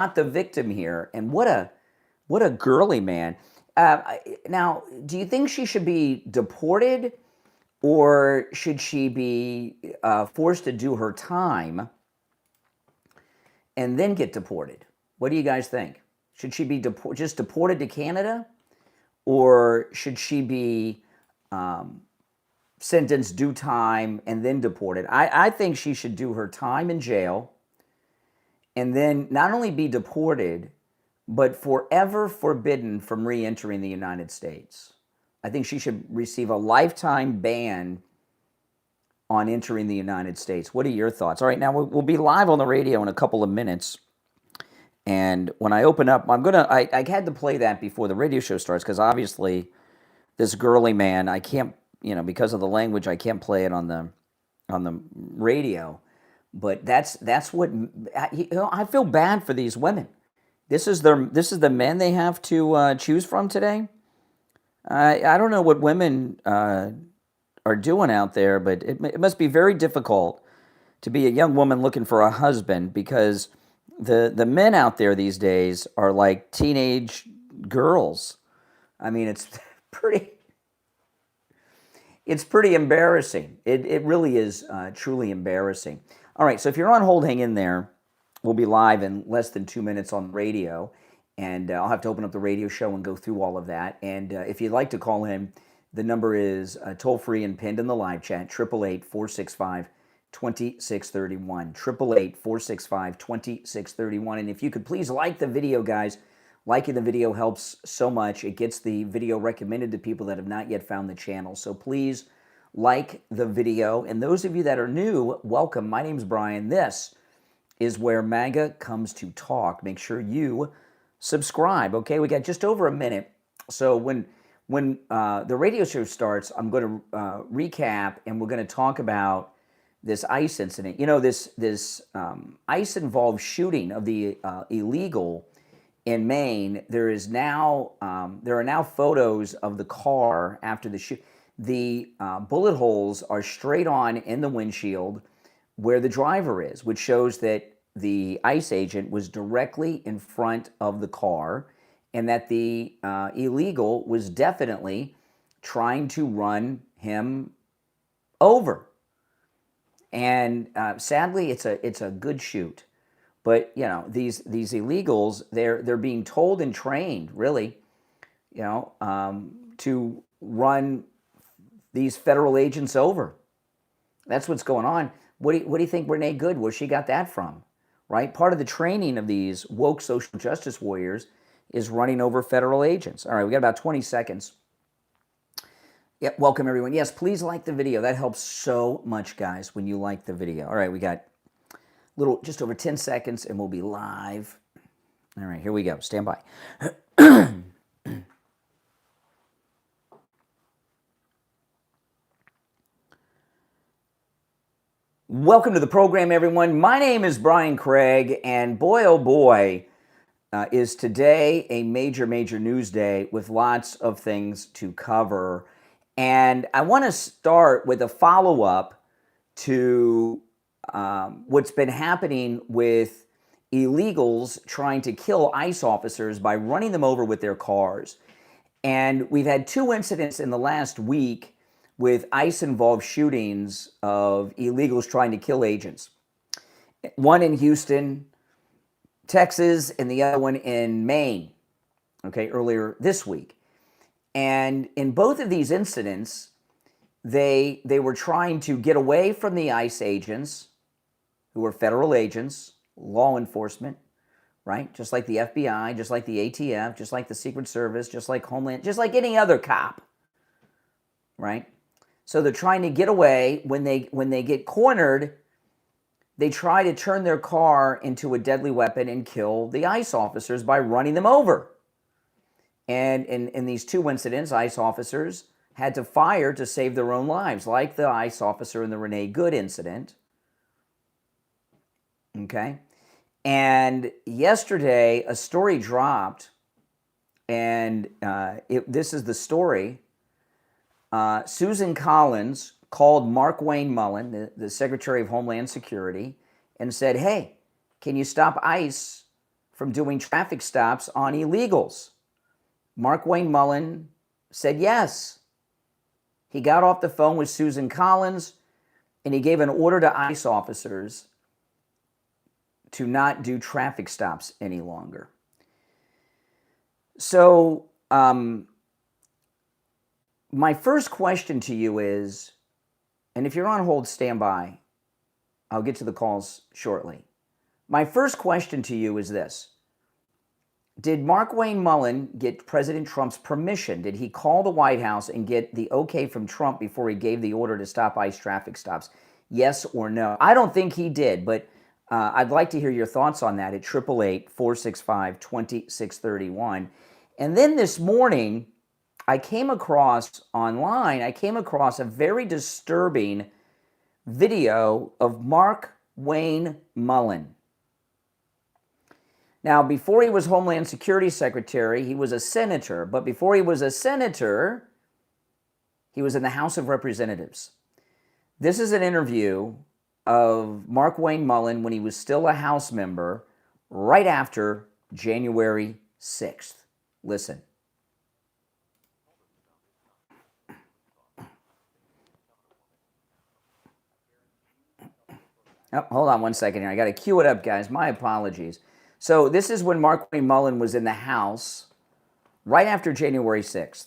not the victim here. And what a girly man. Now, do you think she should be deported, or should she be forced to do her time and then get deported? What do you guys think? Should she be just deported to Canada, or should she be sentenced, do time, and then deported? I think she should do her time in jail and then not only be deported, but forever forbidden from re-entering the United States. I think she should receive a lifetime ban on entering the United States. What are your thoughts? All right, now we'll be live on the radio in a couple of minutes. And when I open up, I had to play that before the radio show starts, because obviously this girly man, I can't, because of the language, I can't play it on the radio. But that's what, I feel bad for these women. This is the men they have to choose from today. I don't know what women are doing out there, but it must be very difficult to be a young woman looking for a husband, because the men out there these days are like teenage girls. I mean, it's pretty embarrassing. It really is truly embarrassing. All right, so if you're on hold, hang in there. We'll be live in less than 2 minutes on radio, and I'll have to open up the radio show and go through all of that. And if you'd like to call in, the number is toll-free and pinned in the live chat, 888-465-2631, 888-465-2631. And if you could please like the video, guys. Liking the video helps so much. It gets the video recommended to people that have not yet found the channel. So please like the video. And those of you that are new, welcome. My name's Brian. This is where MAGA comes to talk. Make sure you subscribe. Okay, we got just over a minute. So when the radio show starts, I'm going to recap, and we're going to talk about this ICE incident. This ICE-involved shooting of the illegal in Maine. There are now photos of the car after the shoot. The bullet holes are straight on in the windshield where the driver is, which shows that the ICE agent was directly in front of the car, and that the illegal was definitely trying to run him over. And sadly, it's a good shoot. But these illegals, they're being told and trained, really, to run these federal agents over. That's what's going on. What do you think Renee Good, where she got that from, right? Part of the training of these woke social justice warriors is running over federal agents. All right, we got about 20 seconds. Yep, welcome everyone. Yes, please like the video. That helps so much, guys, when you like the video. All right, we got just over 10 seconds, and we'll be live. All right, here we go. Stand by. Welcome to the program, everyone. My name is Brian Craig, and boy, oh boy, is today a major, major news day with lots of things to cover. And I want to start with a follow-up to what's been happening with illegals trying to kill ICE officers by running them over with their cars. And we've had two incidents in the last week with ICE-involved shootings of illegals trying to kill agents. One in Houston, Texas, and the other one in Maine, earlier this week. And in both of these incidents, they were trying to get away from the ICE agents, who were federal agents, law enforcement, right? Just like the FBI, just like the ATF, just like the Secret Service, just like Homeland, just like any other cop, right? So they're trying to get away. When they get cornered, they try to turn their car into a deadly weapon and kill the ICE officers by running them over. And in these two incidents, ICE officers had to fire to save their own lives, like the ICE officer in the Renee Good incident. Okay? And yesterday, a story dropped, and this is the story. Susan Collins called Mark Wayne Mullen, the Secretary of Homeland Security, and said, hey, can you stop ICE from doing traffic stops on illegals? Mark Wayne Mullen said yes. He got off the phone with Susan Collins and he gave an order to ICE officers to not do traffic stops any longer. So, my first question to you is, and if you're on hold, stand by. I'll get to the calls shortly. My first question to you is this. Did Mark Wayne Mullen get President Trump's permission? Did he call the White House and get the okay from Trump before he gave the order to stop ICE traffic stops? Yes or no? I don't think he did, but I'd like to hear your thoughts on that at 888-465-2631. And then this morning, I came across online a very disturbing video of Mark Wayne Mullen. Now, before he was Homeland Security Secretary, he was a senator. But before he was a senator, he was in the House of Representatives. This is an interview of Mark Wayne Mullen when he was still a House member, right after January 6th. Listen. Oh, hold on one second here. I got to cue it up, guys. My apologies. So this is when Mark Wayne Mullen was in the House right after January 6th.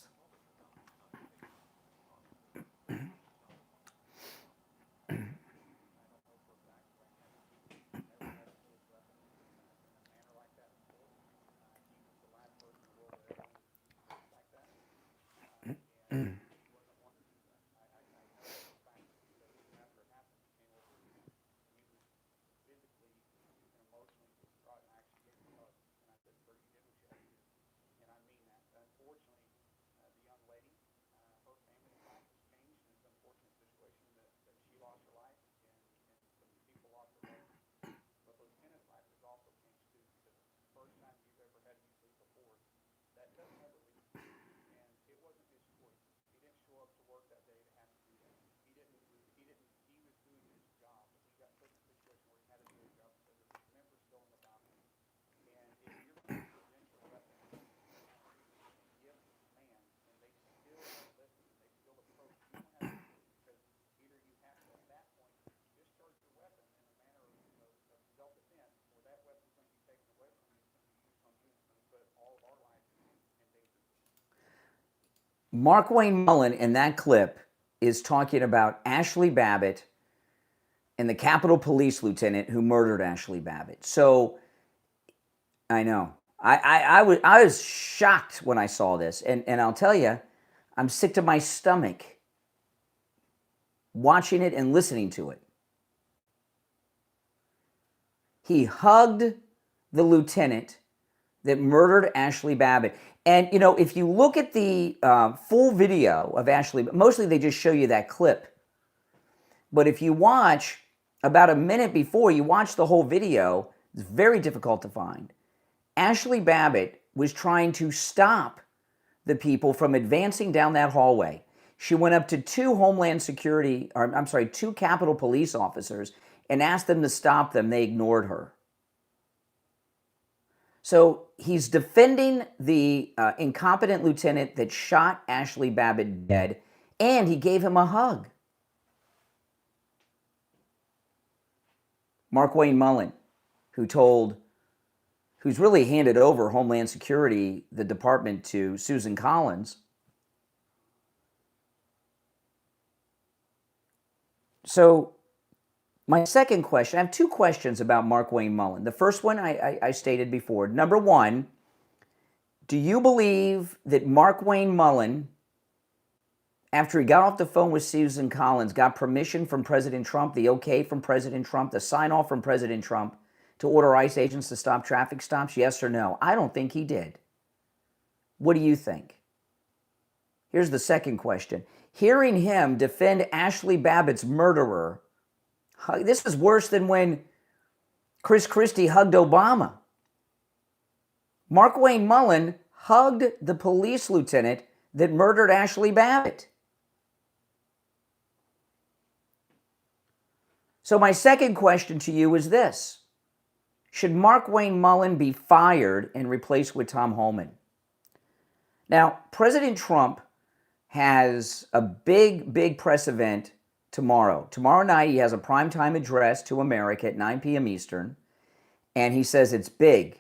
Mark Wayne Mullen in that clip is talking about Ashley Babbitt and the Capitol Police lieutenant who murdered Ashley Babbitt. So I know. I was shocked when I saw this. And I'll tell you, I'm sick to my stomach watching it and listening to it. He hugged the lieutenant that murdered Ashley Babbitt. And, you know, if you look at the full video of Ashley, mostly they just show you that clip. But if you watch about a minute before, you watch the whole video, it's very difficult to find. Ashley Babbitt was trying to stop the people from advancing down that hallway. She went up to two Capitol Police officers and asked them to stop them. They ignored her. So he's defending the incompetent lieutenant that shot Ashley Babbitt dead, and he gave him a hug. Mark Wayne Mullen, who's really handed over Homeland Security, the department, to Susan Collins. So my second question, I have two questions about Mark Wayne Mullen. The first one I stated before. Number one, do you believe that Mark Wayne Mullen, after he got off the phone with Susan Collins, got permission from President Trump, the okay from President Trump, the sign-off from President Trump to order ICE agents to stop traffic stops? Yes or no? I don't think he did. What do you think? Here's the second question. Hearing him defend Ashley Babbitt's murderer, this is worse than when Chris Christie hugged Obama. Mark Wayne Mullen hugged the police lieutenant that murdered Ashley Babbitt. So my second question to you is this. Should Markwayne Mullin be fired and replaced with Tom Homan? Now, President Trump has a big press event tomorrow. Tomorrow night, he has a primetime address to America at 9 p.m. Eastern, and he says it's big.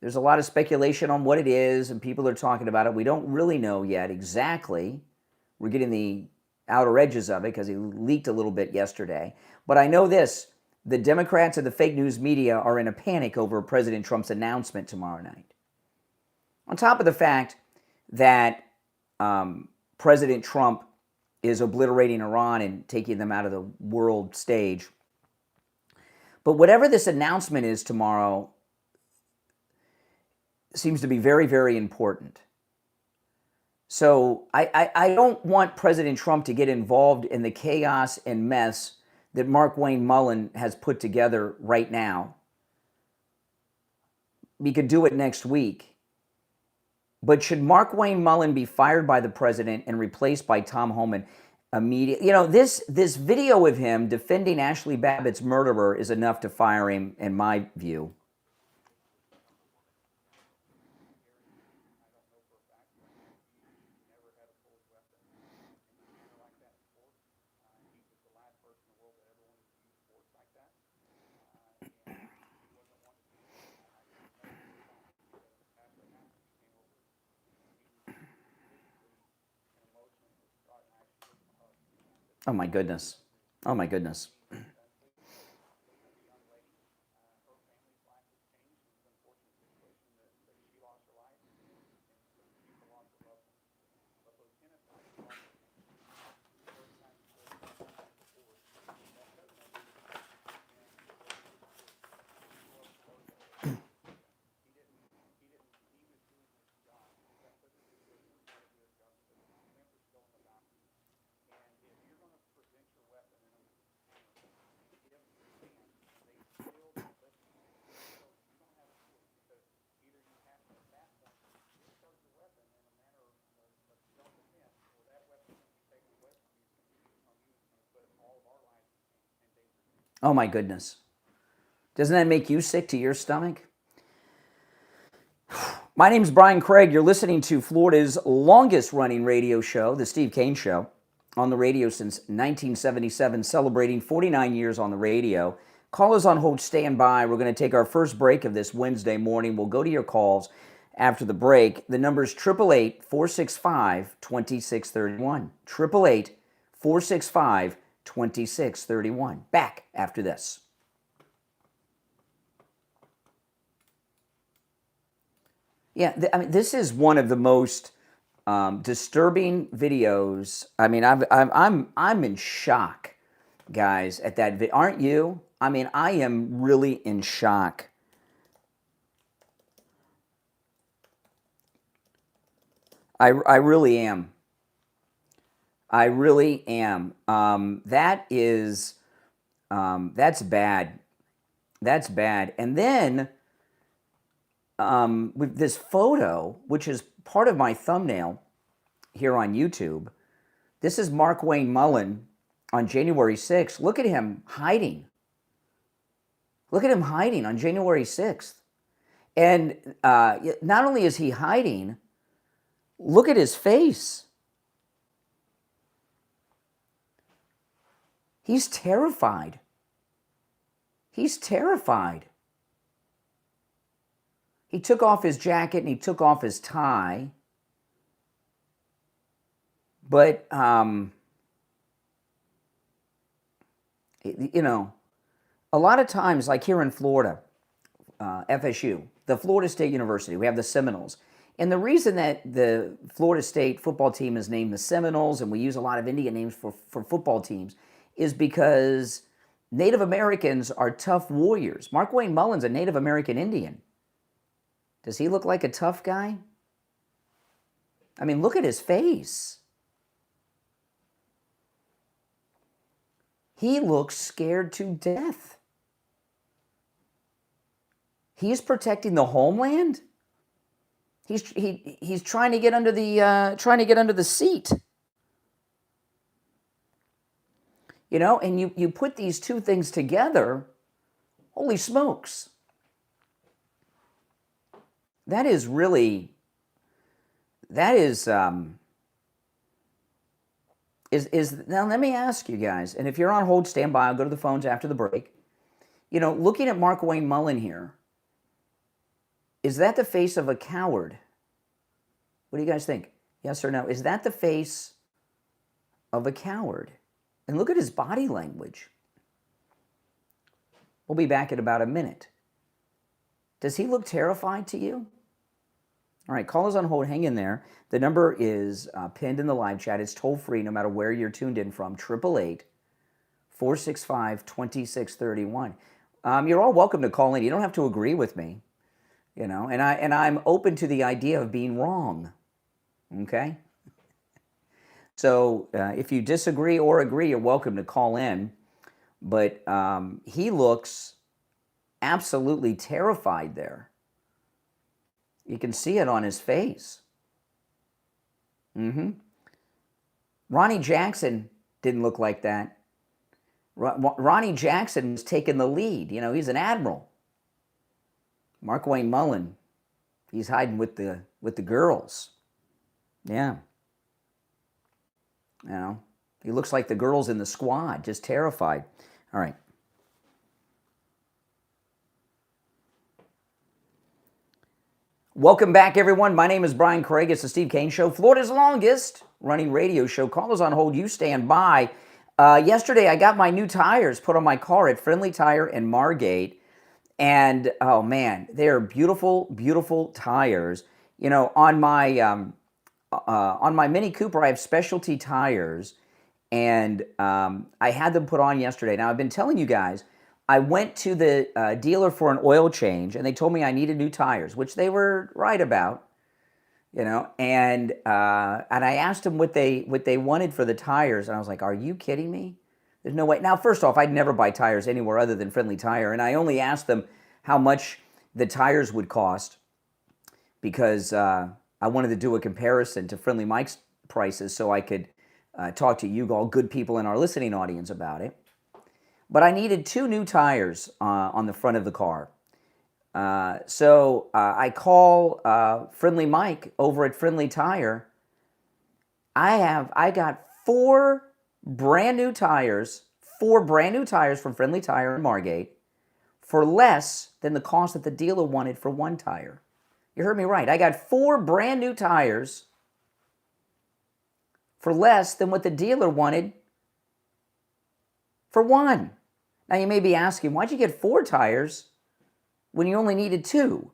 There's a lot of speculation on what it is, and people are talking about it. We don't really know yet exactly. We're getting the outer edges of it because he leaked a little bit yesterday. But I know this, the Democrats and the fake news media are in a panic over President Trump's announcement tomorrow night. On top of the fact that President Trump is obliterating Iran and taking them out of the world stage. But whatever this announcement is tomorrow seems to be very, very important. So I don't want President Trump to get involved in the chaos and mess that Markwayne Mullin has put together right now. We could do it next week. But should Markwayne Mullin be fired by the president and replaced by Tom Homan immediately? You know, this video of him defending Ashley Babbitt's murderer is enough to fire him, in my view. Oh my goodness. Oh my goodness. Oh my goodness. Doesn't that make you sick to your stomach? My name is Brian Craig. You're listening to Florida's longest running radio show, The Steve Kane Show, on the radio since 1977, celebrating 49 years on the radio. Callers on hold, stand by. We're going to take our first break of this Wednesday morning. We'll go to your calls after the break. The number is 888-465-2631. 888-465-2631. Back after this. Yeah, I mean, this is one of the most disturbing videos. I mean, I'm in shock, guys, at that video. Aren't you? I mean, I am really in shock. I really am. I really am. That's bad. That's bad. And then with this photo, which is part of my thumbnail here on YouTube, this is Markwayne Mullin on January 6th. Look at him hiding. Look at him hiding on January 6th. And not only is he hiding, look at his face. He's terrified. He's terrified. He took off his jacket and he took off his tie. But, you know, a lot of times, like here in Florida, FSU, the Florida State University, we have the Seminoles. And the reason that the Florida State football team is named the Seminoles, and we use a lot of Indian names for football teams, is because Native Americans are tough warriors. Markwayne Mullin's a Native American Indian. Does he look like a tough guy? I mean, look at his face. He looks scared to death. He's protecting the homeland. He's trying to get under the seat. You know, and you put these two things together, holy smokes. that is really, that is now let me ask you guys, and if you're on hold, stand by. I'll go to the phones after the break. You know, looking at Mark Wayne Mullen here, is that the face of a coward? What do you guys think? Yes or no? Is that the face of a coward? And look at his body language. We'll be back in about a minute. Does he look terrified to you? All right, call us on hold. Hang in there. The number is pinned in the live chat. It's toll free no matter where you're tuned in from. 888-465-2631. You're all welcome to call in. You don't have to agree with me, you know. And I'm open to the idea of being wrong. Okay. So if you disagree or agree, you're welcome to call in. But he looks absolutely terrified there. You can see it on his face. Ronnie Jackson didn't look like that. Ronnie Jackson was taking the lead. You know, he's an admiral. Mark Wayne Mullen, he's hiding with the girls. Yeah. You know, he looks like the girls in the squad, just terrified. All right. Welcome back, everyone. My name is Brian Craig. It's the Steve Kane Show, Florida's longest running radio show. Call us on hold. You stand by. Yesterday, I got my new tires put on my car at Friendly Tire in Margate. And, oh, man, they're beautiful, beautiful tires. You know, on my Mini Cooper, I have specialty tires. And I had them put on yesterday. Now, I've been telling you guys, I went to the dealer for an oil change, and they told me I needed new tires, which they were right about, you know. And I asked them what they wanted for the tires, and I was like, "Are you kidding me? There's no way." Now, first off, I'd never buy tires anywhere other than Friendly Tire, and I only asked them how much the tires would cost because I wanted to do a comparison to Friendly Mike's prices so I could talk to you all good people in our listening audience about it. But I needed 2 new tires on the front of the car. So I call Friendly Mike over at Friendly Tire. I got 4 brand new tires from Friendly Tire in Margate for less than the cost that the dealer wanted for 1 tire. You heard me right. I got 4 brand new tires for less than what the dealer wanted for 1. Now, you may be asking, why'd you get 4 tires when you only needed 2?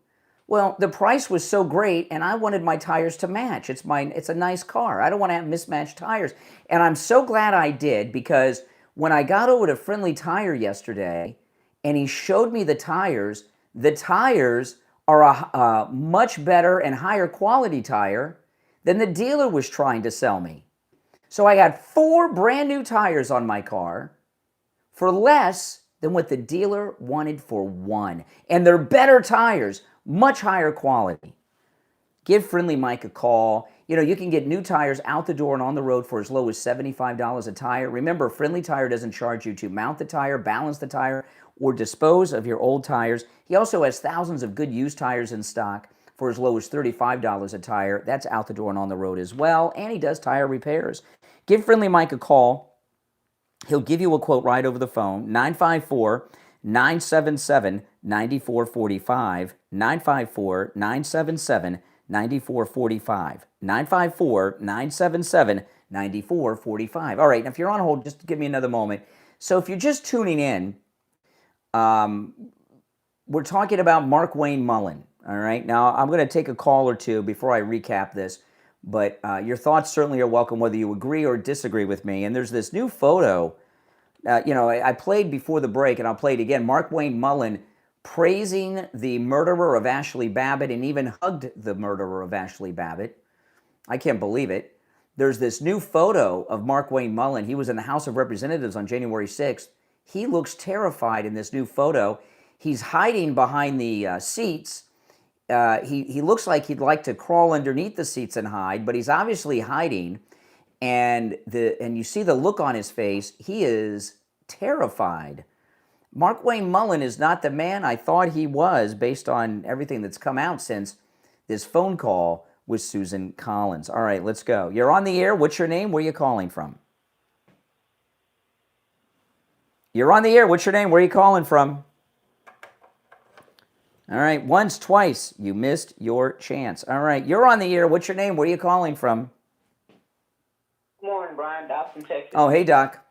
Well, the price was so great, and I wanted my tires to match. It's a nice car. I don't want to have mismatched tires. And I'm so glad I did, because when I got over to Friendly Tire yesterday, and he showed me the tires are a much better and higher quality tire than the dealer was trying to sell me. So I got 4 brand new tires on my car for less than what the dealer wanted for 1. And they're better tires, much higher quality. Give Friendly Mike a call. You know, you can get new tires out the door and on the road for as low as $75 a tire. Remember, Friendly Tire doesn't charge you to mount the tire, balance the tire, or dispose of your old tires. He also has thousands of good used tires in stock for as low as $35 a tire. That's out the door and on the road as well. And he does tire repairs. Give Friendly Mike a call. He'll give you a quote right over the phone, 954-977-9445, 954-977-9445, 954-977-9445. All right, now if you're on hold, just give me another moment. So if you're just tuning in, we're talking about Mark Wayne Mullen, all right? Now, I'm going to take a call or two before I recap this. But your thoughts certainly are welcome, whether you agree or disagree with me. And there's this new photo, you know, I played before the break, and I'll play it again. Mark Wayne Mullen praising the murderer of Ashley Babbitt and even hugged the murderer of Ashley Babbitt. I can't believe it. There's this new photo of Mark Wayne Mullen. He was in the House of Representatives on January 6th. He looks terrified in this new photo. He's hiding behind the seats. He looks like he'd like to crawl underneath the seats and hide, but he's obviously hiding, and you see the look on his face. He is terrified. Mark Wayne Mullen is not the man I thought he was based on everything that's come out since this phone call with Susan Collins. All right, let's go. You're on the air. What's your name? Where are you calling from? You're on the air. What's your name? Where are you calling from? All right, once, twice. You missed your chance. All right, you're on the air. What's your name? Where are you calling from? Good morning, Brian. Doc from Texas. Oh, hey, Doc.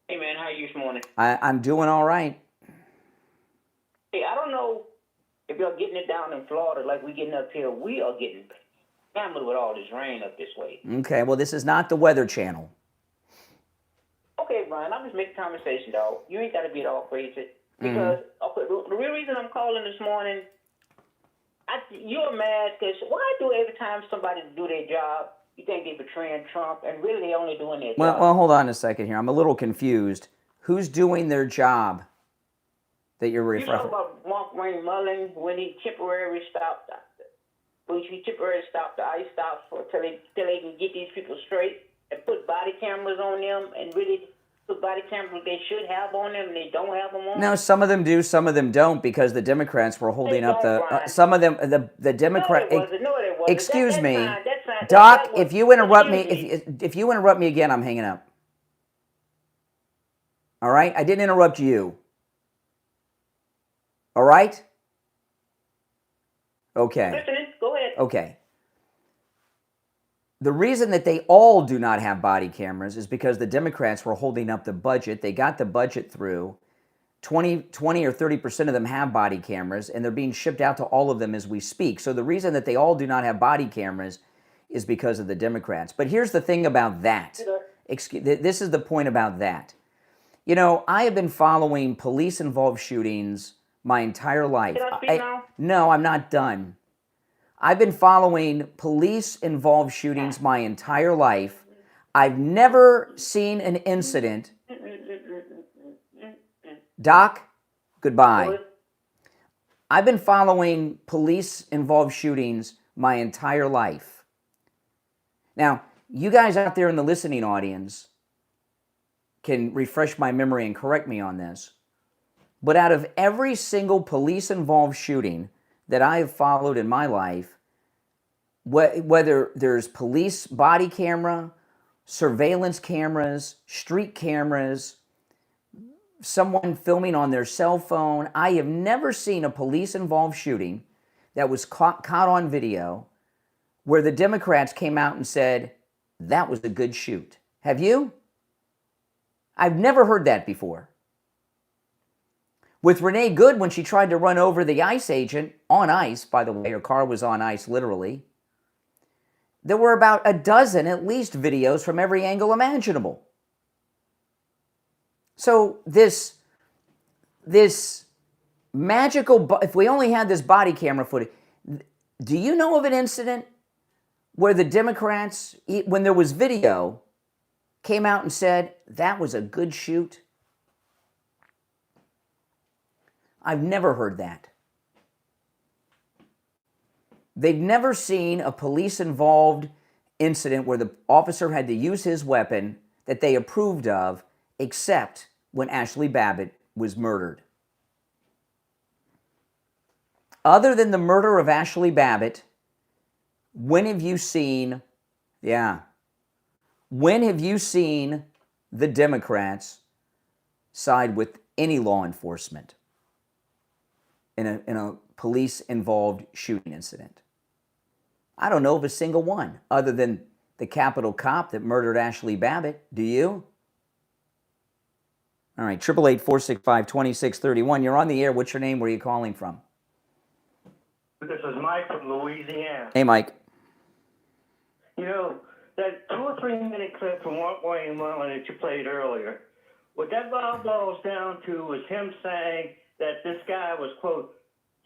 Hey, man. How are you this morning? I'm doing all right. Hey, I don't know if y'all getting it down in Florida like we getting up here. We are getting hammered with all this rain up this way. Okay, well, this is not the Weather Channel. Okay, Brian. I'm just making conversation, dog. You ain't got to be all crazy. Because the real reason I'm calling this morning, you're mad because why do every time somebody do their job, you think they're betraying Trump, and really they only doing their job? Well, hold on a second here. I'm a little confused. Who's doing their job that you're referring to? You know about Mark Wayne Mullen when he temporarily stopped the ICE stops till they can get these people straight and put body cameras on them and really put body cameras they should have on them and they don't have them on. No, some of them do, some of them don't, because the Democrats were holding up the some of them. The Democrat. No, they wasn't. Excuse me, that's fine. Doc. If you interrupt me, if you interrupt me again, I'm hanging up. All right, I didn't interrupt you. All right. Okay. Listening. Go ahead. Okay. The reason that they all do not have body cameras is because the Democrats were holding up the budget. They got the budget through. 20 or 30% of them have body cameras, and they're being shipped out to all of them as we speak. So the reason that they all do not have body cameras is because of the Democrats. But here's the thing about that. This is the point about that. You know, I have been following police-involved shootings my entire life. Can I speak now? No, I'm not done. I've been following police-involved shootings my entire life. I've never seen an incident. Doc, goodbye. I've been following police-involved shootings my entire life. Now, you guys out there in the listening audience can refresh my memory and correct me on this. But out of every single police-involved shooting that I have followed in my life, whether there's police body camera, surveillance cameras, street cameras, someone filming on their cell phone, I have never seen a police-involved shooting that was caught on video where the Democrats came out and said, that was a good shoot. Have you? I've never heard that before. With Renee Good, when she tried to run over the ICE agent, on ice, by the way, her car was on ice, literally, there were about a dozen, at least, videos from every angle imaginable. So this magical, if we only had this body camera footage, do you know of an incident where the Democrats, when there was video, came out and said, that was a good shoot? I've never heard that. They've never seen a police-involved incident where the officer had to use his weapon that they approved of, except when Ashley Babbitt was murdered. Other than the murder of Ashley Babbitt, when have you seen the Democrats side with any law enforcement in a police-involved shooting incident? I don't know of a single one, other than the Capitol cop that murdered Ashley Babbitt. Do you? All right, 888-465-2631. You're on the air. What's your name? Where are you calling from? This is Mike from Louisiana. Hey, Mike. You know, that 2 or 3 minute clip from Mark Wayne Mullen that you played earlier, what that boils down to was him saying that this guy was, quote,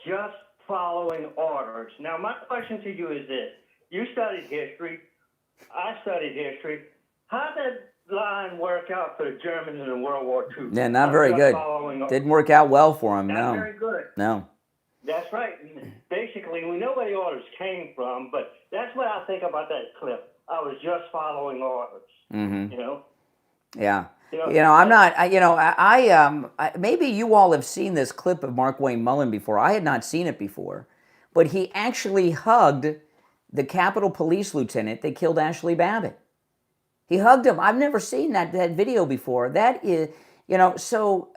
just following orders. Now, my question to you is this. You studied history. I studied history. How did that line work out for the Germans in World War II? Yeah, not very good. Didn't work out well for them, no. Not very good. No. That's right. Basically, we know where the orders came from, but that's what I think about that clip. I was just following orders, you know? Yeah. I'm not, maybe you all have seen this clip of Mark Wayne Mullen before. I had not seen it before. but he actually hugged the Capitol Police lieutenant that killed Ashley Babbitt. He hugged him. I've never seen that video before. That is, so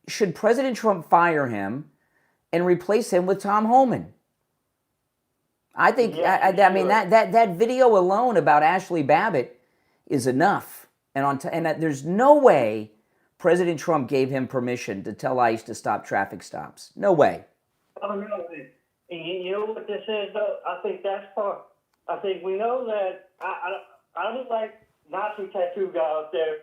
should President Trump fire him and replace him with Tom Homan? I think, I mean, that video alone about Ashley Babbitt is enough. And there's no way President Trump gave him permission to tell ICE to stop traffic stops. No way. Oh, no. You know what this is, though? I think that's part. I think we know that I don't like Nazi tattoo guy out there,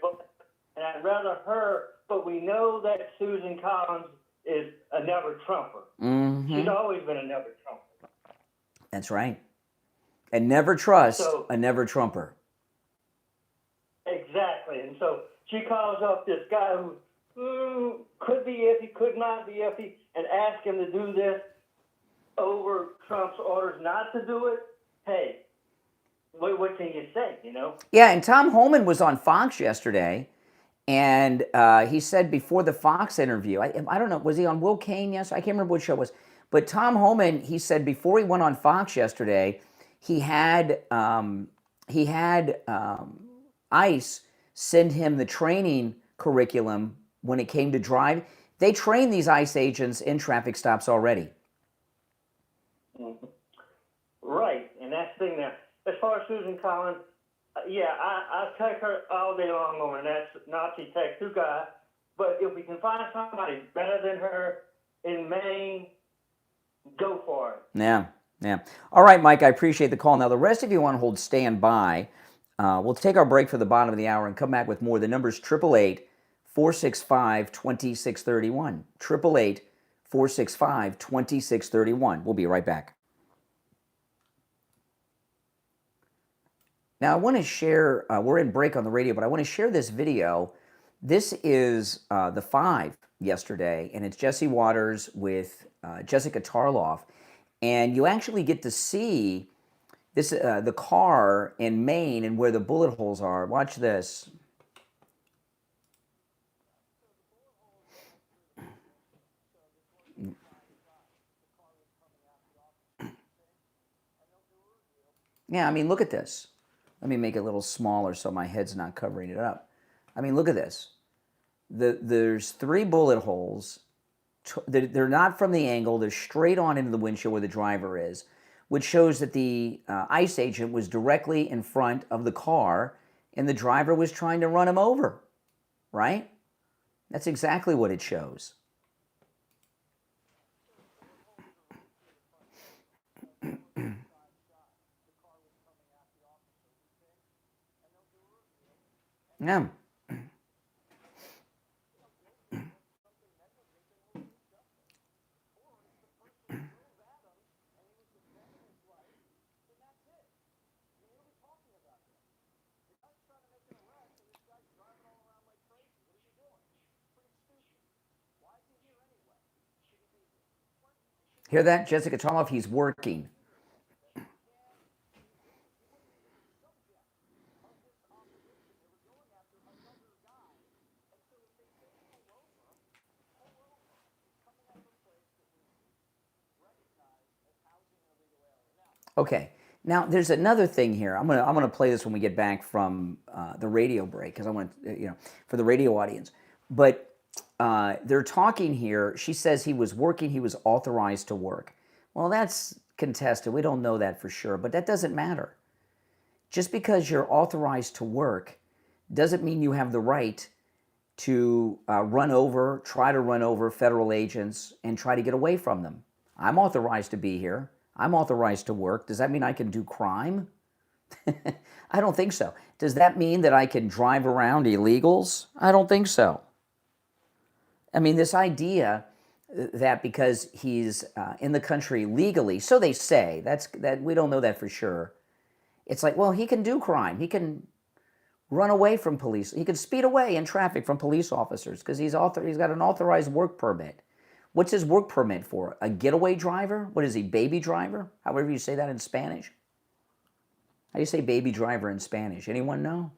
and I'd rather her, but we know that Susan Collins is a never Trumper. Mm-hmm. She's always been a never Trumper. That's right. And never trust a never Trumper. Exactly. And so she calls up this guy who could be iffy, could not be iffy, and asks him to do this over Trump's orders not to do it. Hey, what can you say, Yeah, and Tom Homan was on Fox yesterday, and he said before the Fox interview, I don't know, was he on Will Cain yesterday? I can't remember what show it was. But Tom Homan, he said before he went on Fox yesterday, he had ICE send him the training curriculum when it came to drive. They train these ICE agents in traffic stops already. Mm-hmm. Right, and that's the thing now. As far as Susan Collins, I take her all day long on that Nazi tattoo guy. But if we can find somebody better than her in Maine, go for it. Yeah. All right, Mike, I appreciate the call. Now, the rest of you on hold, stand by. We'll take our break for the bottom of the hour and come back with more. The number's 888-465-2631. 888-465-2631. We'll be right back. Now, I want to share, we're in break on the radio, but I want to share this video. This is the 5 yesterday, and it's Jesse Waters with Jessica Tarloff. And you actually get to see this the car in Maine and where the bullet holes are. Watch this. Yeah, I mean, look at this. Let me make it a little smaller so my head's not covering it up. I mean, look at this. There's 3 bullet holes. They're not from the angle. They're straight on into the windshield where the driver is, which shows that the ICE agent was directly in front of the car and the driver was trying to run him over, right? That's exactly what it shows. Yeah. Hear that? Jessica Tarloff, he's working. Okay, now there's another thing here. I'm gonna play this when we get back from the radio break because I want for the radio audience. But they're talking here. She says he was working. He was authorized to work. Well, that's contested. We don't know that for sure, but that doesn't matter. Just because you're authorized to work doesn't mean you have the right to try to run over federal agents and try to get away from them. I'm authorized to be here. I'm authorized to work. Does that mean I can do crime? I don't think so. Does that mean that I can drive around illegals? I don't think so. I mean, this idea that because he's in the country legally, so they say, that we don't know that for sure. It's like, well, he can do crime. He can run away from police. He can speed away in traffic from police officers because he's got an authorized work permit. What's his work permit for? A getaway driver? What is he, baby driver? However you say that in Spanish. How do you say baby driver in Spanish? Anyone know?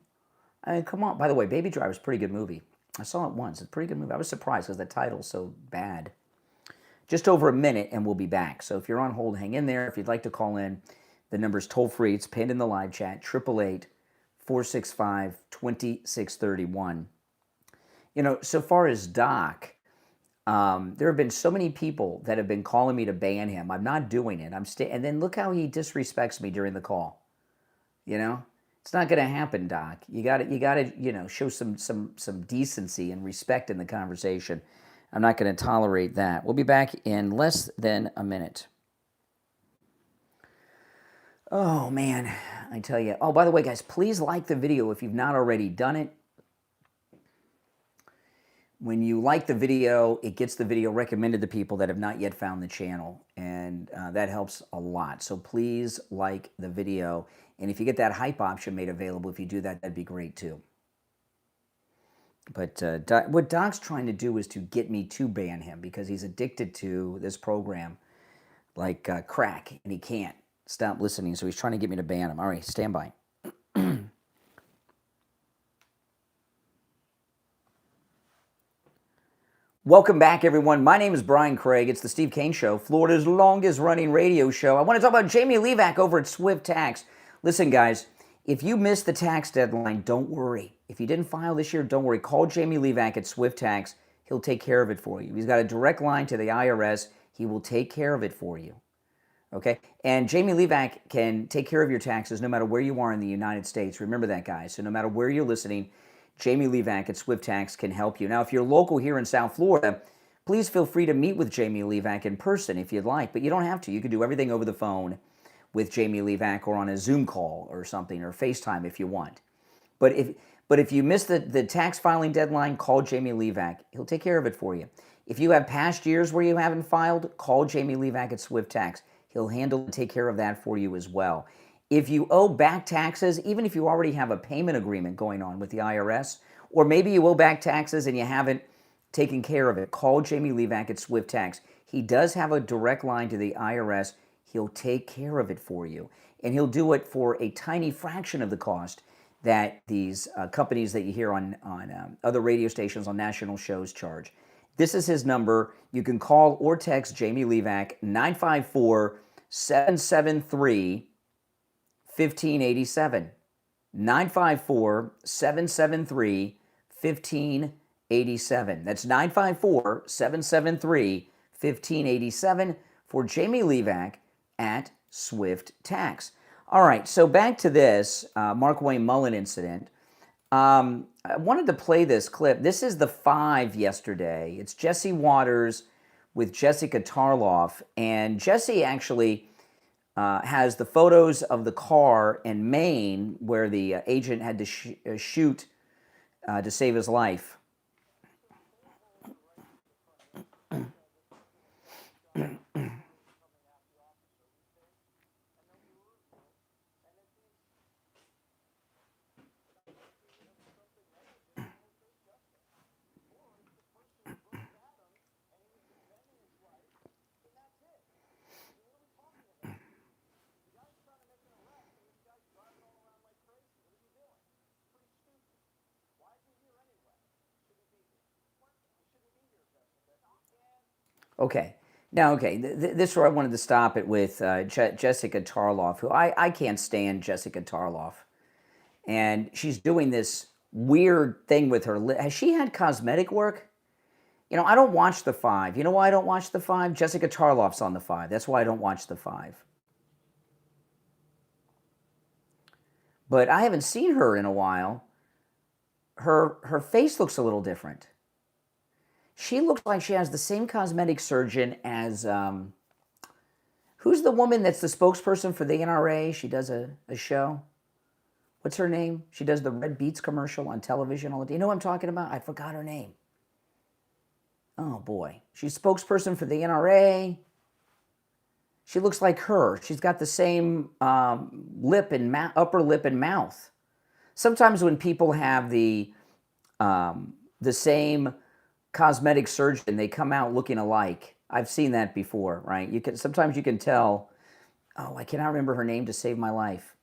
I mean, come on. By the way, Baby Driver is a pretty good movie. I saw it once. It's a pretty good movie. I was surprised because the title's so bad. just over a minute, and we'll be back. So if you're on hold, hang in there. If you'd like to call in, the number's toll free. It's pinned in the live chat, 888-465-2631. So far as Doc, there have been so many people that have been calling me to ban him. I'm not doing it. And then look how he disrespects me during the call. It's not going to happen, Doc. You got to, show some decency and respect in the conversation. I'm not going to tolerate that. We'll be back in less than a minute. Oh, man, I tell you. Oh, by the way, guys, please like the video if you've not already done it. When you like the video, it gets the video recommended to people that have not yet found the channel, and that helps a lot. So please like the video, and if you get that hype option made available, if you do that, that'd be great too. But what Doc's trying to do is to get me to ban him because he's addicted to this program like crack, and he can't stop listening, so he's trying to get me to ban him. All right, stand by. Welcome back, everyone. My name is Brian Craig. It's the Steve Kane Show, Florida's longest-running radio show. I want to talk about Jamie LeeZep over at Swift Tax. Listen, guys, if you missed the tax deadline, don't worry. If you didn't file this year, don't worry. Call Jamie LeeZep at Swift Tax. He'll take care of it for you. He's got a direct line to the IRS. He will take care of it for you. Okay? And Jamie LeeZep can take care of your taxes no matter where you are in the United States. Remember that, guys. So no matter where you're listening, Jamie LeeZep at Swift Tax can help you. Now, if you're local here in South Florida, please feel free to meet with Jamie LeeZep in person if you'd like, but you don't have to. You can do everything over the phone with Jamie LeeZep or on a Zoom call or something, or FaceTime if you want. But if you miss the tax filing deadline, call Jamie LeeZep. He'll take care of it for you. If you have past years where you haven't filed, call Jamie LeeZep at Swift Tax. He'll handle and take care of that for you as well. If you owe back taxes, even if you already have a payment agreement going on with the IRS, or maybe you owe back taxes and you haven't taken care of it, call Jamie LeeZep at Swift Tax. He does have a direct line to the IRS. He'll take care of it for you, and he'll do it for a tiny fraction of the cost that these companies that you hear on other radio stations, on national shows charge. This is his number. You can call or text Jamie LeeZep, 954-773-1587. 954-773-1587. That's 954-773-1587 for Jamie LeeZep at Swift Tax. All right, so back to this Mark Wayne Mullen incident. I wanted to play this clip. This is the 5 yesterday. It's Jesse Waters with Jessica Tarloff, and Jesse actually has the photos of the car in Maine where the agent had to shoot to save his life. Okay. Now, this is where I wanted to stop it with Jessica Tarloff, who I can't stand Jessica Tarloff. And she's doing this weird thing with her lip. Has she had cosmetic work? I don't watch the 5. You know why I don't watch the 5? Jessica Tarloff's on the 5. That's why I don't watch the 5. But I haven't seen her in a while. Her face looks a little different. She looks like she has the same cosmetic surgeon as, who's the woman that's the spokesperson for the NRA? She does a show. What's her name? She does the Red Beets commercial on television all the time. You know what I'm talking about? I forgot her name. Oh, boy. She's spokesperson for the NRA. She looks like her. She's got the same lip and upper lip and mouth. Sometimes when people have the same cosmetic surgeon, they come out looking alike. I've seen that before, right? Sometimes you can tell. Oh, I cannot remember her name to save my life.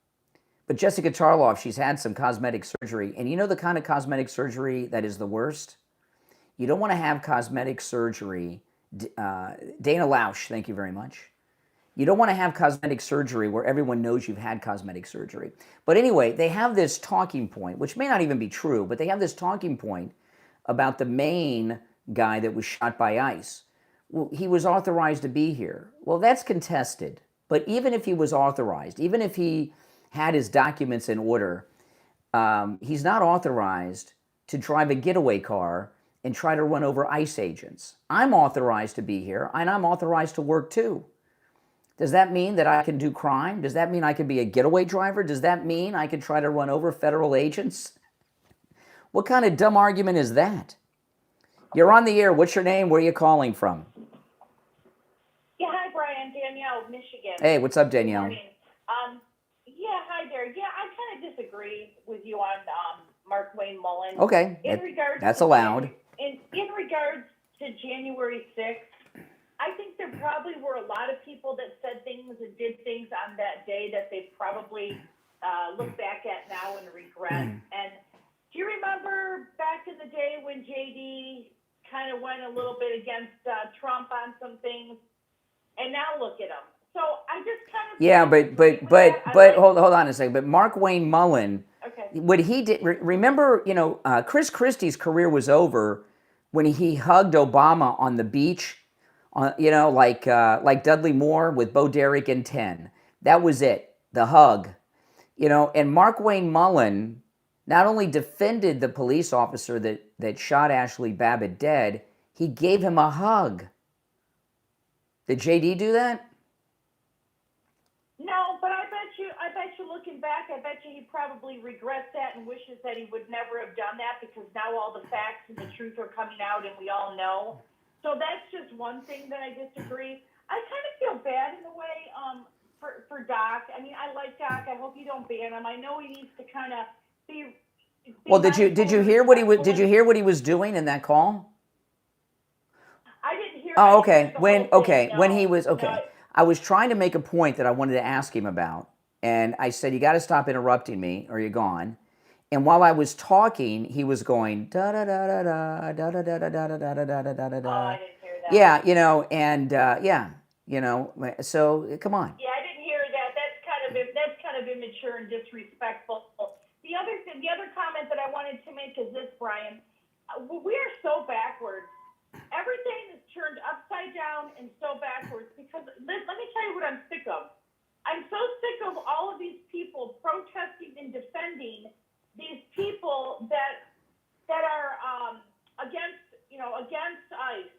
But Jessica Tarloff, she's had some cosmetic surgery, and you know the kind of cosmetic surgery that is the worst? You don't want to have cosmetic surgery Dana Lausch, thank you very much. You don't want to have cosmetic surgery where everyone knows you've had cosmetic surgery. But anyway, they have this talking point, which may not even be true, but they have this talking point about the Maine guy that was shot by ICE. Well, he was authorized to be here. Well, that's contested. But even if he was authorized, even if he had his documents in order, he's not authorized to drive a getaway car and try to run over ICE agents. I'm authorized to be here, and I'm authorized to work too. Does that mean that I can do crime? Does that mean I can be a getaway driver? Does that mean I can try to run over federal agents? What kind of dumb argument is that? You're on the air. What's your name? Where are you calling from? Yeah, hi, Brian. Danielle, Michigan. Hey, what's up, Danielle? Good morning. Yeah, hi there. Yeah, I kind of disagree with you on Mark Wayne Mullen. Okay, that's allowed. In regards to January 6th, I think there probably were a lot of people that said things and did things on that day that they probably look back at now and regret. And do you remember back in the day when JD kind of went a little bit against Trump on some things? And now look at him. So I just kind of... Yeah, but hold on a second. But Mark Wayne Mullen, okay. What he did, remember, Chris Christie's career was over when he hugged Obama on the beach, like Dudley Moore with Bo Derek and 10. That was it, the hug. And Mark Wayne Mullen not only defended the police officer that shot Ashley Babbitt dead, he gave him a hug. Did JD do that? No, but I bet you looking back, I bet you he probably regrets that and wishes that he would never have done that because now all the facts and the truth are coming out and we all know. So that's just one thing that I disagree. I kind of feel bad in a way for Doc. I mean, I like Doc. I hope you don't ban him. I know he needs to kind of be well, did you hear what he was doing in that call? I didn't hear. Oh, okay. No, When he was okay. No. I was trying to make a point that I wanted to ask him about, and I said, "You got to stop interrupting me, or you're gone." And while I was talking, he was going da da da da da da da da da da da da da da da da. Oh, I didn't hear that. Yeah, So come on. Yeah, I didn't hear that. That's kind of immature and disrespectful. The other comment that I wanted to make is this, Brian. We are so backwards. Everything is turned upside down and so backwards because let me tell you what I'm sick of. I'm so sick of all of these people protesting and defending these people that are against ICE.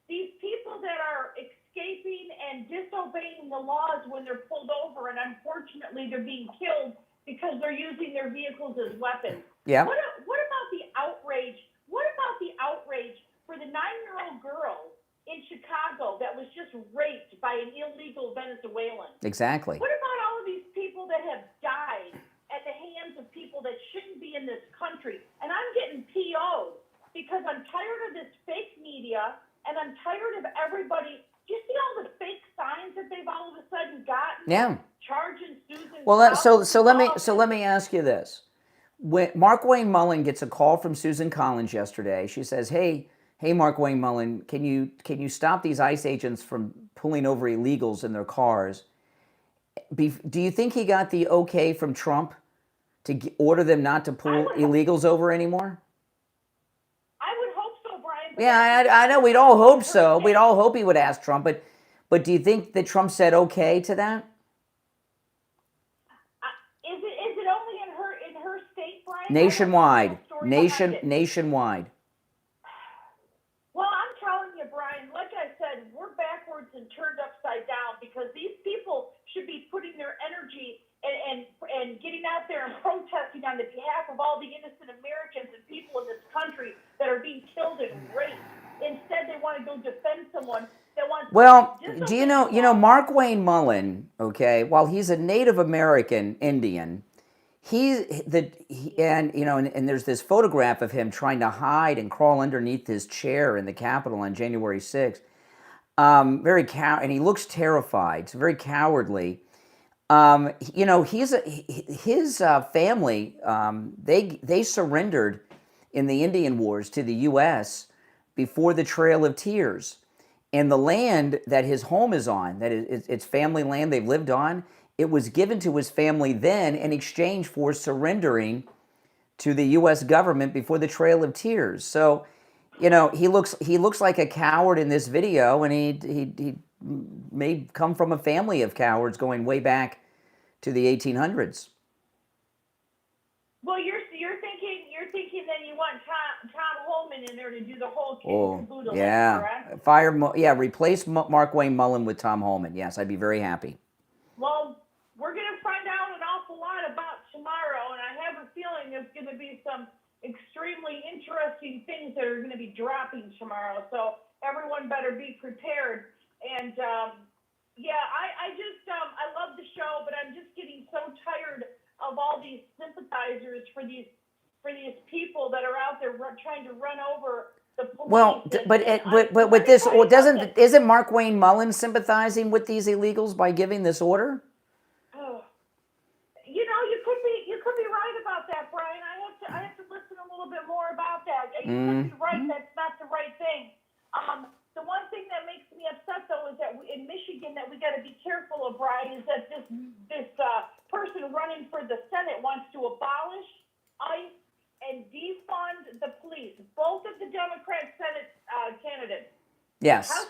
These people that are escaping and disobeying the laws when they're pulled over, and unfortunately they're being killed because they're using their vehicles as weapons. Yeah. What about the outrage? What about the outrage for the 9-year-old girl in Chicago that was just raped by an illegal Venezuelan? Exactly. What about all of these people that have died at the hands of people that shouldn't be in this country? And I'm getting PO'd because I'm tired of this fake media and I'm tired of everybody. Do you see all the fake signs that they've all of a sudden gotten? Yeah. Charging Susan. Well, let me ask you this. When Mark Wayne Mullen gets a call from Susan Collins yesterday, she says, Hey, Mark Wayne Mullen, can you stop these ICE agents from pulling over illegals in their cars? Do you think he got the okay from Trump to order them not to pull illegals over anymore? I would hope so, Brian. Yeah, I know. We'd all hope so. We'd all hope he would ask Trump. But do you think that Trump said okay to that? Is it only in her state, Brian? Nationwide. Nationwide. Nationwide. Well, I'm telling you, Brian, like I said, we're backwards and turned upside down because these people should be putting their energy and getting out there and protesting on the behalf of all the innocent Americans and people in this country that are being killed and raped. Instead, they want to go defend someone that wants. Well, do you know Mark Wayne Mullen? Okay, while he's a Native American Indian, and there's this photograph of him trying to hide and crawl underneath his chair in the Capitol on January 6th. And he looks terrified. It's very cowardly. His family, they surrendered in the Indian Wars to the U.S. before the Trail of Tears. And the land that his home is on, that it's family land they've lived on, it was given to his family then in exchange for surrendering to the U.S. government before the Trail of Tears. So, he looks like a coward in this video, and he may come from a family of cowards going way back to the 1800s. Well, you're thinking that you want Tom Holman in there to do the whole kit and caboodle, correct? Replace Mark Wayne Mullen with Tom Holman. Yes, I'd be very happy. Well, we're going to find out an awful lot about tomorrow, and I have a feeling there's going to be some extremely interesting things that are going to be dropping tomorrow. So everyone better be prepared. And I love the show, but I'm just getting so tired of all these sympathizers for these people that are out there trying to run over the police. Well, but with this, isn't Mark Wayne Mullen sympathizing with these illegals by giving this order? You could be right about that, Brian. I have to listen a little bit more about that. You could be right. That's not the right thing. The one thing that makes me upset, though, is that in Michigan that we got to be careful of, Brian, is that this person running for the Senate wants to abolish ICE and defund the police. Both of the Democrat Senate candidates. Yes. How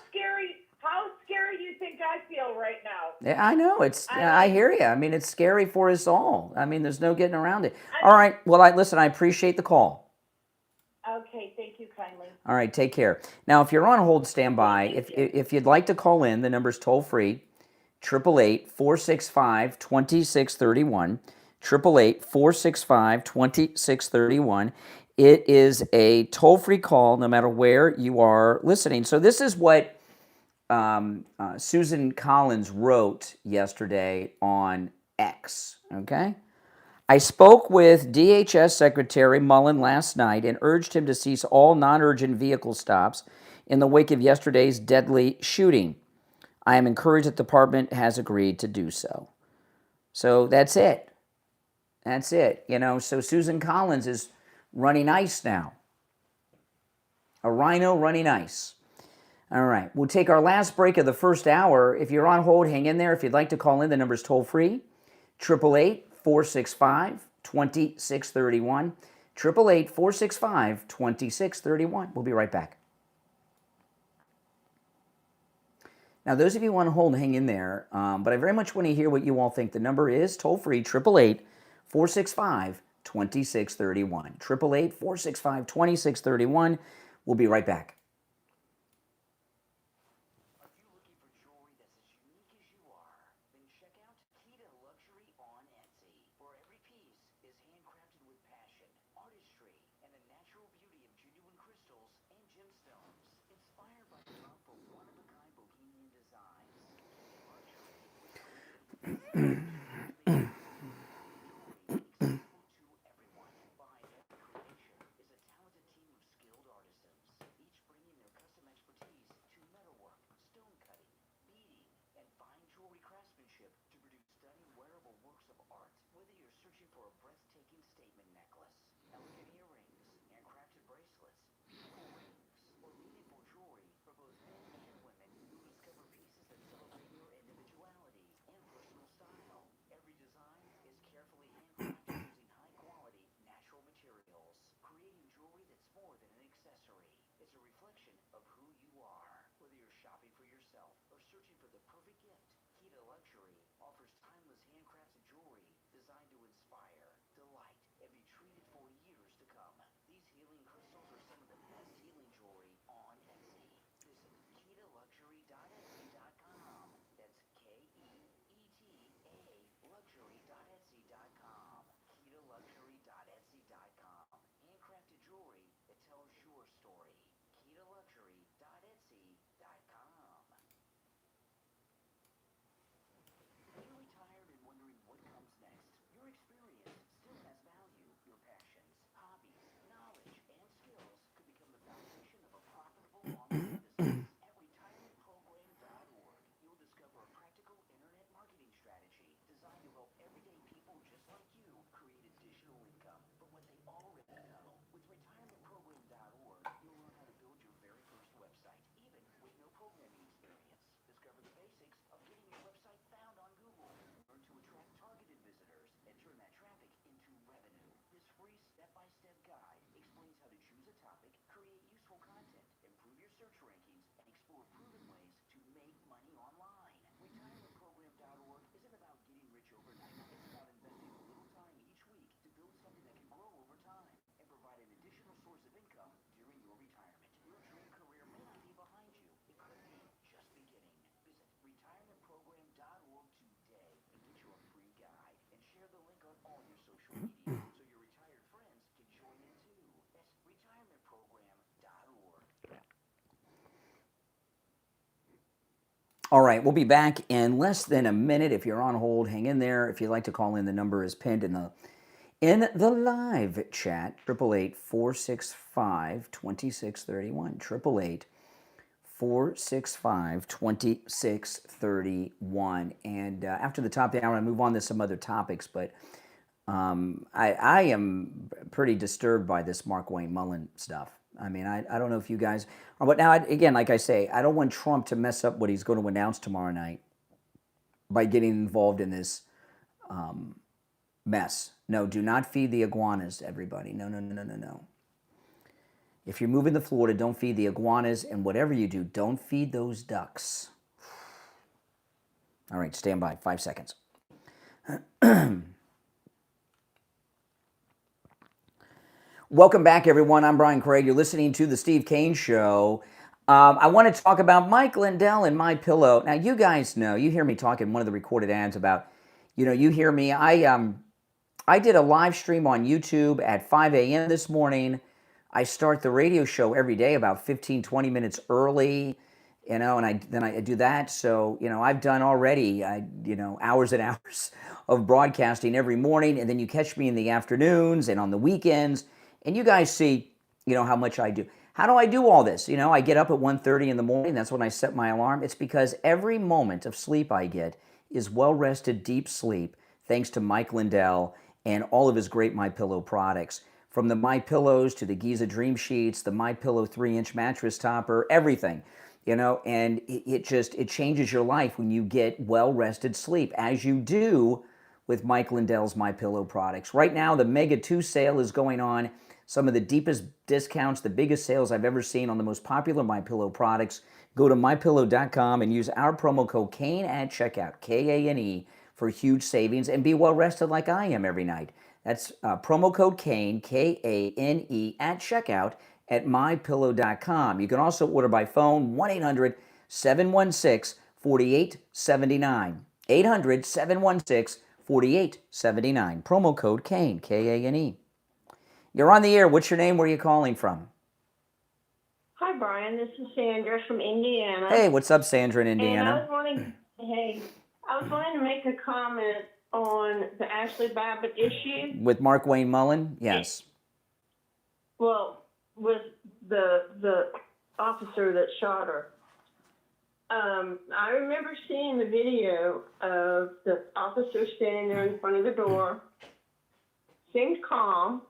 scary do you think I feel right now? Yeah, I know. I hear you. I mean, it's scary for us all. I mean, there's no getting around it. All right. Well, I appreciate the call. Okay. Thank you kindly. All right. Take care. Now, if you're on hold, stand by. If you'd like to call in, the number's toll free, 888-465-2631. 888-465-2631. It is a toll-free call no matter where you are listening. So this is what Susan Collins wrote yesterday on X, okay? I spoke with DHS Secretary Mullen last night and urged him to cease all non-urgent vehicle stops in the wake of yesterday's deadly shooting. I am encouraged that the department has agreed to do so. So that's it. That's it. So Susan Collins is running ICE now. A rhino running ICE. All right. We'll take our last break of the first hour. If you're on hold, hang in there. If you'd like to call in, the number's toll free. 888-465-2631. 888-465-2631. We'll be right back. Now, those of you on hold, hang in there. But I very much want to hear what you all think. The number is toll free, 888-465-2631. 888-465-2631. We'll be right back. Are you looking for jewelry that's as unique as you are? Then check out Kita Luxury on Etsy, where every piece is handcrafted with passion, artistry, and the natural beauty of genuine crystals and gemstones, inspired by thoughtful, one-of-a-kind bohemian designs. Luxury. For a breathtaking statement necklace, elegant earrings, handcrafted bracelets, beautiful rings, or meaningful jewelry for both men and women who discover pieces that celebrate your individuality and personal style. Every design is carefully handcrafted using high-quality, natural materials, creating jewelry that's more than an accessory. It's a reflection of who you are. Whether you're shopping for yourself or searching for the perfect gift, Kita Luxury offers timeless handcrafted jewelry designed to inspire, delight, and be treated for years to come. These healing crystals are some of the best healing jewelry on Etsy. Visit KitaLuxury.etsy.com. That's KEETA luxury.etsy.com. KitaLuxury.etsy.com. Handcrafted jewelry that tells your story. Kita Luxury. search rankings, and explore proven ways to make money online. RetirementProgram.org isn't about getting rich overnight. It's about investing a little time each week to build something that can grow over time and provide an additional source of income during your retirement. Your dream career may not be behind you. It could be just beginning. Visit RetirementProgram.org today and get your free guide. And share the link on all your social media so your retired friends can join in too. That's RetirementProgram.org. All right, we'll be back in less than a minute. If you're on hold, hang in there. If you'd like to call in, the number is pinned in the live chat. 888-465-2631. 888-465-2631. And after the top of the hour, I'll move on to some other topics. But I am pretty disturbed by this Mark Wayne Mullen stuff. I mean, I don't know if you guys are, but now, again, like I say, I don't want Trump to mess up what he's going to announce tomorrow night by getting involved in this mess. No, do not feed the iguanas, everybody. No, no, no, no, no, no. If you're moving to Florida, don't feed the iguanas, and whatever you do, don't feed those ducks. All right, stand by, 5 seconds. Welcome back, everyone. I'm Brian Craig. You're listening to the Steve Kane Show. I want to talk about Mike Lindell and MyPillow. Now, you guys know, you hear me talk in one of the recorded ads about, you hear me. I did a live stream on YouTube at 5 a.m. this morning. I start the radio show every day about 15, 20 minutes early, and then I do that. So, I've done already, hours and hours of broadcasting every morning, and then you catch me in the afternoons and on the weekends. And you guys see, how much I do. How do I do all this? I get up at 1:30 in the morning. That's when I set my alarm. It's because every moment of sleep I get is well-rested, deep sleep, thanks to Mike Lindell and all of his great MyPillow products. From the MyPillows to the Giza Dream Sheets, the MyPillow 3-inch mattress topper, everything. And it changes your life when you get well-rested sleep, as you do with Mike Lindell's MyPillow products. Right now, the Mega 2 sale is going on. Some of the deepest discounts, the biggest sales I've ever seen on the most popular MyPillow products. Go to MyPillow.com and use our promo code KANE at checkout, K-A-N-E, for huge savings and be well-rested like I am every night. That's promo code KANE, K-A-N-E, at checkout at MyPillow.com. You can also order by phone, 1-800-716-4879. 800-716-4879. Promo code KANE, K-A-N-E. You're on the air. What's your name? Where are you calling from? Hi, Brian. This is Sandra from Indiana. Hey, what's up, Sandra in Indiana? And I was wanting to make a comment on the Ashley Babbitt issue. With Mark Wayne Mullen? Yes. Well, with the officer that shot her. I remember seeing the video of the officer standing there in front of the door, seemed calm,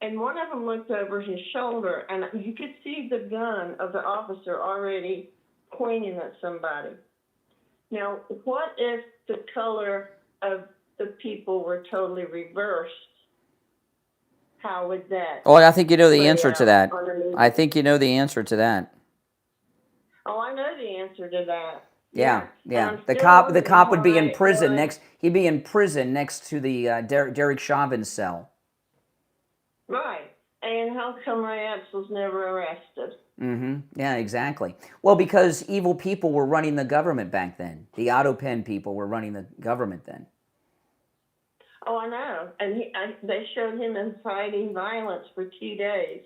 and one of them looked over his shoulder, and you could see the gun of the officer already pointing at somebody. Now, what if the color of the people were totally reversed? How would that? Oh, I think you know the answer to that. Underneath? I think you know the answer to that. Oh, I know the answer to that. Yeah. The cop would be in prison next. He'd be in prison next to the Derek Chauvin's cell. Right. And how come Reyes was never arrested? Yeah, exactly. Well, because evil people were running the government back then. The auto pen people were running the government then. Oh, I know. And they showed him inciting violence for 2 days.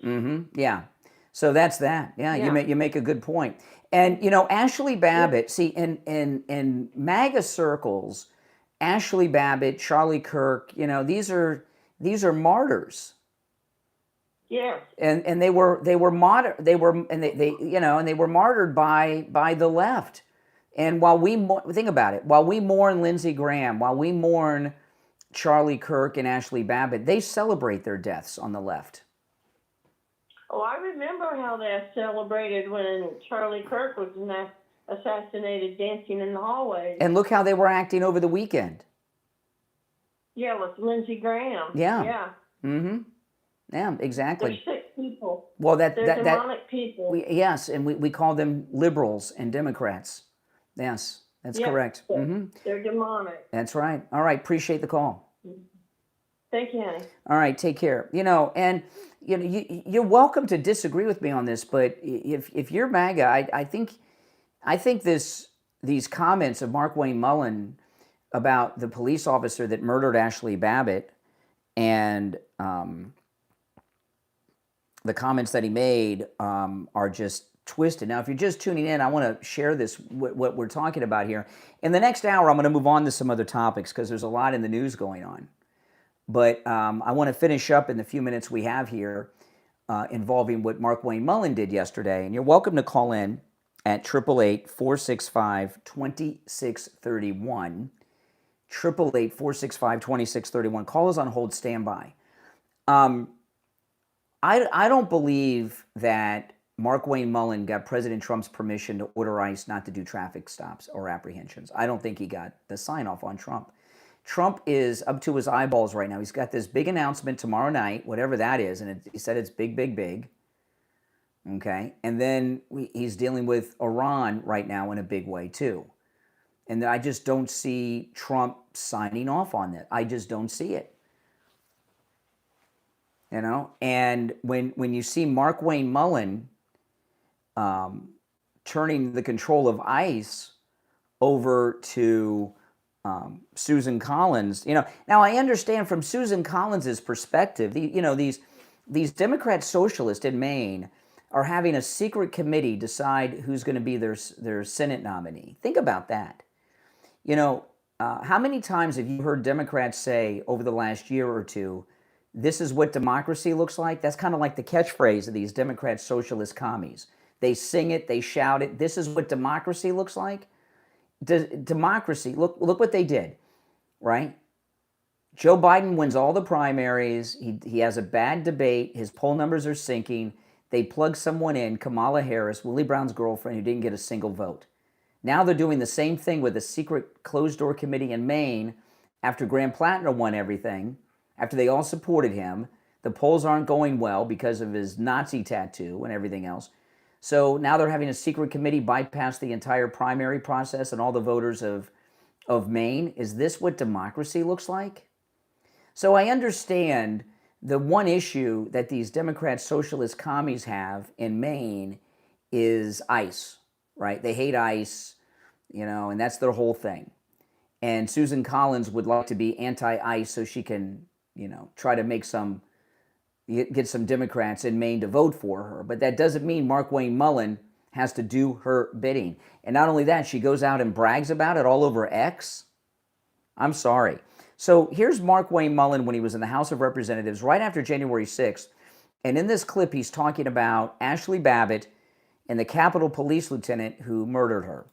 Yeah. So that's that. Yeah. You make a good point. And Ashley Babbitt. See, in MAGA circles, Ashley Babbitt, Charlie Kirk. These are martyrs. Yes. And they were martyred by the left. And while think about it, while we mourn Lindsey Graham, while we mourn Charlie Kirk and Ashley Babbitt, they celebrate their deaths on the left. Oh, I remember how they celebrated when Charlie Kirk was assassinated, dancing in the hallways. And look how they were acting over the weekend. Yeah, with Lindsey Graham. Yeah. Yeah, exactly. people. Well, They're demonic people. yes, and we call them liberals and Democrats. Yes, that's correct. They're demonic. That's right. All right, appreciate the call. Thank you, honey. All right, take care. And you're welcome to disagree with me on this, but if you're MAGA, I think these comments of Mark Wayne Mullen about the police officer that murdered Ashley Babbitt and the comments that he made are just twisted. Now, if you're just tuning in, I want to share this, what we're talking about here. In the next hour, I'm going to move on to some other topics because there's a lot in the news going on. But I want to finish up in the few minutes we have here involving what Mark Wayne Mullen did yesterday. And you're welcome to call in at 888-465-2631. 888-465-2631. Call us on hold, standby. I don't believe that Mark Wayne Mullen got President Trump's permission to order ICE not to do traffic stops or apprehensions. I don't think he got the sign off on Trump. Trump is up to his eyeballs right now. He's got this big announcement tomorrow night, whatever that is, and he said it's big, big, big. Okay, and then he's dealing with Iran right now in a big way too. And I just don't see Trump signing off on that. I just don't see it. And when you see Mark Wayne Mullen turning the control of ICE over to Susan Collins, now I understand from Susan Collins's perspective, these Democrat socialists in Maine are having a secret committee decide who's going to be their Senate nominee. Think about that. How many times have you heard Democrats say over the last year or two, this is what democracy looks like? That's kind of like the catchphrase of these Democrat socialist commies. They sing it, they shout it. This is what democracy looks like. Democracy, look what they did, right? Joe Biden wins all the primaries. He has a bad debate. His poll numbers are sinking. They plug someone in, Kamala Harris, Willie Brown's girlfriend, who didn't get a single vote. Now they're doing the same thing with a secret closed-door committee in Maine after Graham Plattner won everything, after they all supported him. The polls aren't going well because of his Nazi tattoo and everything else. So now they're having a secret committee bypass the entire primary process and all the voters of Maine. Is this what democracy looks like? So I understand the one issue that these Democrat socialist commies have in Maine is ICE, right? They hate ICE, and that's their whole thing. And Susan Collins would like to be anti-ICE so she can, try to get some Democrats in Maine to vote for her. But that doesn't mean Mark Wayne Mullen has to do her bidding. And not only that, she goes out and brags about it all over X. I'm sorry. So here's Mark Wayne Mullen when he was in the House of Representatives right after January 6th. And in this clip, he's talking about Ashley Babbitt and the Capitol Police lieutenant who murdered her.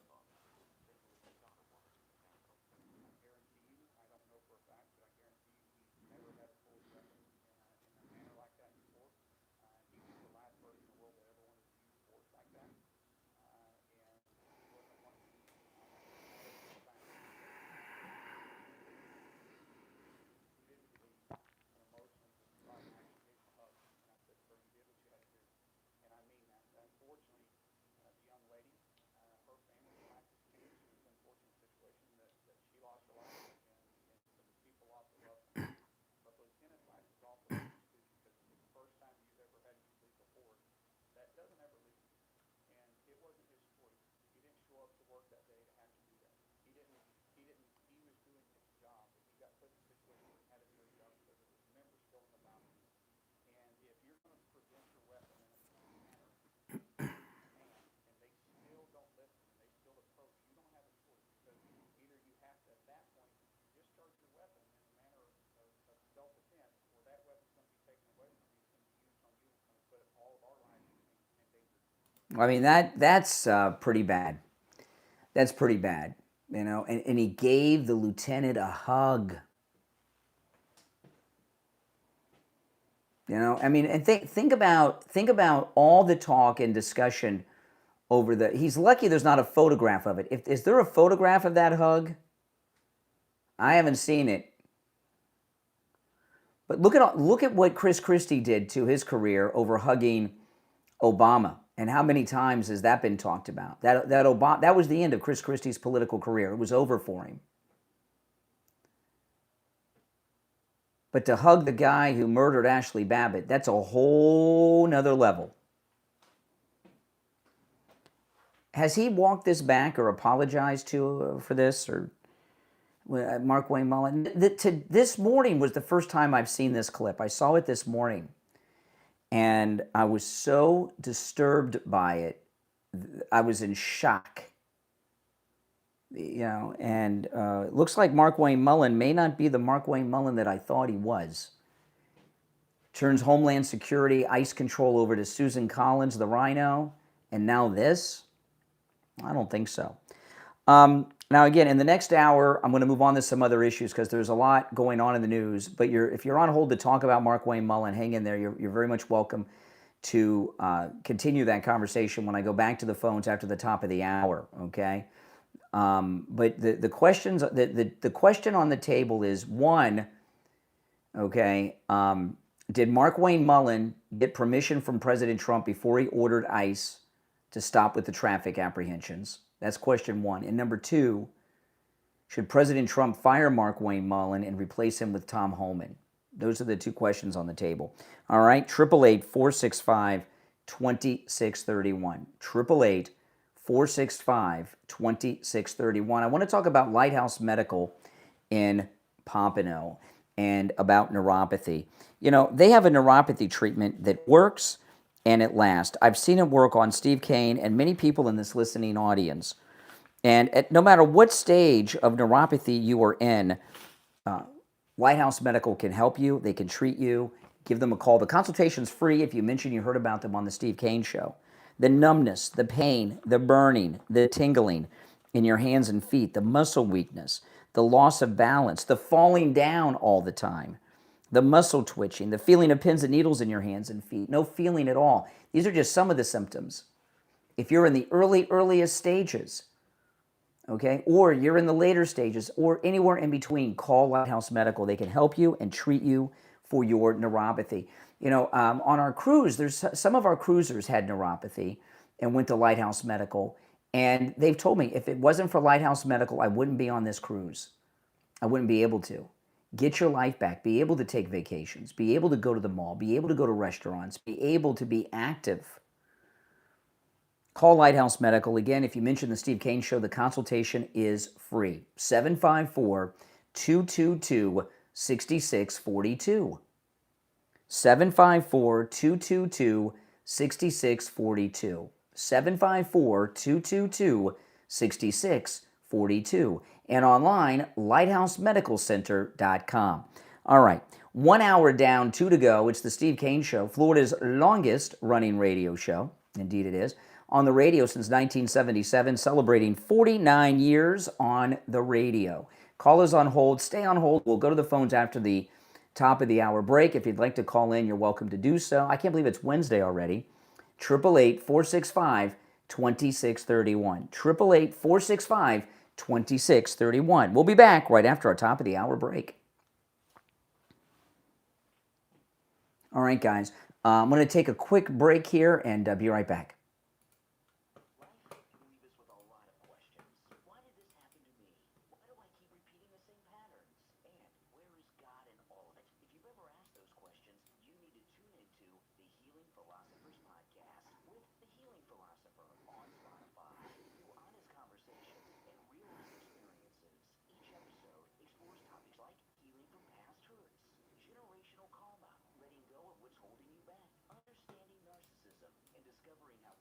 I mean, that's pretty bad. That's pretty bad, and he gave the lieutenant a hug. I mean, and think about all the talk and discussion over he's lucky there's not a photograph of it. Is there a photograph of that hug? I haven't seen it. But look at what Chris Christie did to his career over hugging Obama, and how many times has that been talked about? That was the end of Chris Christie's political career. It was over for him. But to hug the guy who murdered Ashley Babbitt, that's a whole nother level. Has he walked this back or apologized for this, or Mark Wayne Mullen? This morning was the first time I've seen this clip. I saw it this morning, and I was so disturbed by it. I was in shock. And it looks like Mark Wayne Mullen may not be the Mark Wayne Mullen that I thought he was. Turns Homeland Security, ICE control over to Susan Collins, the Rhino, and now this? I don't think so. Now, again, in the next hour, I'm going to move on to some other issues because there's a lot going on in the news. But if you're on hold to talk about Mark Wayne Mullen, hang in there. You're very much welcome to continue that conversation when I go back to the phones after the top of the hour, okay? But the questions, the question on the table is, one, okay, did Mark Wayne Mullen get permission from President Trump before he ordered ICE to stop with the traffic apprehensions? That's question one. And number two, should President Trump fire Mark Wayne Mullen and replace him with Tom Homan? Those are the two questions on the table. All right, 888-465-2631. 888-465-2631. I want to talk about Lighthouse Medical in Pompano and about neuropathy. They have a neuropathy treatment that works and it lasts. I've seen it work on Steve Kane and many people in this listening audience. And no matter what stage of neuropathy you are in, Lighthouse Medical can help you. They can treat you. Give them a call. The consultation's free if you mention you heard about them on the Steve Kane Show. The numbness, the pain, the burning, the tingling in your hands and feet, the muscle weakness, the loss of balance, the falling down all the time, the muscle twitching, the feeling of pins and needles in your hands and feet, no feeling at all. These are just some of the symptoms. If you're in the earliest stages, okay, or you're in the later stages, or anywhere in between, call Lighthouse Medical. They can help you and treat you for your neuropathy. On our cruise, there's some of our cruisers had neuropathy and went to Lighthouse Medical, and they've told me if it wasn't for Lighthouse Medical, I wouldn't be on this cruise. I wouldn't be able to. Get your life back, be able to take vacations, be able to go to the mall, be able to go to restaurants, be able to be active. Call Lighthouse Medical. Again, if you mention the Steve Kane Show, the consultation is free. 754-222-6642. 754-222-6642. 754-222-6642. And online, lighthousemedicalcenter.com. All right, 1 hour down, 2 to go. It's the Steve Kane Show, Florida's longest running radio show. Indeed it is. On the radio since 1977, celebrating 49 years on the radio. Callers on hold, stay on hold. We'll go to the phones after the top of the hour break. If you'd like to call in, you're welcome to do so. I can't believe it's Wednesday already. 888-465-2631. 888-465-2631. We'll be back right after our top of the hour break. All right, guys. I'm going to take a quick break here and be right back. Generational karma, letting go of what's holding you back, understanding narcissism, and discovering how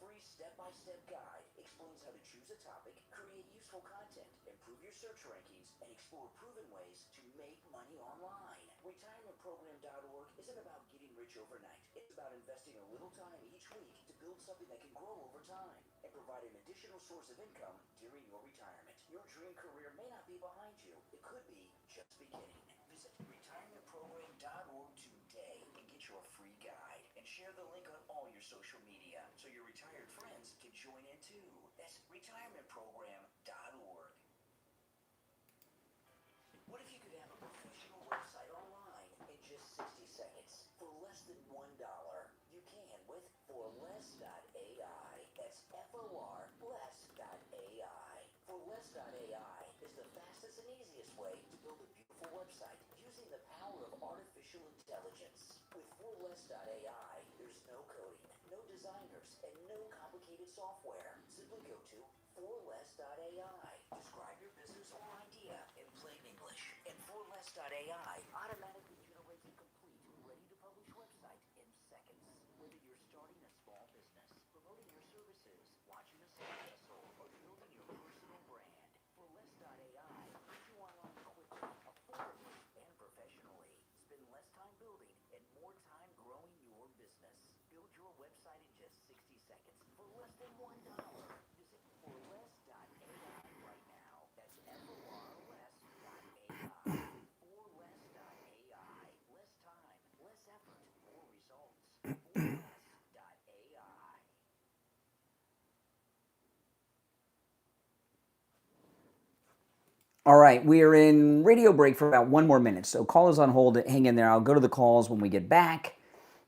free step-by-step guide explains how to choose a topic, create useful content, improve your search rankings, and explore proven ways to make money online. Retirementprogram.org isn't about getting rich overnight. It's about investing a little time each week to build something that can grow over time and provide an additional source of income during your retirement. Your dream career may not be behind you. It could be just beginning. Visit retirementprogram.org today and get your free guide. And share the link on all your social media so your retired friends can join in too. That's retirementprogram.org. What if you could have a professional website online in just 60 seconds for less than $1? You can with forless.ai. That's FORless.ai. Forless.ai is the fastest and easiest way to build a beautiful website using the power of artificial intelligence. With forless.ai, there's no coding, no designers, and no complicated software. Simply go to forless.ai. Describe your business or idea in plain English. And forless.ai automatically generates a complete, ready-to-publish website in seconds. Whether you're starting a small business, promoting your services, watching a side hustle, or building your personal brand, forless.ai puts you online quickly, affordably, and professionally. Spend less time building and more time growing your business. Build your website in just 60 seconds for less than $1. Visit forless.ai right now. That's FORless.ai. Forless.ai. Less time, less effort, more results. Forless.ai. All right, we are in radio break for about 1 more minute, so call is on hold. Hang in there. I'll go to the calls when we get back.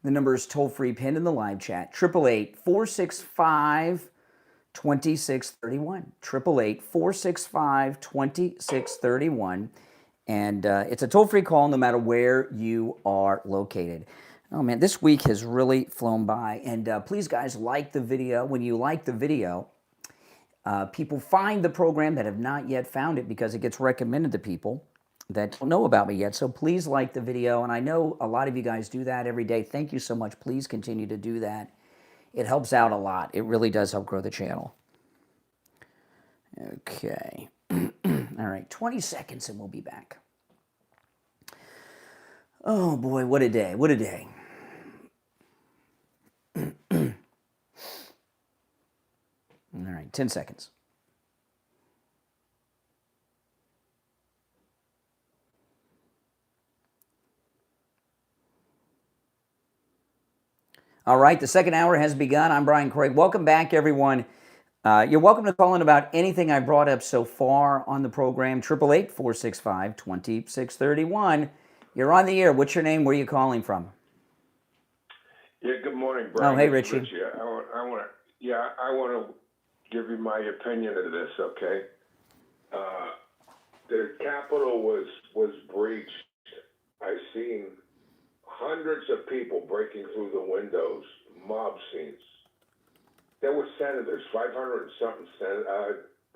The number is toll-free, pinned in the live chat, 888-465-2631, 888-465-2631, and it's a toll-free call no matter where you are located. Oh man, this week has really flown by, and please guys, like the video. When you like the video, people find the program that have not yet found it because it gets recommended to people that don't know about me yet. So please like the video. And I know a lot of you guys do that every day. Thank you so much. Please continue to do that. It helps out a lot. It really does help grow the channel. Okay. All right, 20 seconds and we'll be back. Oh boy, what a day. What a day. All right, 10 seconds. All right, the second hour has begun. I'm Brian Craig. Welcome back, everyone. You're welcome to call in about anything I brought up so far on the program. 888-465-2631. You're on the air. What's your name? Where are you calling from? Yeah, good morning, Brian. Oh, hey, Richie. I want to give you my opinion of this, okay? The Capitol was breached. I've seen hundreds of people breaking through the windows, mob scenes. There were senators, 500 and something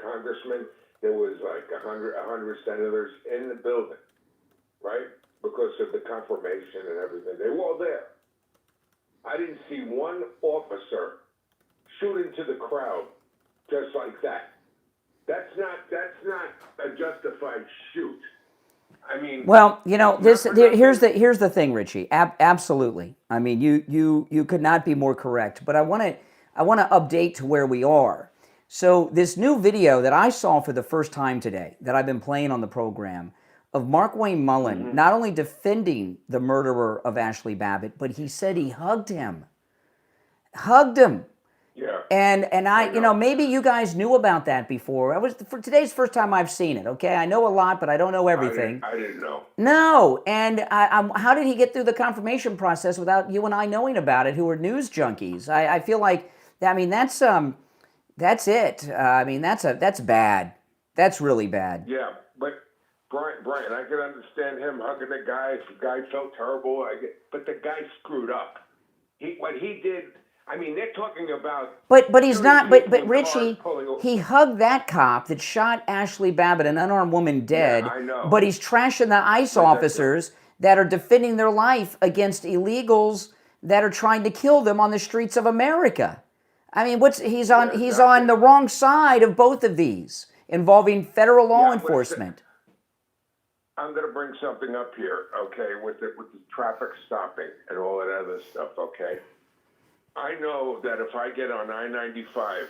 congressmen. There was like 100 senators in the building, right? Because of the confirmation and everything. They were all there. I didn't see one officer shoot into the crowd just like that. That's not a justified shoot. I mean, well, you know, here's the thing, Richie. Absolutely. I mean, you could not be more correct. But I want to update to where we are. So this new video that I saw for the first time today, that I've been playing on the program, of Markwayne Mullin not only defending the murderer of Ashley Babbitt, but he said he hugged him. Yeah. And I you know, maybe you guys knew about that before. For today's first time I've seen it, okay? I know a lot, but I don't know everything. I didn't know. No, and how did he get through the confirmation process without you and I knowing about it, who are news junkies? I feel like, I mean, that's it. I mean, that's bad. That's really bad. Yeah, but Brian, I can understand him hugging the guy. The guy felt terrible. But the guy screwed up. What he did. I mean, they're talking about. But he's not. But Richie, he hugged that cop that shot Ashley Babbitt, an unarmed woman, dead. Yeah, I know. But he's trashing the ICE officers that are defending their life against illegals that are trying to kill them on the streets of America. I mean, he's on the wrong side of both of these involving federal law enforcement. I'm going to bring something up here, okay, with the traffic stopping and all that other stuff, okay? I know that if I get on I-95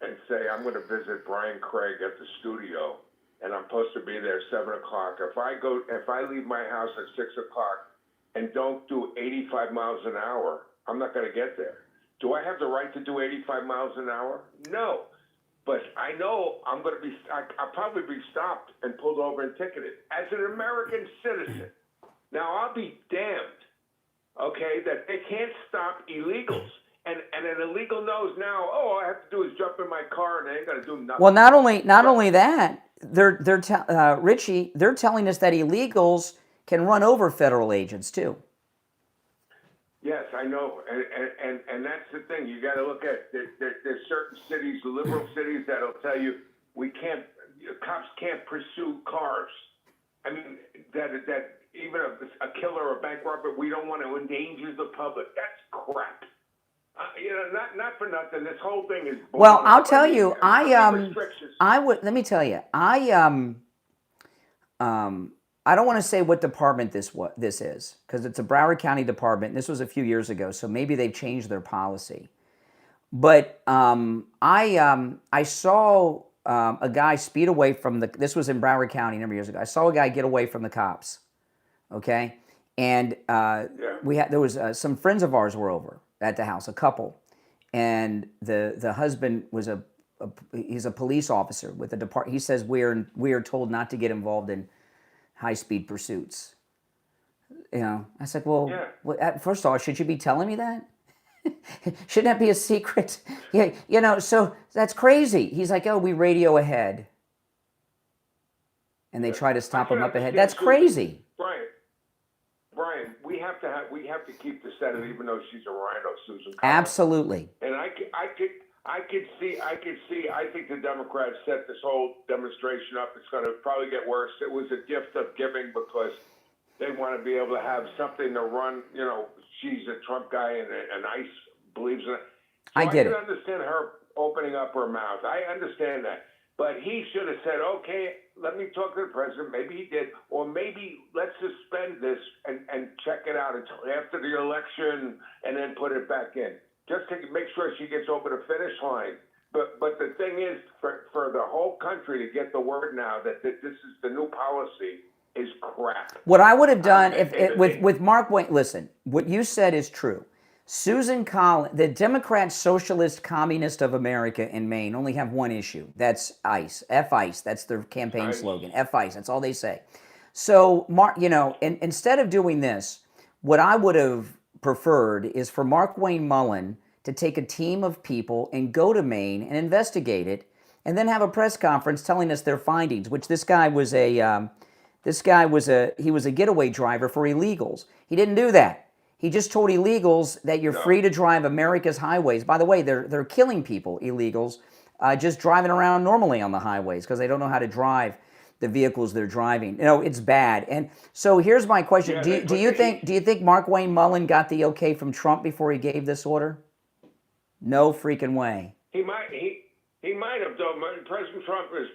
and say I'm going to visit Brian Craig at the studio and I'm supposed to be there 7 o'clock, if I leave my house at 6 o'clock and don't do 85 miles an hour, I'm not going to get there. Do I have the right to do 85 miles an hour? No. But I know I'll probably be stopped and pulled over and ticketed as an American citizen. Now, I'll be damned, okay, that they can't stop illegals. And an illegal knows now, all I have to do is jump in my car and they ain't going to do nothing. Well, not only that, Richie, they're telling us that illegals can run over federal agents too. Yes, I know, and that's the thing. You got to look at there's certain cities, liberal cities, that'll tell you cops can't pursue cars. I mean that even a killer or a bank robber, we don't want to endanger the public. That's crap. Not for nothing. This whole thing is. Well, I'll tell you, let me tell you, I don't want to say what department this is, because it's a Broward County department. And this was a few years ago, so maybe they've changed their policy. But I saw a guy speed away from this was in Broward County a number of years ago. I saw a guy get away from the cops, okay? And there was some friends of ours were over at the house, a couple. And the husband was he's a police officer with the department. He says we are told not to get involved in high-speed pursuits. I said, well, first of all, should you be telling me that? Shouldn't that be a secret? Yeah, so that's crazy. He's like, oh, we radio ahead. And they try to stop him up ahead. That's crazy. Brian, we have to keep the Senate, even though she's a rhino, Susan Collins. Absolutely. And I could see. I think the Democrats set this whole demonstration up. It's going to probably get worse. It was a gift of giving because they want to be able to have something to run. She's a Trump guy and ICE believes in it. So I can understand her opening up her mouth. I understand that. But he should have said, okay, let me talk to the president. Maybe he did. Or maybe let's suspend this and check it out until after the election and then put it back in. Just to make sure she gets over the finish line. But the thing is, for the whole country to get the word now that this is the new policy is crap. What I would have done with Mark Wayne, listen, what you said is true. Susan Collins, the Democrat Socialist Communist of America in Maine only have one issue. That's ICE. F-ICE. That's their campaign slogan. F-ICE. That's all they say. So, Mark, instead of doing this, what I would have preferred is for Mark Wayne Mullen to take a team of people and go to Maine and investigate it, and then have a press conference telling us their findings. Which this guy was a getaway driver for illegals. He didn't do that. He just told illegals that you're free to drive America's highways. By the way, they're killing people, illegals, just driving around normally on the highways because they don't know how to drive the vehicles they're driving. It's bad. And so here's my question: Do you think Mark Wayne Mullen got the okay from Trump before he gave this order? No freaking way. He might have done. President Trump is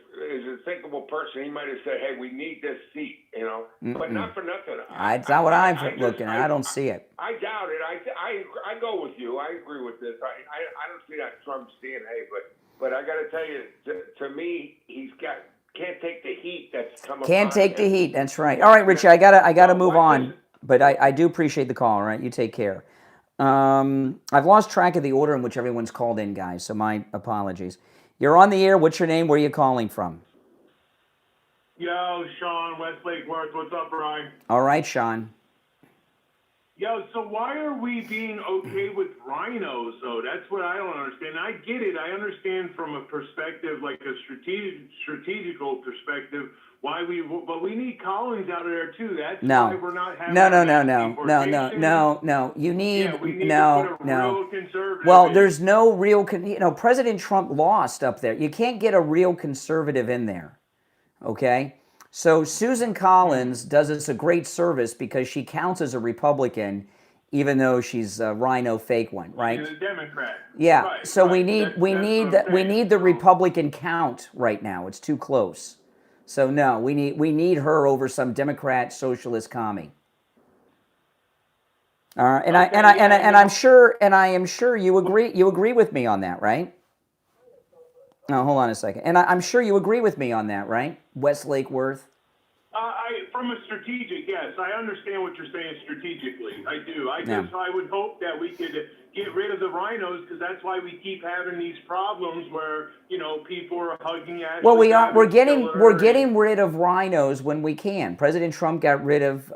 a thinkable person. He might have said, "Hey, we need this seat," but not for nothing. It's not what I'm looking at. I don't see it. I doubt it. I go with you. I agree with this. I don't see that Trump's DNA, but I got to tell you, to me, can't take the heat that's coming. Can't take the heat. That's right. All right, Richie. I gotta move on. But I do appreciate the call. All right, you take care. I've lost track of the order in which everyone's called in, guys. So my apologies. You're on the air. What's your name? Where are you calling from? Yo, Sean, Wesley, what's up, Brian? All right, Sean. Yo, so why are we being okay with rhinos, though? That's what I don't understand. I get it. I understand from a perspective, like a strategical perspective, but we need colonies out of there, too. That's why we're not having No. You need, we need to put a real conservative Well, there's no real, President Trump lost up there. You can't get a real conservative in there, okay? So Susan Collins does us a great service because she counts as a Republican even though she's a rhino fake one, right? She's a Democrat. Yeah. Right, So right. we need That's we what need I'm that we saying. need the So- Republican count right now. It's too close. So no, we need her over some Democrat socialist commie. All right, and Okay, I am sure you agree with me on that, right? Oh, hold on a second. And I'm sure you agree with me on that, right? West Lake Worth. From a strategic, yes, I understand what you're saying strategically. I do. Yeah. I would hope that we could get rid of the rhinos, because that's why we keep having these problems where, you know, people are hugging Ashley. Well, we're Babbitt getting rid of rhinos when we can. President Trump got rid of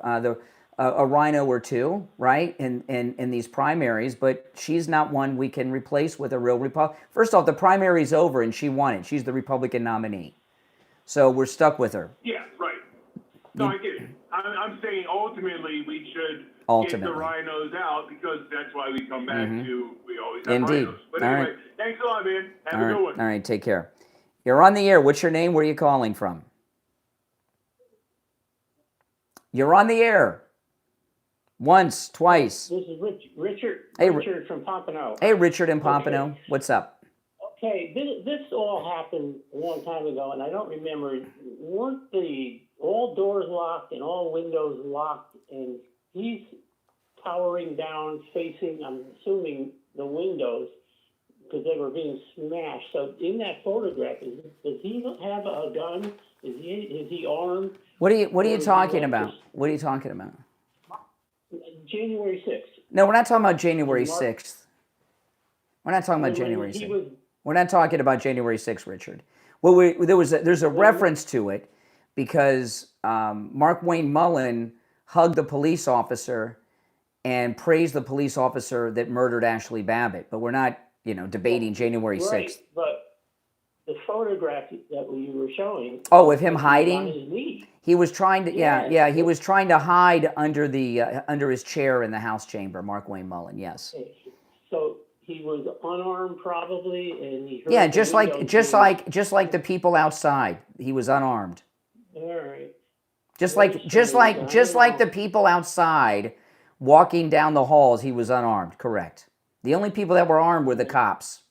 a rhino or two, right, in these primaries, but she's not one we can replace with a real Republican. First off, the primary's over and she won it. She's the Republican nominee, so we're stuck with her. Yeah, right. No, I get it. I'm saying ultimately we should get the rhinos out, because that's why we come back to, we always have Indeed. rhinos. But All anyway, right. thanks a lot, man. Have a good one. All right, take care. You're on the air. What's your name? Where are you calling from? You're on the air. Once, twice. This is Richard. Hey, Richard from Pompano. Hey, Richard in Pompano. Okay. What's up? Okay, this all happened a long time ago, and I don't remember. Weren't all doors locked and all windows locked, and he's towering down, facing, I'm assuming, the windows, because they were being smashed. So in that photograph, does he have a gun? Is he armed? What are you talking about? What are you talking about? January 6th. No, we're not talking about January 6th. We're not talking about January 6th. We're not talking about January 6th, Richard. Well, there's a reference to it because Mark Wayne Mullen hugged the police officer and praised the police officer that murdered Ashley Babbitt. But we're not, debating January 6th. Right, but the photograph that you were showing. Oh, of him on hiding? his knee. He was trying to, Yeah. he was trying to hide under under his chair in the House chamber. Mark Wayne Mullen, yes. So he was unarmed, probably, and he heard Yeah, the just windows like the people outside, he was unarmed. being- All right. Just like the people outside walking down the halls, he was unarmed. Correct. The only people that were armed were the cops.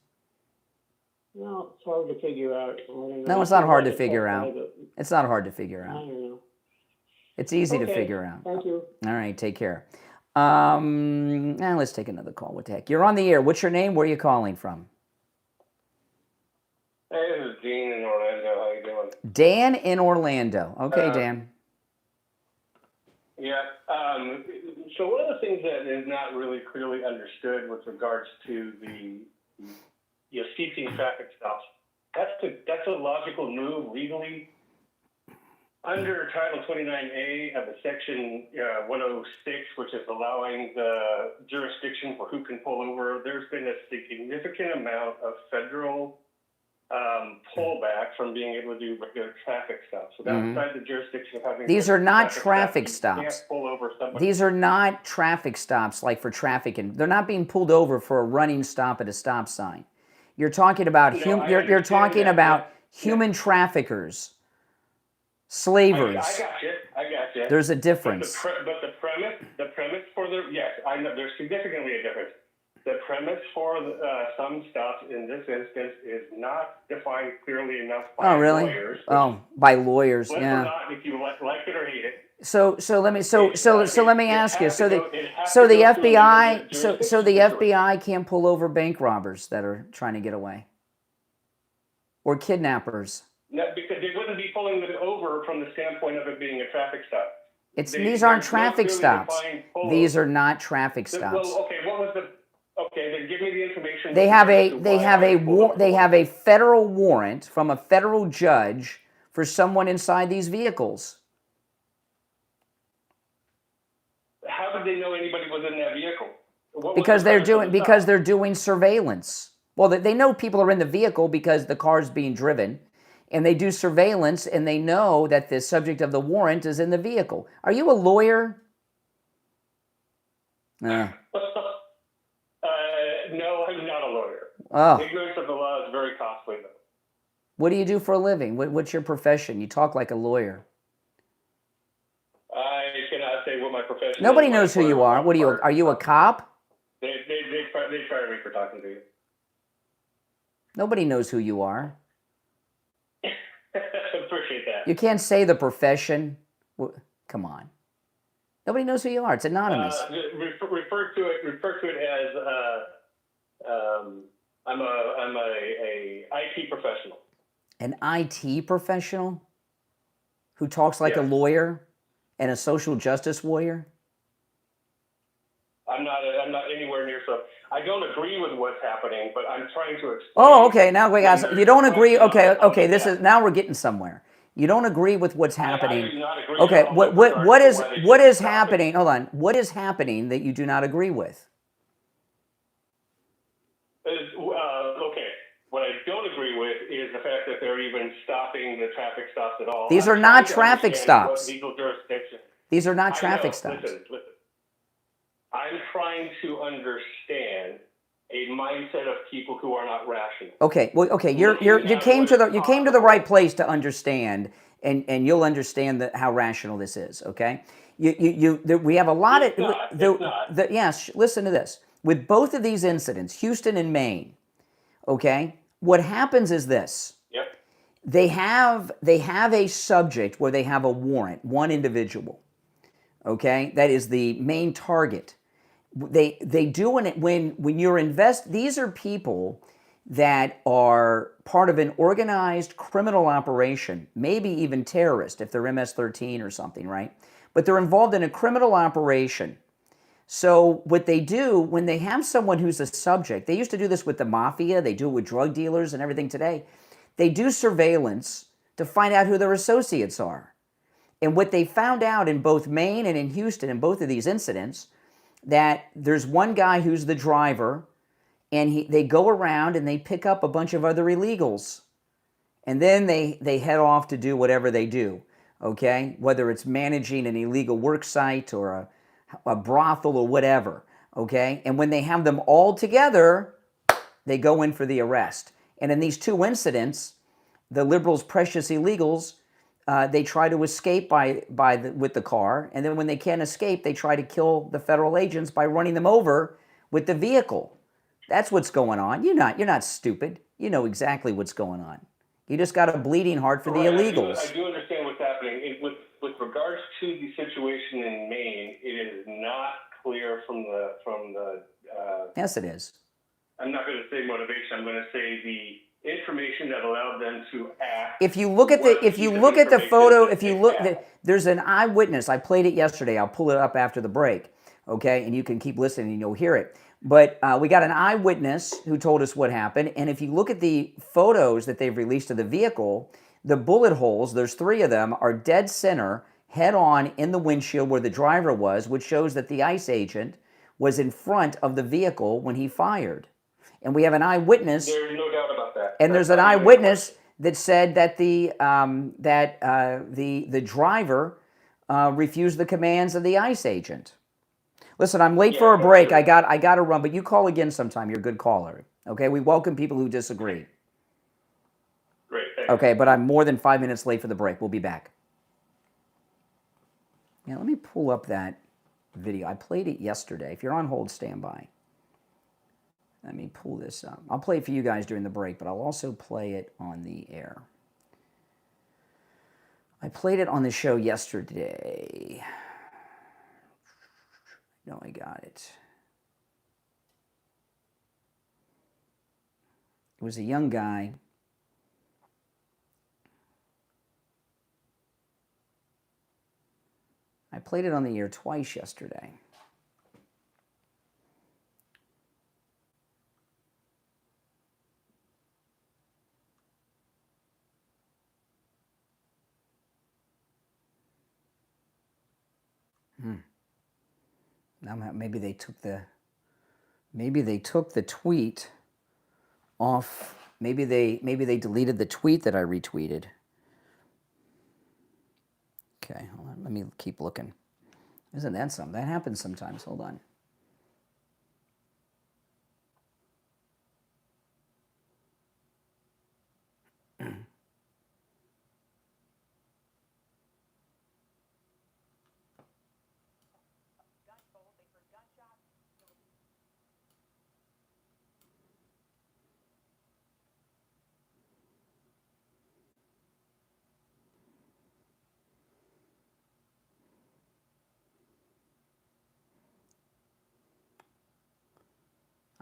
No, it's hard to figure out. No, it's not hard to figure out. It's not hard to figure I out. don't know. It's easy to Okay, figure out. Thank you. All right, take care. Let's take another call. What the heck? You're on the air. What's your name? Where are you calling from? Hey, this is Dean in Orlando. How you doing? Dan in Orlando. Okay, Dan. Yeah. So one of the things that is not really clearly understood with regards to the ceasing traffic stops, that's a logical move legally. Under Title 29A of the Section 106, which is allowing the jurisdiction for who can pull over, there's been a significant amount of federal pullback from being able to do regular traffic stops. So outside the jurisdiction of having These are not traffic you stops. can't pull over somebody. These are not traffic stops like for traffic, and they're not being pulled over for a running stop at a stop sign. You're talking about you're talking about human traffickers, slavers. I got you. There's a difference. But the premise for I know there's significantly a difference. The premise for some stuff in this instance is not defined clearly enough by lawyers. Oh, by lawyers, yeah. Or not, if you like it or hate it. So let me ask you. So the FBI can't pull over bank robbers that are trying to get away, or kidnappers. No, because they wouldn't be pulling them over from the standpoint of it being a traffic stop. These aren't traffic stops. These are not traffic stops. Well, okay, what was the? Okay, then give me the information. They have a federal warrant from a federal judge for someone inside these vehicles. How did they know anybody was in that vehicle? Because they're doing surveillance. Well, they know people are in the vehicle because the car's being driven, and they do surveillance, and they know that the subject of the warrant is in the vehicle. Are you a lawyer? No, I'm not a lawyer. Oh. Ignorance of the law is very costly, though. What do you do for a living? What's your profession? You talk like a lawyer. I cannot say what my profession Nobody is. knows who you are. What are you? Are you a cop? They fired me for talking to you. Nobody knows who you are. Appreciate that. You can't say the profession. Come on. Nobody knows who you are. It's anonymous. Refer to it as I'm a IT professional. An IT professional who talks like a Yes. lawyer and a social justice warrior? I'm not anywhere near so. I don't agree with what's happening, but I'm trying to explain. Oh, okay. Now we got. You don't agree. Okay, question okay. This about is now we're getting somewhere. You don't agree with what's I happening. do not agree Okay. at all What with what regards what to is why they what should is stop it. happening? Hold on. What is happening that you do not agree with? Okay. What I don't agree with is the fact that they're even stopping the traffic stops at all. These I'm are not trying to traffic understand what stops. legal jurisdiction. These are not I traffic know. stops. Listen. I'm trying to understand a mindset of people who are not rational. Okay. Well, okay. You Looking came at to what the is you came to the right possible. place to understand, and you'll understand how rational this is. Okay. We have a lot It's of not. It's not. yes. Listen to this. With both of these incidents, Houston and Maine. Okay. What happens is this. Yep. They have a subject where they have a warrant, one individual. Okay, that is the main target. They do it when you're these are people that are part of an organized criminal operation, maybe even terrorist if they're MS-13 or something, right? But they're involved in a criminal operation. So what they do when they have someone who's a subject, they used to do this with the mafia, they do it with drug dealers and everything today. They do surveillance to find out who their associates are. And what they found out in both Maine and in Houston, in both of these incidents, that there's one guy who's the driver, and they go around and they pick up a bunch of other illegals. And then they head off to do whatever they do, okay? Whether it's managing an illegal work site or a brothel or whatever, okay? And when they have them all together, they go in for the arrest. And in these two incidents, the liberals' precious illegals, they try to escape with the car, and then when they can't escape, they try to kill the federal agents by running them over with the vehicle. That's what's going on. You're not stupid. You know exactly what's going on. You just got a bleeding heart for the illegals. I do understand what's happening. With regards to the situation in Maine, it is not clear from the. Yes, it is. I'm not going to say motivation. I'm going to say the information that allowed them to act. If you look at the photo, there's an eyewitness. I played it yesterday. I'll pull it up after the break, okay? And you can keep listening and you'll hear it. But we got an eyewitness who told us what happened. And if you look at the photos that they've released of the vehicle, the bullet holes, there's 3 of them, are dead center, head on in the windshield where the driver was, which shows that the ICE agent was in front of the vehicle when he fired. And we have an eyewitness. There's no doubt about that. And there's an eyewitness that said that the driver refused the commands of the ICE agent. Listen, I'm late for a break. I got to run, but you call again sometime. You're a good caller. Okay, we welcome people who disagree. Great. Thanks. Okay, but I'm more than 5 minutes late for the break. We'll be back. Yeah, let me pull up that video. I played it yesterday. If you're on hold, stand by. Let me pull this up. I'll play it for you guys during the break, but I'll also play it on the air. I played it on the show yesterday. No, I got it. It was a young guy. I played it on the air twice yesterday. Now maybe they took the tweet off. Maybe they deleted the tweet that I retweeted. Okay, hold on. Let me keep looking. Isn't that something? That happens sometimes. Hold on.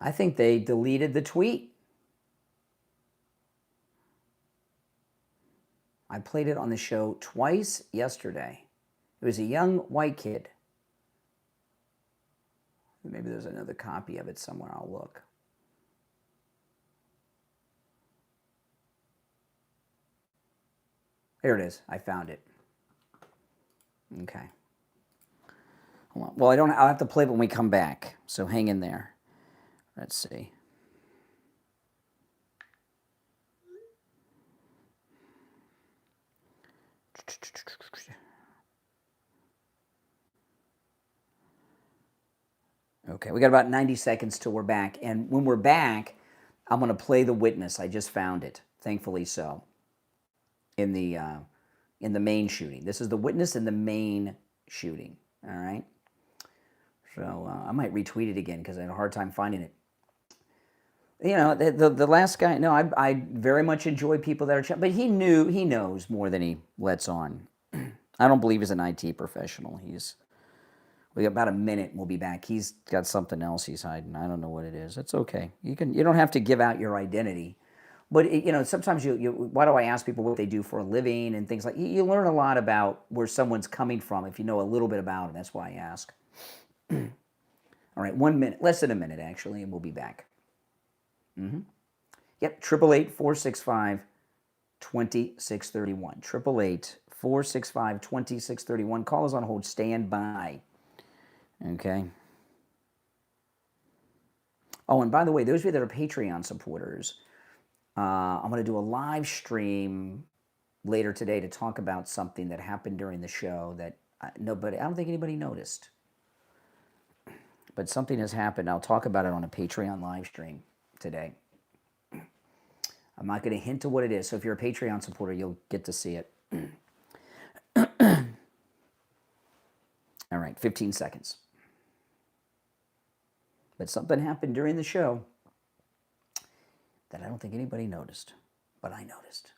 I think they deleted the tweet. I played it on the show twice yesterday. It was a young white kid. Maybe there's another copy of it somewhere. I'll look. Here it is. I found it. Okay. Well, I'll have to play it when we come back. So hang in there. Let's see. Okay, we got about 90 seconds till we're back. And when we're back, I'm going to play the witness. I just found it, thankfully so, in the main shooting. This is the witness in the main shooting, all right? So I might retweet it again because I had a hard time finding it. You know, the last guy, no, I very much enjoy people that are, but he knows more than he lets on. I don't believe he's an IT professional. We got about a minute and we'll be back. He's got something else he's hiding. I don't know what it is. It's okay. You don't have to give out your identity. But, sometimes why do I ask people what they do for a living and things like, you learn a lot about where someone's coming from if you know a little bit about them. That's why I ask. All right, 1 minute, less than a minute actually, and we'll be back. Yep, 888-465-2631. 888-465-2631. Call us on hold. Stand by. Okay. Oh, and by the way, those of you that are Patreon supporters, I'm going to do a live stream later today to talk about something that happened during the show that I don't think anybody noticed. But something has happened. I'll talk about it on a Patreon live stream today. I'm not going to hint to what it is. So if you're a Patreon supporter, you'll get to see it. All right, 15 seconds. But something happened during the show that I don't think anybody noticed, but I noticed.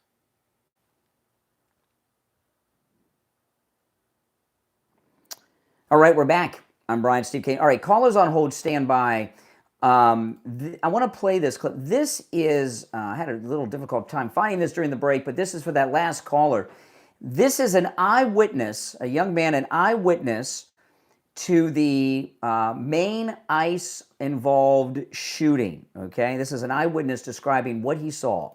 All right, we're back. I'm Brian Steve Kane. All right, callers on hold, stand by. I want to play this clip. This is, I had a little difficult time finding this during the break, but this is for that last caller. This is an eyewitness, a young man, an eyewitness to the main ICE-involved shooting, okay? This is an eyewitness describing what he saw.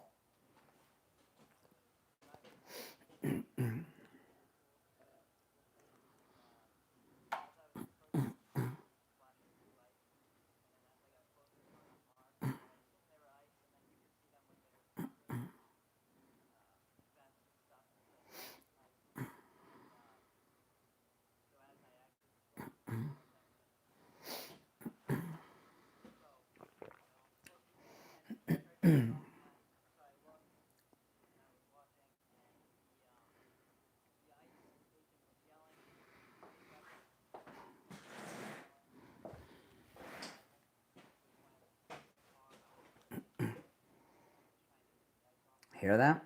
Hear that?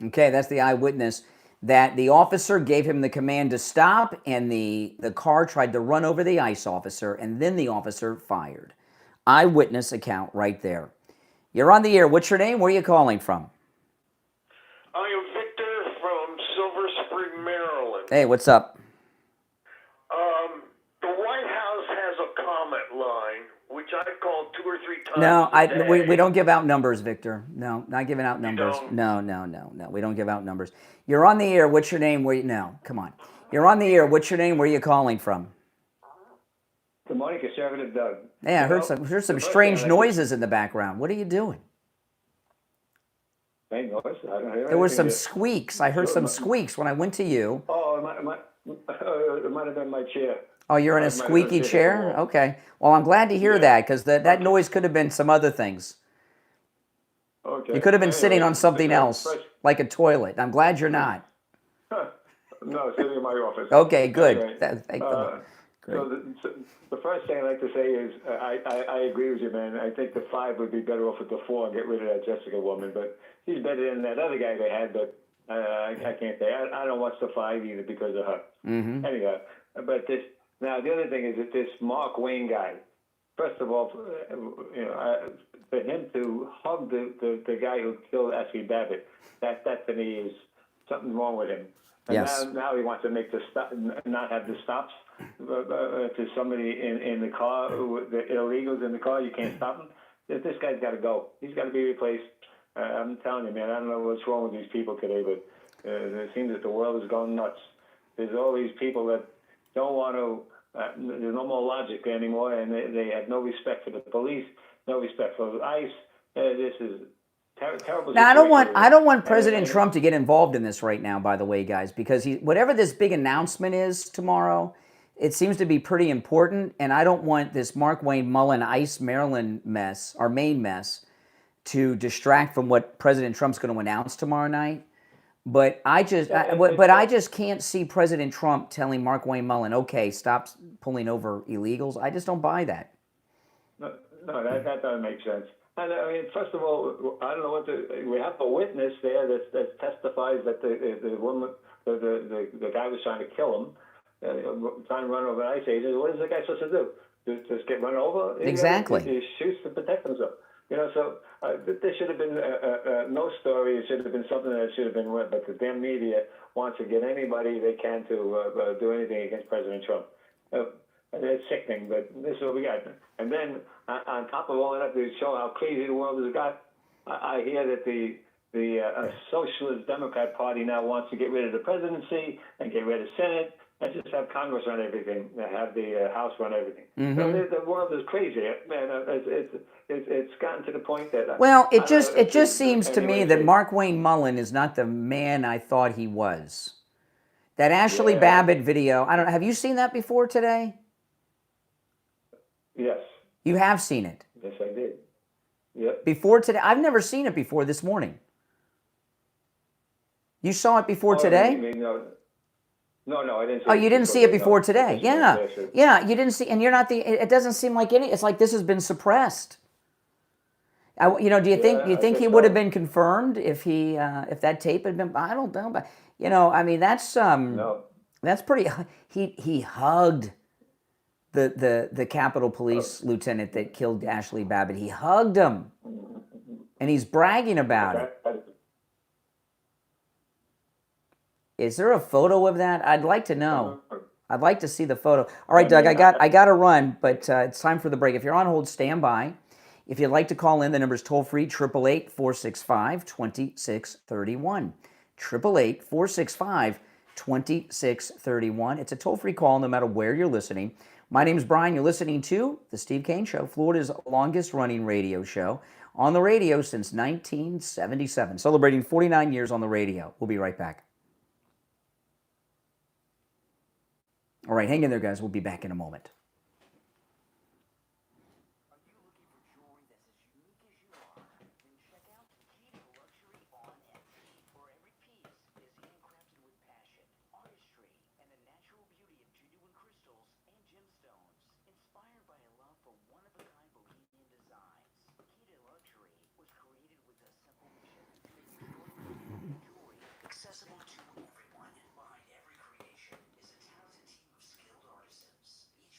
Okay, that's the eyewitness. That the officer gave him the command to stop, and the car tried to run over the ICE officer, and then the officer fired. Eyewitness account right there. You're on the air. What's your name? Where are you calling from? I am Victor from Silver Spring, Maryland. Hey, what's up? The White House has a comment line, which I've called 2 or 3 times. No, today. we don't give out numbers, Victor. No, not giving out numbers. don't? No. We don't give out numbers. You're on the air. What's your name? No, come on. You're on the air. What's your name? Where are you calling from? Good morning, Conservative Doug. Yeah, I heard some strange noises in the background. What are you doing? Hey, noise. I don't hear There were anything some yet. squeaks. I heard some squeaks when I went to you. Oh, it might have been my chair. Oh, you're in a Might have been squeaky the chair? wall. Okay. Well, I'm glad to hear Yeah. that, because that noise could have been some other things. Okay. You could have been sitting Anyway, on something okay, else, fresh. like a toilet. I'm glad you're not. No, sitting in my office. Okay, good. Anyway, Thank the Lord. Great. so the first thing I'd like to say is I agree with you, man. I think the 5 would be better off with the 4 and get rid of that Jessica woman. But she's better than that other guy they had. But I can't say. I don't watch the 5 either because of her. Mm-hmm. Anyhow, but now the other thing is that this Mark Wayne guy. First of all, for him to hug the guy who killed Ashley Babbitt, that to me is something wrong with him. And Yes. now he wants to make the stop, not have the stops to somebody in the car, the illegals in the car. You can't stop them. This guy's got to go. He's got to be replaced. I'm telling you, man. I don't know what's wrong with these people today, but it seems that the world is going nuts. There's all these people that don't want to. There's no more logic anymore, and they have no respect for the police, no respect for ICE. This is terrible. Now, I don't want President Trump to get involved in this right now, by the way, guys, because whatever this big announcement is tomorrow, it seems to be pretty important, and I don't want this Mark Wayne Mullen ICE Maryland mess, our main mess, to distract from what President Trump's going to announce tomorrow night. But I just can't see President Trump telling Mark Wayne Mullen, okay, stop pulling over illegals. I just don't buy that. No, that doesn't make sense. And I mean, first of all, I don't know what we have a witness there that testifies that the woman, the guy was trying to kill him, trying to run over an ICE agent. What is the guy supposed to do? Just get run over? Exactly. He shoots to protect himself. So there should have been no story. It should have been something that should have been read. But the damn media wants to get anybody they can to do anything against President Trump. It's sickening, but this is what we got. And then on top of all that, to show how crazy the world has got, I hear that the Socialist Democrat Party now wants to get rid of the presidency and get rid of Senate and just have Congress run everything, have the House run everything. Mm-hmm. So the world is crazy, man. It's gotten to the point that it just seems to me that Mark Wayne Mullen is not the man I thought he was. That Ashley Babbitt video, I don't know. Have you seen that before today? Yes. You have seen it? Yes, I did. Yep. Before today? I've never seen it before this morning. You saw it before today? No, I didn't see it. Oh, you didn't see it before today? Yeah, you didn't see, and you're not it doesn't seem like it's like this has been suppressed. Do you think he would have been confirmed if that tape had been? I don't know, but I mean that's pretty. He hugged the Capitol Police lieutenant that killed Ashley Babbitt. He hugged him, and he's bragging about it. Is there a photo of that? I'd like to know. I'd like to see the photo. All right, Doug, I got to run, but it's time for the break. If you're on hold, stand by. If you'd like to call in, the number's toll-free, 888-465-2631. 888-465-2631. It's a toll-free call no matter where you're listening. My name is Brian. You're listening to The Steve Kane Show, Florida's longest-running radio show, on the radio since 1977, celebrating 49 years on the radio. We'll be right back. All right, hang in there, guys. We'll be back in a moment. Are you looking for jewelry that's as unique as you are? Then check out Luxury on Etsy, where every piece is handcrafted with passion, artistry, and the natural beauty of genuine crystals and gemstones, inspired by a love for one-of-a-kind bohemian designs. Key to Luxury was created with a simple mission to make extraordinary jewelry accessible to everyone. Behind every creation is a talented team of skilled artisans, each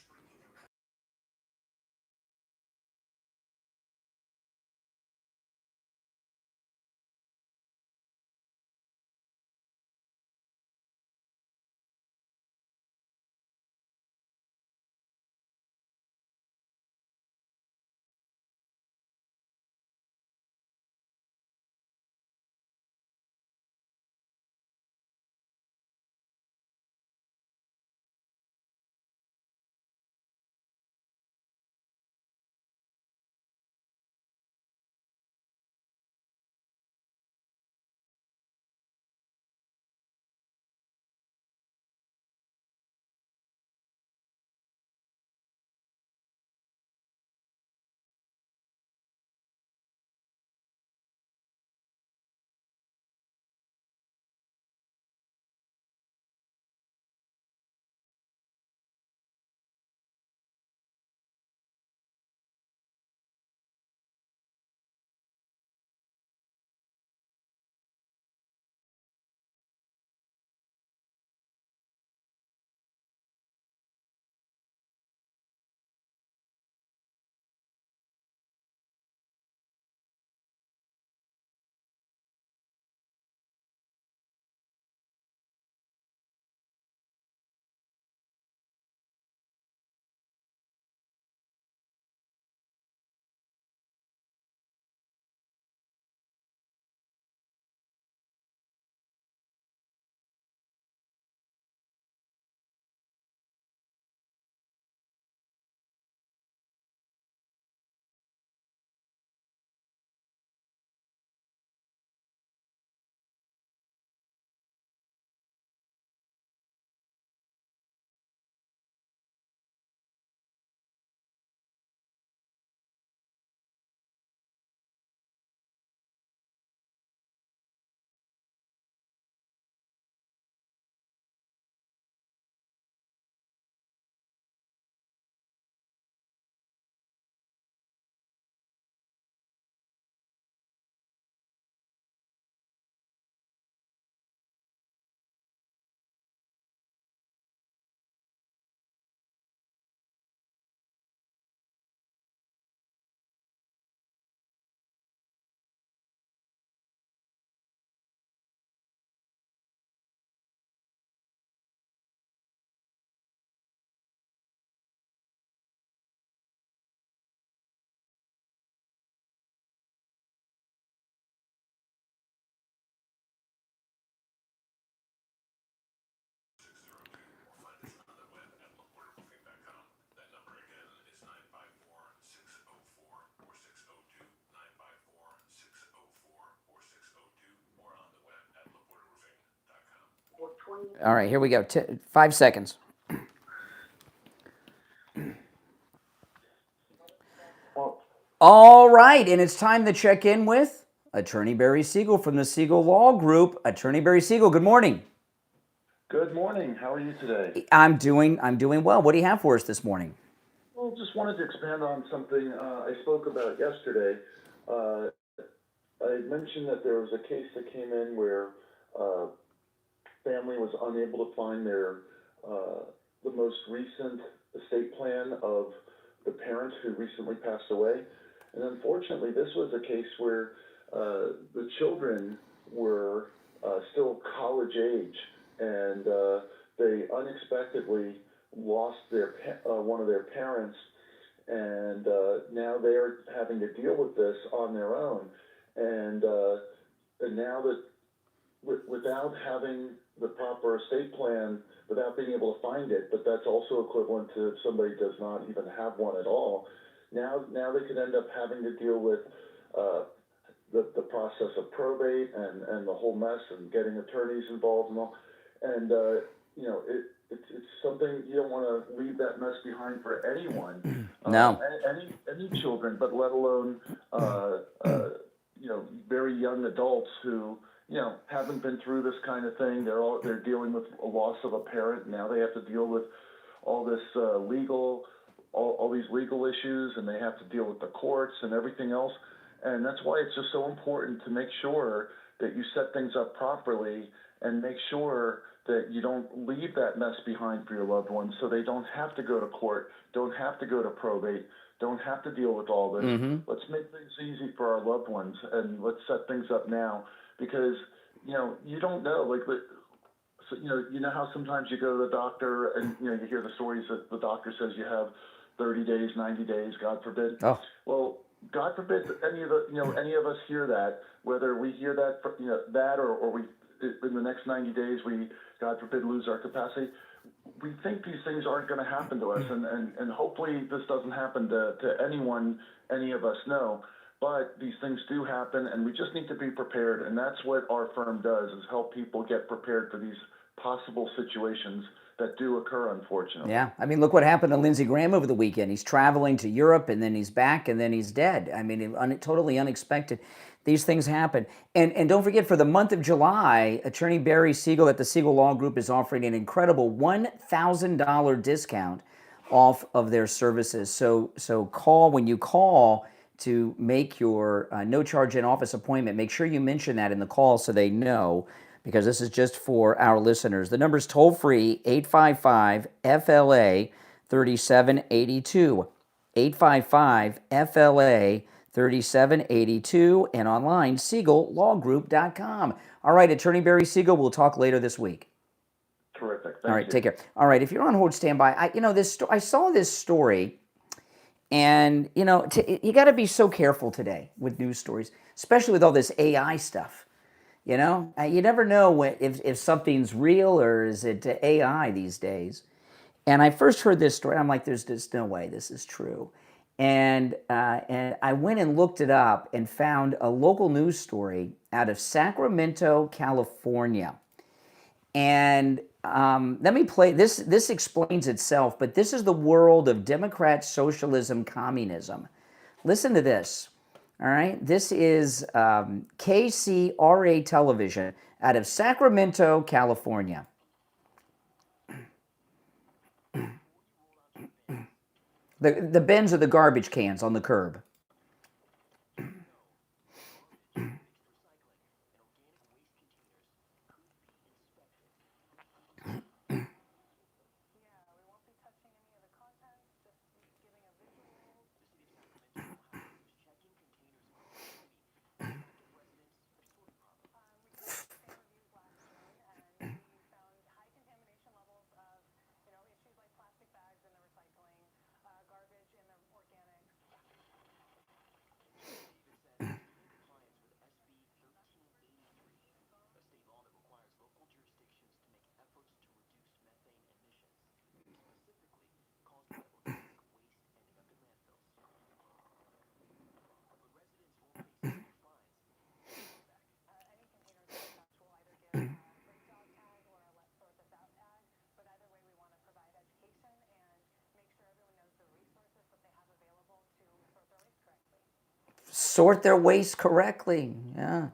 All right, here we go. 5 seconds. All right, and it's time to check in with Attorney Barry Siegel from the Siegel Law Group. Attorney Barry Siegel, good morning. Good morning. How are you today? I'm doing well. What do you have for us this morning? Well, just wanted to expand on something I spoke about yesterday. I mentioned that there was a case that came in where family was unable to find their the most recent estate plan of the parent who recently passed away. And unfortunately, this was a case where the children were still college age, and they unexpectedly lost their one of their parents, and now they are having to deal with this on their own. And now that without having the proper estate plan, without being able to find it, but that's also equivalent to if somebody does not even have one at all. Now they could end up having to deal with the process of probate and the whole mess and getting attorneys involved and all. And you know, it's something you don't want to leave that mess behind for anyone. No. Any children, but let alone you know, very young adults who, you know, haven't been through this kind of thing. They're dealing with a loss of a parent. Now they have to deal with all this all these legal issues, and they have to deal with the courts and everything else. And that's why it's just so important to make sure that you set things up properly and make sure that you don't leave that mess behind for your loved ones, so they don't have to go to court, don't have to go to probate, don't have to deal with all this. Mm-hmm. Let's make things easy for our loved ones, and let's set things up now, because, you know, you don't know, like, so, you know how sometimes you go to the doctor and, you know, you hear the stories that the doctor says you have 30 days, 90 days, God forbid. Oh. Well, God forbid any of us hear that, whether we hear that, that or we, in the next 90 days, we, God forbid, lose our capacity. We think these things aren't going to happen to us, and hopefully this doesn't happen to anyone any of us know. But these things do happen, and we just need to be prepared. And that's what our firm does, is help people get prepared for these possible situations that do occur, unfortunately. Yeah, I mean, look what happened to Lindsey Graham over the weekend. He's traveling to Europe, and then he's back, and then he's dead. I mean, totally unexpected. These things happen. And don't forget, for the month of July, Attorney Barry Siegel at the Siegel Law Group is offering an incredible $1,000 discount off of their services. So when you call to make your no-charge in-office appointment, make sure you mention that in the call so they know, because this is just for our listeners. The number's toll-free, 855-FLA-3782, 855-FLA-3782, and online, SiegelLawGroup.com. All right, Attorney Barry Siegel, we'll talk later this week. Terrific. All right, take care. All right, if you're on hold, stand by. I saw this story, and, you know, you got to be so careful today with news stories, especially with all this AI stuff. You know, you never know if something's real or is it AI these days. And I first heard this story, I'm like, there's just no way this is true. And I went and looked it up and found a local news story out of Sacramento, California. And let me play, this explains itself, but this is the world of Democrat socialism, communism. Listen to this. All right, this is KCRA Television out of Sacramento, California. The bins are the garbage cans on the curb. sort their waste correctly. Yeah.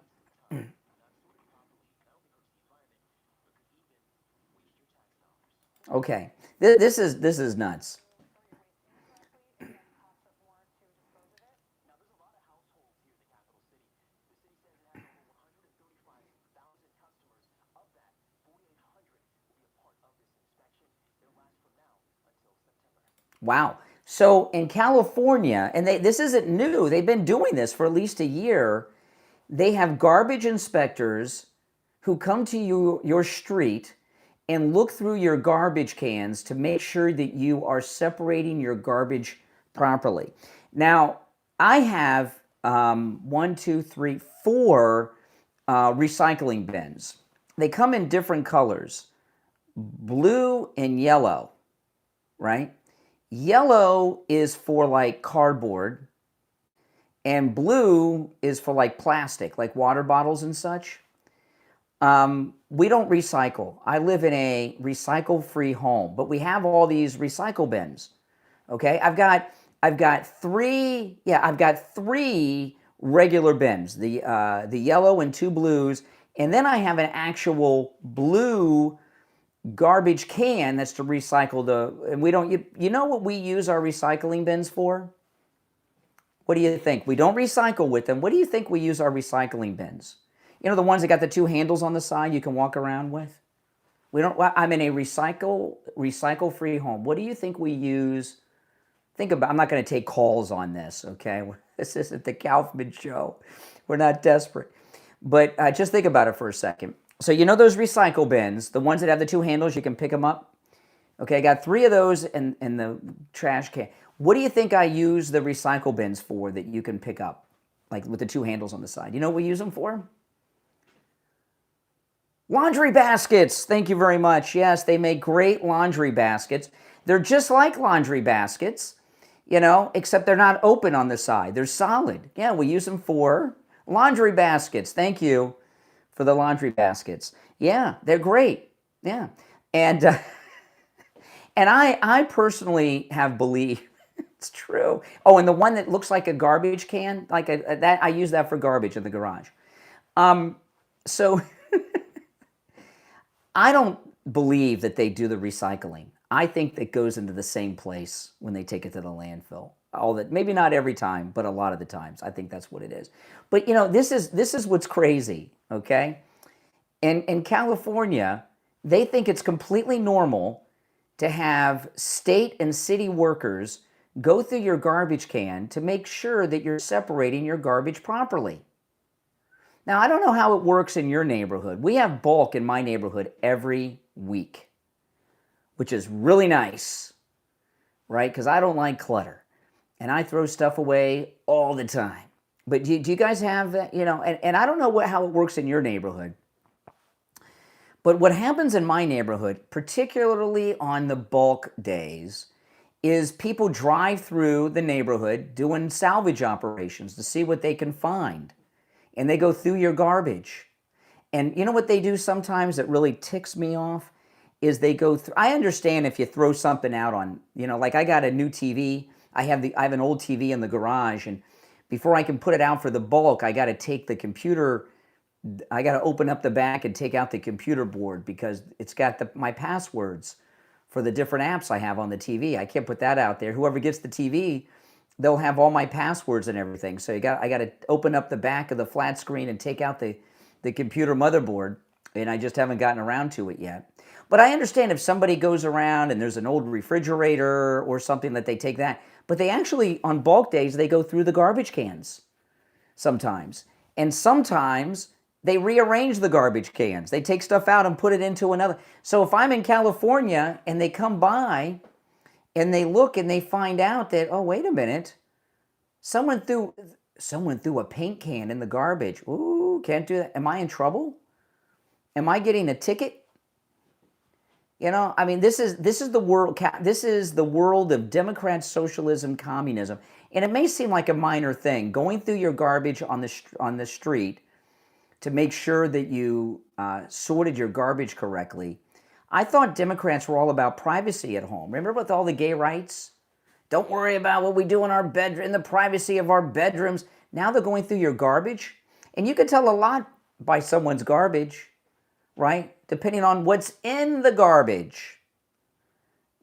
Okay. This is nuts. Wow. So in California, and this isn't new, they've been doing this for at least a year. They have garbage inspectors who come to your street and look through your garbage cans to make sure that you are separating your garbage properly. Now, I have 1, 2, 3, 4 recycling bins. They come in different colors, blue and yellow, right? Yellow is for like cardboard, and blue is for like plastic, like water bottles and such. We don't recycle. I live in a recycle-free home, but we have all these recycle bins. Okay, I've got 3. Yeah, I've got 3 regular bins. The yellow and 2 blues, and then I have an actual blue garbage can that's to recycle and we don't, you know what we use our recycling bins for? What do you think? We don't recycle with them. What do you think we use our recycling bins? You know, the ones that got the 2 handles on the side you can walk around with? We don't, I'm in a recycle-free home. What do you think we use? Think about, I'm not going to take calls on this, okay? This isn't the Kaufman show. We're not desperate. But just think about it for a second. So you know those recycle bins, the ones that have the 2 handles, you can pick them up? Okay, I got 3 of those in the trash can. What do you think I use the recycle bins for that you can pick up? Like with the 2 handles on the side. You know what we use them for? Laundry baskets. Thank you very much. Yes, they make great laundry baskets. They're just like laundry baskets, you know, except they're not open on the side. They're solid. Yeah, we use them for laundry baskets. Thank you for the laundry baskets. Yeah, they're great. Yeah. And and I personally have believed it's true. Oh, and the one that looks like a garbage can, like that, I use that for garbage in the garage. So I don't believe that they do the recycling. I think that goes into the same place when they take it to the landfill. All that, maybe not every time, but a lot of the times. I think that's what it is. But you know, this is what's crazy, okay? In California, they think it's completely normal to have state and city workers go through your garbage can to make sure that you're separating your garbage properly. Now, I don't know how it works in your neighborhood. We have bulk in my neighborhood every week, which is really nice, right? Because I don't like clutter, and I throw stuff away all the time. But do you guys have that? You know, and I don't know how it works in your neighborhood. But what happens in my neighborhood, particularly on the bulk days, is people drive through the neighborhood doing salvage operations to see what they can find. And they go through your garbage. And you know what they do sometimes that really ticks me off? Is they go through, I understand if you throw something out on, you know, like I got a new TV. I have an old TV in the garage, and before I can put it out for the bulk, I got to take the computer, I got to open up the back and take out the computer board because it's got my passwords for the different apps I have on the TV. I can't put that out there. Whoever gets the TV, they'll have all my passwords and everything. So I got to open up the back of the flat screen and take out the computer motherboard, and I just haven't gotten around to it yet. But I understand if somebody goes around and there's an old refrigerator or something that they take that. But they actually, on bulk days, they go through the garbage cans sometimes. And sometimes they rearrange the garbage cans. They take stuff out and put it into another. So if I'm in California and they come by and they look and they find out that, oh, wait a minute, someone threw a paint can in the garbage. Ooh, can't do that. Am I in trouble? Am I getting a ticket? You know, I mean, this is the world. This is the world of Democrat socialism, communism, and it may seem like a minor thing, going through your garbage on the street to make sure that you sorted your garbage correctly. I thought Democrats were all about privacy at home. Remember with all the gay rights? Don't worry about what we do in our bedroom, in the privacy of our bedrooms. Now they're going through your garbage. And you can tell a lot by someone's garbage, right? Depending on what's in the garbage.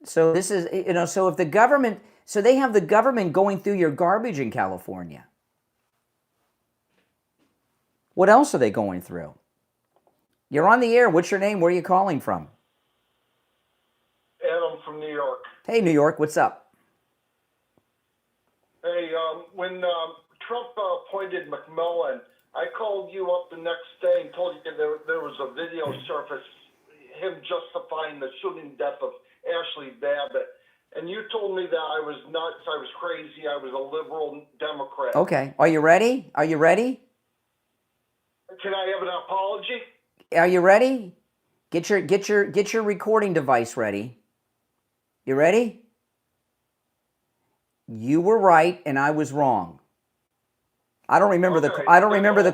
So this is, so if the government, so they have the government going through your garbage in California. What else are they going through? You're on the air. What's your name? Where are you calling from? Adam from New York. Hey, New York. What's up? Hey, when Trump appointed McMillan, I called you up the next day and told you there was a video surfaced, him justifying the shooting death of Ashley Babbitt. And you told me that I was nuts, I was crazy, I was a liberal Democrat. Okay. Are you ready? Are you ready? Can I have an apology? Are you ready? Get your recording device ready. You ready? You were right and I was wrong. I don't remember the call. I don't remember the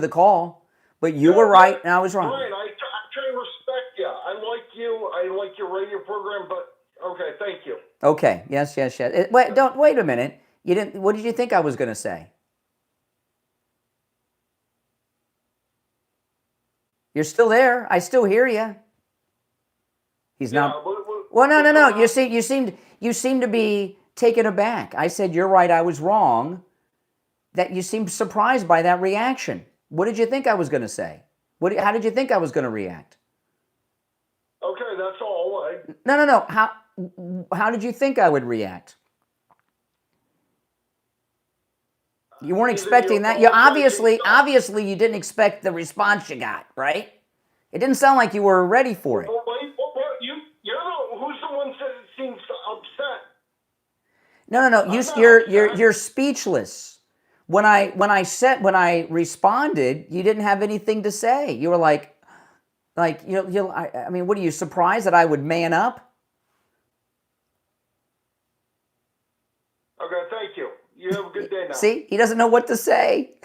call, but you were right and I was wrong. Brian, I try to respect you. I like you. I like your radio program, but okay, thank you. Okay. Yes. Wait a minute. You didn't. What did you think I was going to say? You're still there. I still hear you. He's not. Well, no. You seem to be taken aback. I said you're right. I was wrong. That you seemed surprised by that reaction. What did you think I was going to say? How did you think I was going to react? Okay, that's all. No. How did you think I would react? You weren't expecting that. You obviously you didn't expect the response you got, right? It didn't sound like you were ready for it. Who's the one that seems upset? No. You're speechless. When I responded, you didn't have anything to say. You were like, I mean, what are you surprised that I would man up? Okay, thank you. You have a good day now. See, he doesn't know what to say.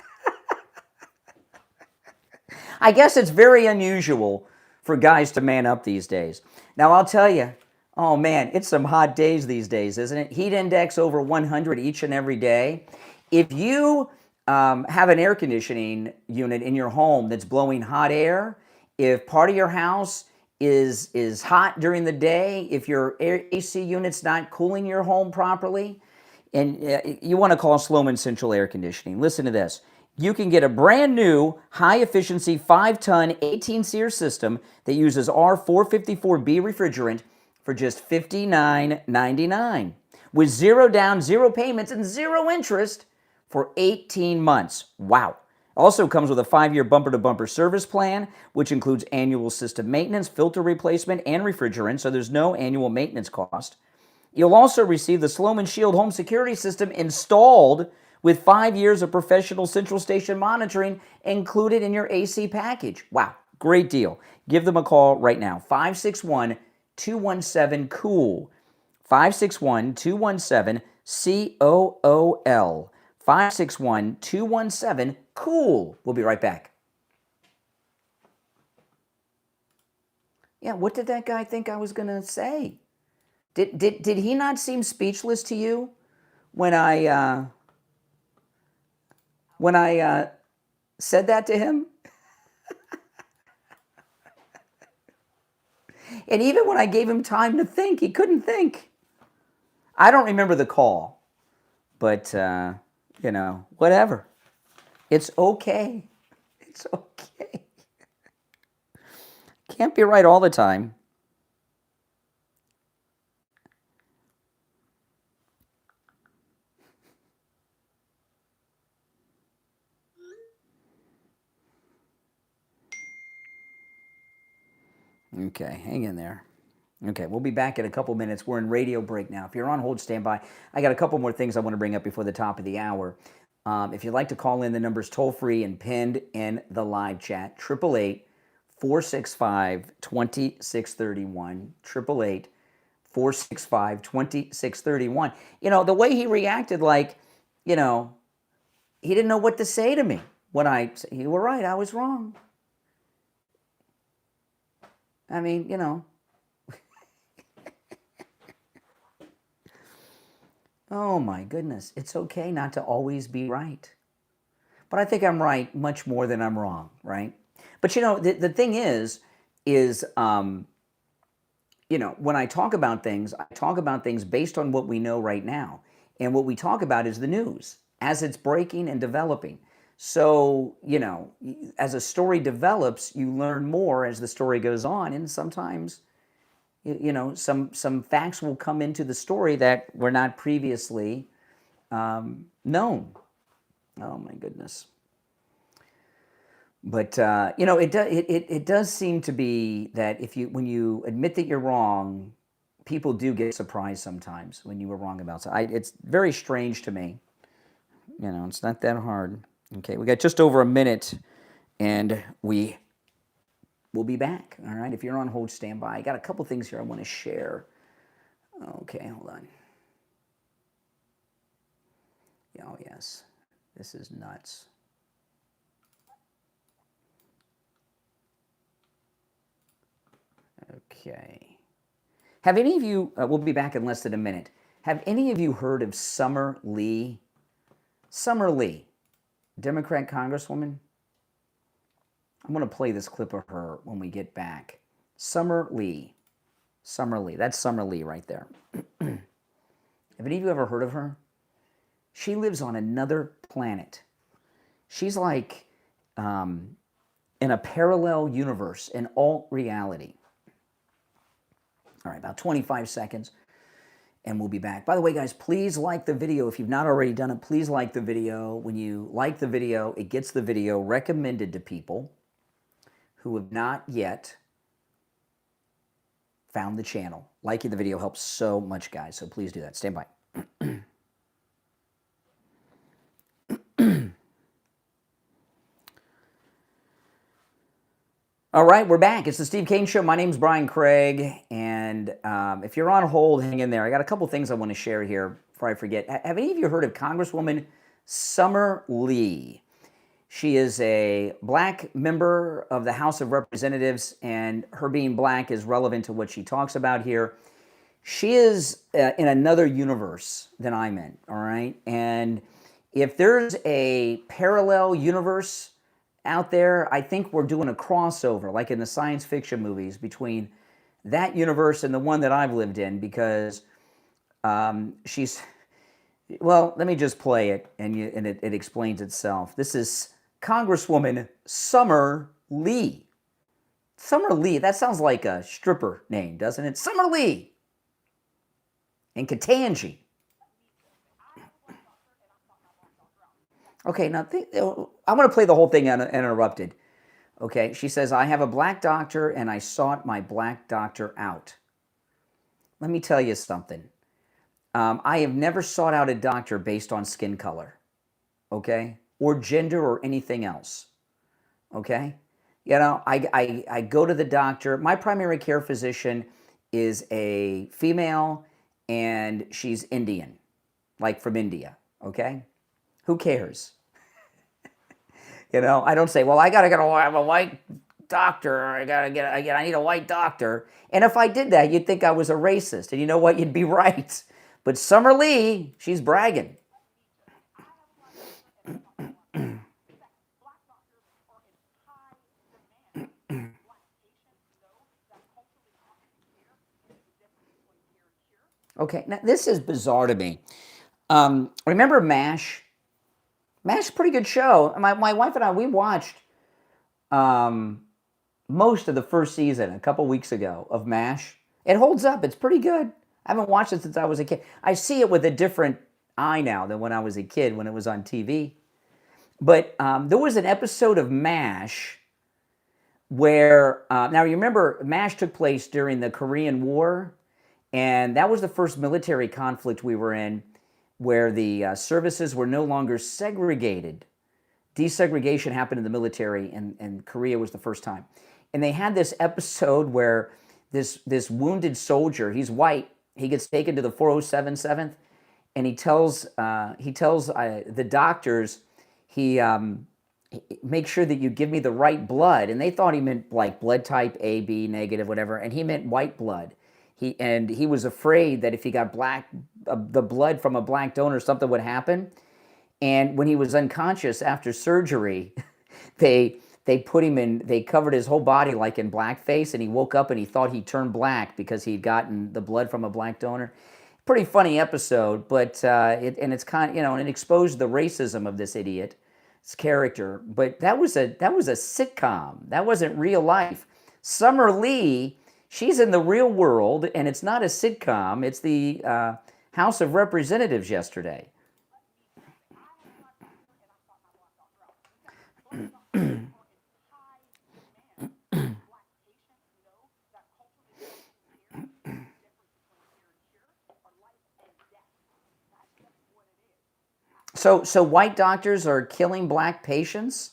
I guess it's very unusual for guys to man up these days. Now, I'll tell you, oh man, it's some hot days these days, isn't it? Heat index over 100 each and every day. If you have an air conditioning unit in your home that's blowing hot air, if part of your house is hot during the day, if your AC unit's not cooling your home properly, and you want to call Sloman Central Air Conditioning, listen to this. You can get a brand new high-efficiency 5-ton 18-SEER system that uses R454B refrigerant for just $59.99 with zero down, zero payments, and zero interest for 18 months. Wow. Also comes with a 5-year bumper-to-bumper service plan, which includes annual system maintenance, filter replacement, and refrigerant, so there's no annual maintenance cost. You'll also receive the Sloman Shield home security system installed with 5 years of professional central station monitoring included in your AC package. Wow, great deal. Give them a call right now, 561-217-COOL, 561-217-COOL, 561-217-COOL. We'll be right back. Yeah, what did that guy think I was going to say? Did he not seem speechless to you when I said that to him? And even when I gave him time to think, he couldn't think. I don't remember the call, but whatever. It's okay. It's okay. Can't be right all the time. Okay, hang in there. Okay, we'll be back in a couple minutes. We're in radio break now. If you're on hold, stand by. I got a couple more things I want to bring up before the top of the hour. If you'd like to call in, the number's toll-free and pinned in the live chat, 888-465-2631, 888-465-2631. The way he reacted, he didn't know what to say to me when I said, you were right, I was wrong. I mean, oh my goodness, it's okay not to always be right. but I think I'm right much more than I'm wrong, right? But the thing is, when I talk about things based on what we know right now. And what we talk about is the news as it's breaking and developing. So, as a story develops, you learn more as the story goes on. And sometimes, some facts will come into the story that were not previously known. Oh my goodness. But it does seem to be that when you admit that you're wrong, people do get surprised sometimes when you were wrong about something. It's very strange to me. It's not that hard. Okay, we got just over a minute, and we will be back. All right, if you're on hold, stand by. I got a couple things here I want to share. Okay, hold on. Oh yes, this is nuts. Okay. Have any of you, we'll be back in less than a minute. Have any of you heard of Summer Lee? Summer Lee, Democrat Congresswoman. I'm going to play this clip of her when we get back. Summer Lee. Summer Lee. That's Summer Lee right there. Have any of you ever heard of her? She lives on another planet. She's like in a parallel universe, in alt reality. All right, about 25 seconds, and we'll be back. By the way, guys, please like the video. If you've not already done it, please like the video. When you like the video, it gets the video recommended to people who have not yet found the channel. Liking the video helps so much, guys, so please do that. Stand by. All right, we're back. It's the Steve Kane Show. My name's Brian Craig, and if you're on hold, hang in there. I got a couple things I want to share here before I forget. Have any of you heard of Congresswoman Summer Lee? She is a black member of the House of Representatives, and her being black is relevant to what she talks about here. She is in another universe than I'm in, all right? And if there's a parallel universe out there, I think we're doing a crossover, like in the science fiction movies, between that universe and the one that I've lived in, because she's, well, let me just play it, and it explains itself. This is Congresswoman Summer Lee. Summer Lee, that sounds like a stripper name, doesn't it? Summer Lee in Katanji. Okay, now I'm going to play the whole thing uninterrupted. Okay, she says, I have a black doctor and I sought my black doctor out. Let me tell you something. I have never sought out a doctor based on skin color, okay, or gender or anything else, okay? I go to the doctor. My primary care physician is a female and she's Indian, like from India, okay? Who cares? I don't say, well, I have a white doctor. I need a white doctor. And if I did that, you'd think I was a racist. And you know what? You'd be right. But Summer Lee, she's bragging. Okay, now this is bizarre to me. Remember MASH? MASH is a pretty good show. My wife and I, we watched most of the first season a couple weeks ago of MASH. It holds up. It's pretty good. I haven't watched it since I was a kid. I see it with a different eye now than when I was a kid, when it was on TV. But there was an episode of MASH where, now you remember, MASH took place during the Korean War, and that was the first military conflict we were in, where the services were no longer segregated. Desegregation happened in the military, and Korea was the first time. And they had this episode where this wounded soldier, he's white, he gets taken to the 407 7th, and he tells the doctors, make sure that you give me the right blood. And they thought he meant like blood type A, B, negative, whatever, and he meant white blood. He was afraid that if he got the blood from a black donor, something would happen. And when he was unconscious after surgery, they put him in, they covered his whole body like in blackface, and he woke up and he thought he turned black because he'd gotten the blood from a black donor. Pretty funny episode, but it's kind of, and it exposed the racism of this idiot's character. But that was a sitcom. That wasn't real life. Summer Lee, she's in the real world, and it's not a sitcom. It's the House of Representatives yesterday. So white doctors are killing black patients?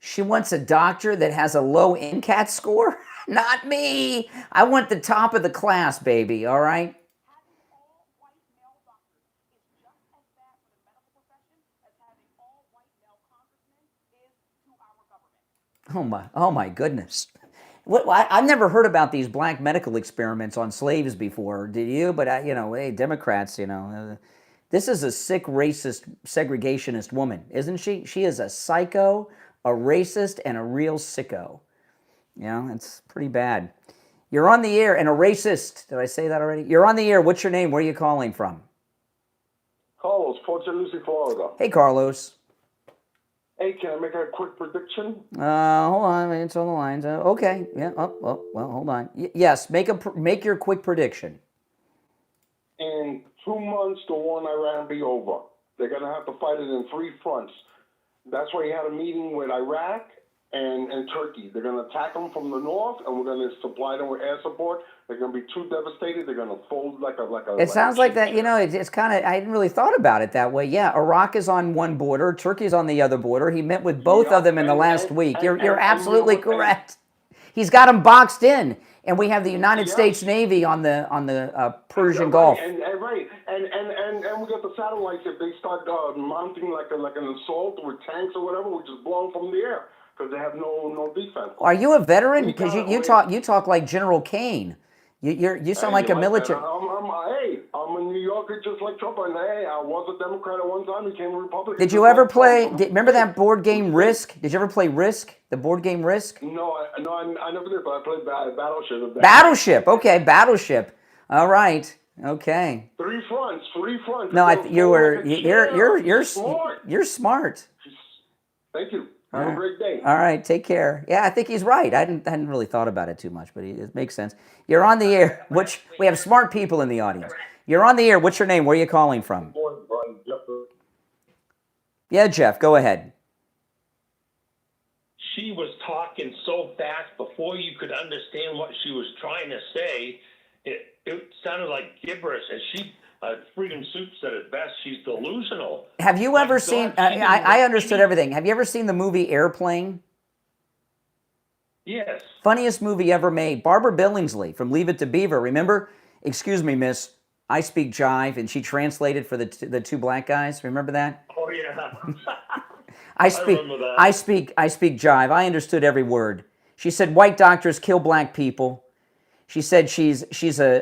She wants a doctor that has a low NCAT score? Not me. I want the top of the class, baby, all right? Oh my goodness. I've never heard about these black medical experiments on slaves before, did you? But, hey, Democrats, this is a sick, racist, segregationist woman, isn't she? She is a psycho, a racist, and a real sicko. It's pretty bad. You're on the air, and a racist. Did I say that already? You're on the air. What's your name? Where are you calling from? Carlos, Port St. Lucie, Florida. Hey, Carlos. Hey, can I make a quick prediction? Hold on. It's on the lines. Okay. Yeah. Well, hold on. Yes. Make your quick prediction. In 2 months, the war in Iran be over. They're going to have to fight it in 3 fronts. That's why he had a meeting with Iraq and Turkey. They're going to attack them from the north, and we're going to supply them with air support. They're going to be too devastated. They're going to fold like a. It sounds like that. It's kind of. I hadn't really thought about it that way. Yeah, Iraq is on one border, Turkey's on the other border. He met with both of them in the last week. You're absolutely correct. He's got them boxed in, and we have the United States Navy on the Persian Gulf. And we got the satellites. If they start mounting like an assault with tanks or whatever, we just blow them from the air because they have no defense. Are you a veteran? Because you talk like General Kane. You sound like a military. I'm a New Yorker just like Trump, and I was a Democrat at one time, became a Republican. Did you ever play? Remember that board game Risk? Did you ever play Risk? The board game Risk? No, I never did, but I played Battleship. Battleship. Okay, Battleship. All right. Okay. 3 fronts. No, you're smart. Thank you. Have a great day. All right, take care. Yeah, I think he's right. I hadn't really thought about it too much, but it makes sense. You're on the air. We have smart people in the audience. You're on the air. What's your name? Where are you calling from? Yeah, Jeff, go ahead. She was talking so fast before you could understand what she was trying to say. It sounded like gibberish, and she. Freedom Soup said it best. She's delusional. Have you ever seen? I understood everything. Have you ever seen the movie Airplane? Yes. Funniest movie ever made. Barbara Billingsley from Leave It to Beaver. Remember? Excuse me, miss. I speak jive, and she translated for the 2 black guys. Remember that? Oh yeah. I speak jive. I understood every word. She said white doctors kill black people. She said she's a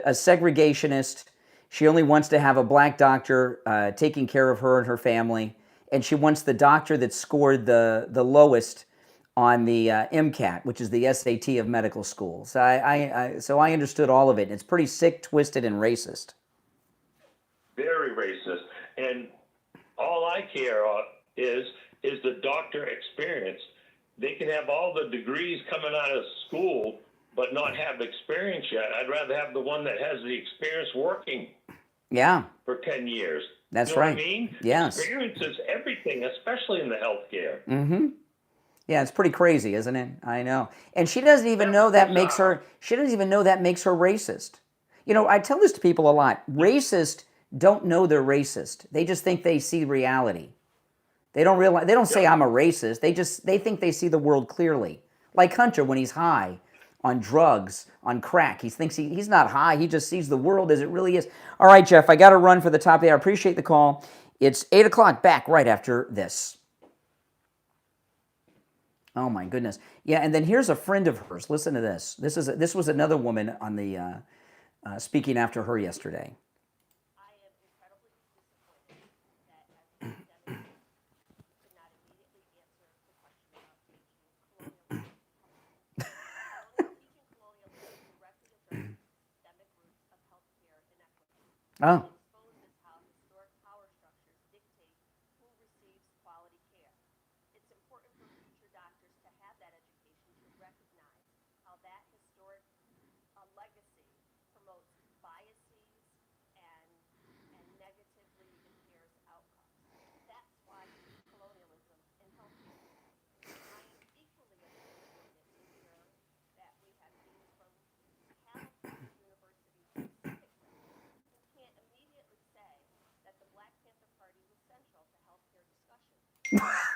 segregationist. She only wants to have a black doctor taking care of her and her family, and she wants the doctor that scored the lowest on the MCAT, which is the SAT of medical school. So I understood all of it. It's pretty sick, twisted, and racist. Very racist, and all I care is the doctor experience. They can have all the degrees coming out of school, but not have experience yet. I'd rather have the one that has the experience working Yeah, for 10 years. that's You know right. what I mean? Yes. Experience is everything, especially in the healthcare. Mm-hmm. Yeah, it's pretty crazy, isn't it? I know. And she doesn't even know that makes her, she doesn't even know that makes her racist. You know, I tell this to people a lot. Racists don't know they're racist. They just think they see reality. They don't realize, they don't say I'm a racist. They think they see the world clearly. Like Hunter when he's high on drugs, on crack. He thinks he's not high. He just sees the world as it really is. All right, Jeff, I got to run for the top of the hour. I appreciate the call. It's 8 o'clock, back right after this. Oh my goodness. Yeah, and then here's a friend of hers. Listen to this. This was another woman on the speaking after her yesterday. Oh.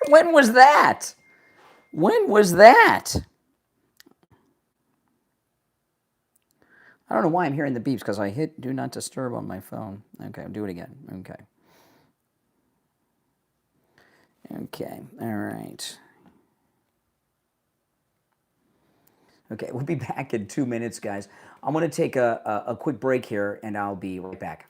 When was that? When was that? I don't know why I'm hearing the beeps, because I hit do not disturb on my phone. Okay, I'll do it again. Okay. Okay, all right. Okay, we'll be back in 2 minutes, guys. I'm going to take a quick break here, and I'll be right back.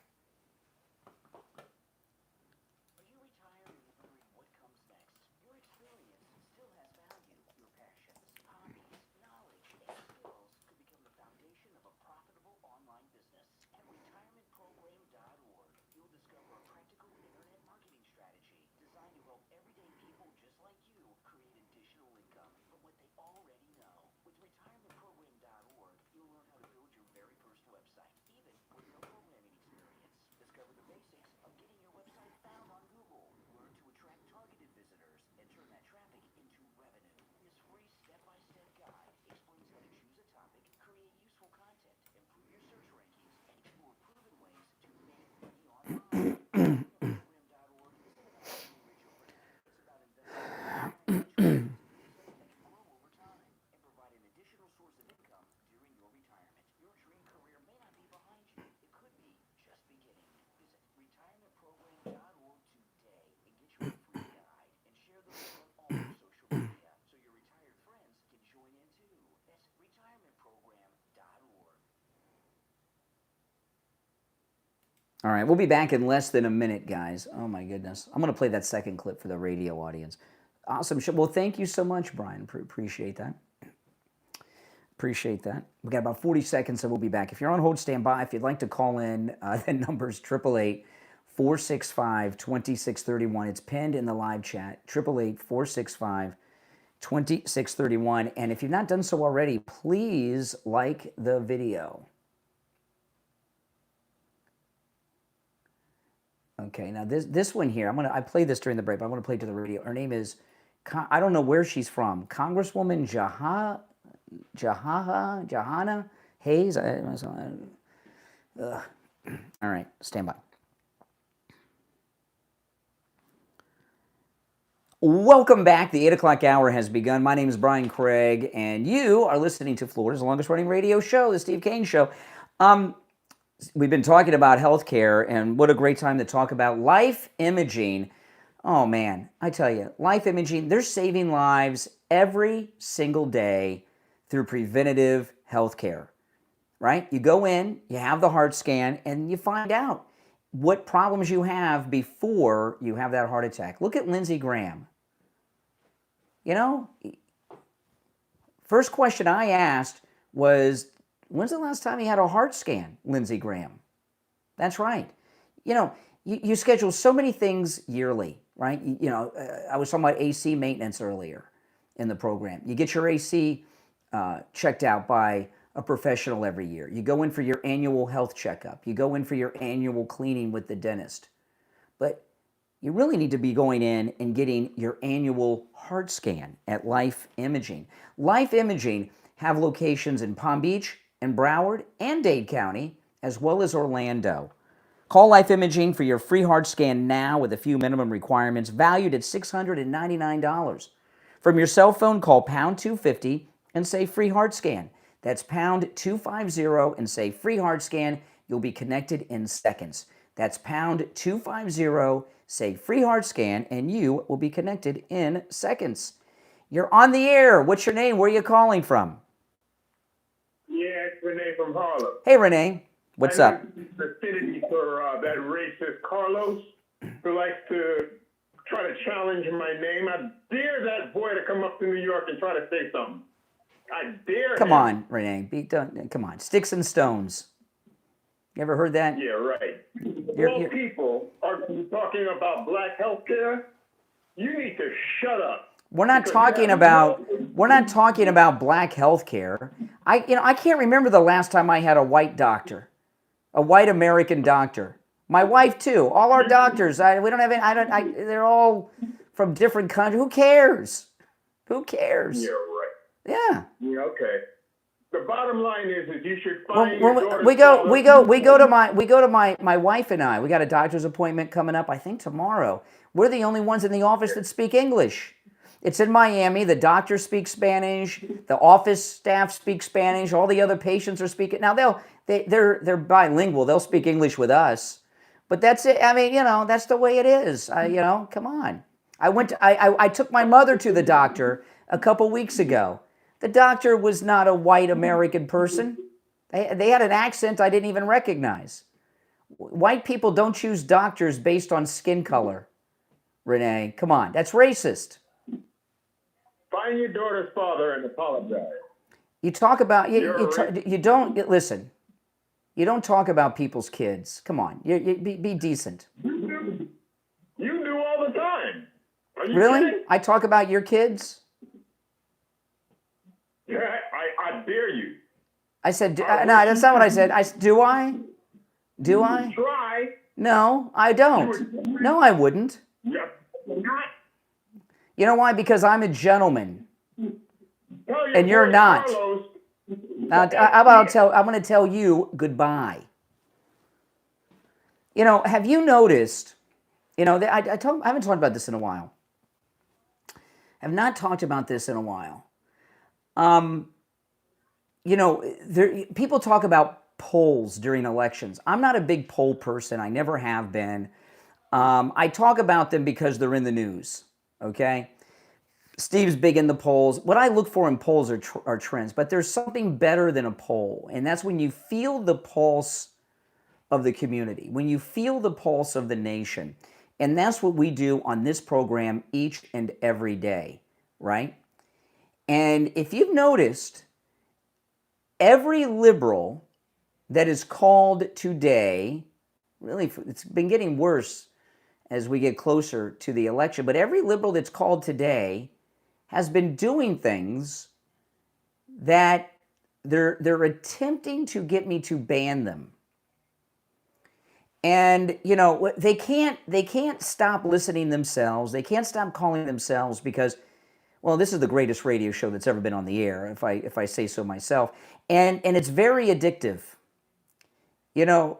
All right, we'll be back in less than a minute, guys. Oh, my goodness. I'm going to play that second clip for the radio audience. Awesome show. Well, thank you so much, Brian. Appreciate that. Appreciate that. We got about 40 seconds, so we'll be back. If you're on hold, stand by. If you'd like to call in, the number's 888-465-2631. It's pinned in the live chat, 888-465-2631. And if you've not done so already, please like the video. Okay, now this one here, I played this during the break, but I want to play it to the radio. Her name is, I don't know where she's from, Congresswoman Jahana Hayes. All right, stand by. Welcome back. The 8 o'clock hour has begun. My name is Brian Craig, and you are listening to Florida's longest running radio show, the Steve Kane Show. We've been talking about healthcare, and what a great time to talk about life imaging. Oh man, I tell you, life imaging, they're saving lives every single day through preventative healthcare, right? You go in, you have the heart scan, and you find out what problems you have before you have that heart attack. Look at Lindsey Graham. You know, first question I asked was, when's the last time you had a heart scan, Lindsey Graham? That's right. You know, you schedule so many things yearly, right? I was talking about AC maintenance earlier in the program. You get your AC checked out by a professional every year. You go in for your annual health checkup. You go in for your annual cleaning with the dentist. But you really need to be going in and getting your annual heart scan at Life Imaging. Life Imaging have locations in Palm Beach and Broward and Dade County, as well as Orlando. Call Life Imaging for your free heart scan now with a few minimum requirements, valued at $699. From your cell phone, call pound 250 and say free heart scan. That's pound 250 and say free heart scan. You'll be connected in seconds. That's pound 250, say free heart scan, and you will be connected in seconds. You're on the air. What's your name? Where are you calling from? Yeah, it's Renee from Harlem. Hey, Renee. What's up? The affinity for that racist Carlos who likes to try to challenge my name. I dare that boy to come up to New York and try to say something. I dare Come him. on, Renee. Come on. Sticks and stones. You ever heard that? Yeah, right. Well, people are talking about black health care. You need to shut up. We're not talking about black health care. I can't remember the last time I had a white doctor, a white American doctor. My wife too. All our doctors. We don't have any. They're all from different countries. Who cares? Who cares? Yeah, right. Yeah. Yeah, okay. The bottom line is you should find we go to my wife and I. We got a doctor's appointment coming up, I think tomorrow. We're the only ones in the office that speak English. It's in Miami. The doctor speaks Spanish. The office staff speaks Spanish. All the other patients are speaking. Now they're bilingual. They'll speak English with us. But that's it. I mean, that's the way it is. Come on. I took my mother to the doctor a couple weeks ago. The doctor was not a white American person. They had an accent I didn't even recognize. White people don't choose doctors based on skin color. Renee, come on. That's racist. Find your daughter's father and apologize. You talk about, you don't, listen, you don't talk about people's kids. Come on. Be decent. You do all the time. Are you Really? kidding? I talk about your kids? Yeah, I dare you. I said, no, that's not what I said. Do I? Do I? Try. No, I don't. No, I wouldn't. Yeah, not. You know why? Because I'm a gentleman. And you're not. Now, I'm going to tell you goodbye. Have you noticed, I haven't talked about this in a while. I've not talked about this in a while. People talk about polls during elections. I'm not a big poll person. I never have been. I talk about them because they're in the news, okay? Steve's big in the polls. What I look for in polls are trends, but there's something better than a poll, and that's when you feel the pulse of the community, when you feel the pulse of the nation. And that's what we do on this program each and every day, right? And if you've noticed, every liberal that is called today, really, it's been getting worse as we get closer to the election, but every liberal that's called today has been doing things that they're attempting to get me to ban them. And, they can't stop listening themselves. They can't stop calling themselves because, well, this is the greatest radio show that's ever been on the air, if I say so myself. And it's very addictive. The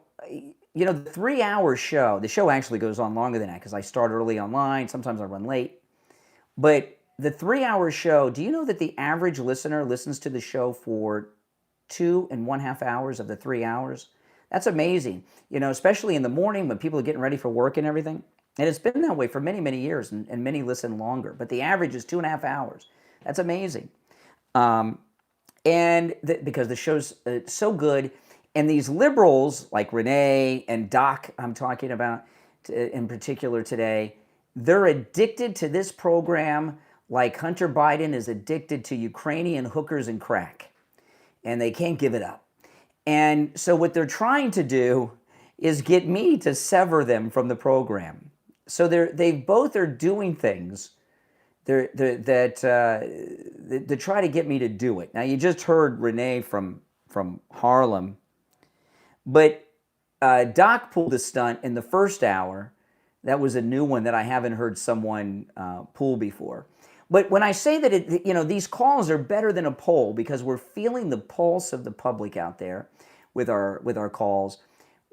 3-hour show, the show actually goes on longer than that because I start early online. Sometimes I run late. But the 3-hour show, do you know that the average listener listens to the show for 2.5 hours of the 3 hours? That's amazing, especially in the morning when people are getting ready for work and everything. And it's been that way for many, many years, and many listen longer. But the average is 2.5 hours. That's amazing. Because the show's so good. And these liberals, like Renee and Doc, I'm talking about in particular today, they're addicted to this program like Hunter Biden is addicted to Ukrainian hookers and crack. And they can't give it up. And so what they're trying to do is get me to sever them from the program. So they both are doing things that try to get me to do it. Now, you just heard Renee from Harlem. But Doc pulled a stunt in the first hour. That was a new one that I haven't heard someone pull before. But when I say that these calls are better than a poll because we're feeling the pulse of the public out there with our calls.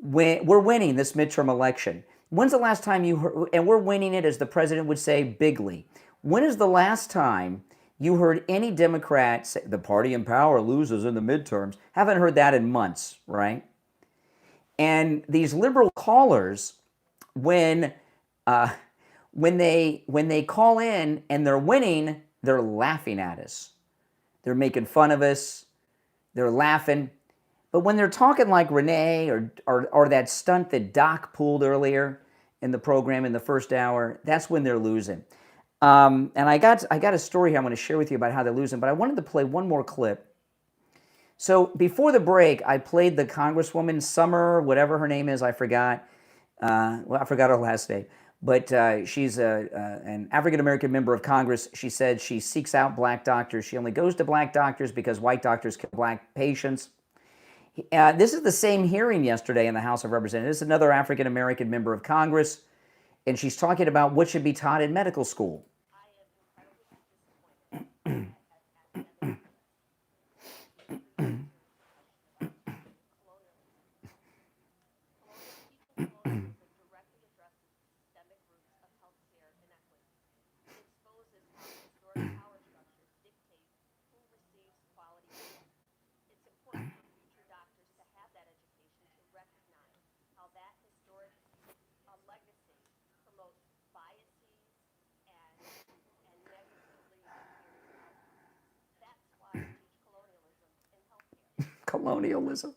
We're winning this midterm election. When's the last time you heard, and we're winning it, as the president would say, bigly. When is the last time you heard any Democrat say the party in power loses in the midterms? Haven't heard that in months, right? And these liberal callers, when they call in and they're winning, they're laughing at us. They're making fun of us. They're laughing. But when they're talking like Renee or that stunt that Doc pulled earlier in the program in the first hour, that's when they're losing. And I got a story here I'm going to share with you about how they're losing, but I wanted to play one more clip. So before the break, I played the Congresswoman Summer, whatever her name is, I forgot. I forgot her last name. But she's an African-American member of Congress. She said she seeks out black doctors. She only goes to black doctors because white doctors kill black patients. This is the same hearing yesterday in the House of Representatives. This is another African-American member of Congress, and she's talking about what should be taught in medical school. Colonialism.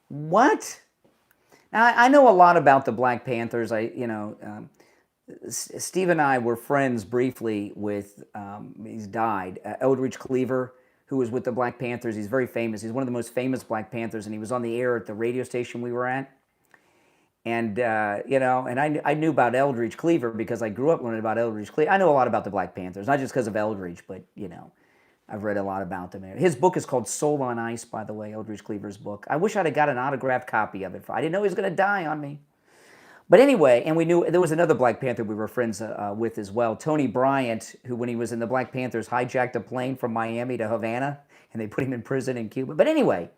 What? Now, I know a lot about the Black Panthers. Steve and I were friends briefly with, he's died, Eldridge Cleaver, who was with the Black Panthers. He's very famous. He's one of the most famous Black Panthers, and he was on the air at the radio station we were at. And, I knew about Eldridge Cleaver because I grew up learning about Eldridge Cleaver. I know a lot about the Black Panthers, not just because of Eldridge, but, I've read a lot about them. His book is called Soul on Ice, by the way, Eldridge Cleaver's book. I wish I'd have got an autographed copy of it. I didn't know he was going to die on me. But anyway, and we knew there was another Black Panther we were friends with as well, Tony Bryant, who when he was in the Black Panthers hijacked a plane from Miami to Havana, and they put him in prison in Cuba. But anyway,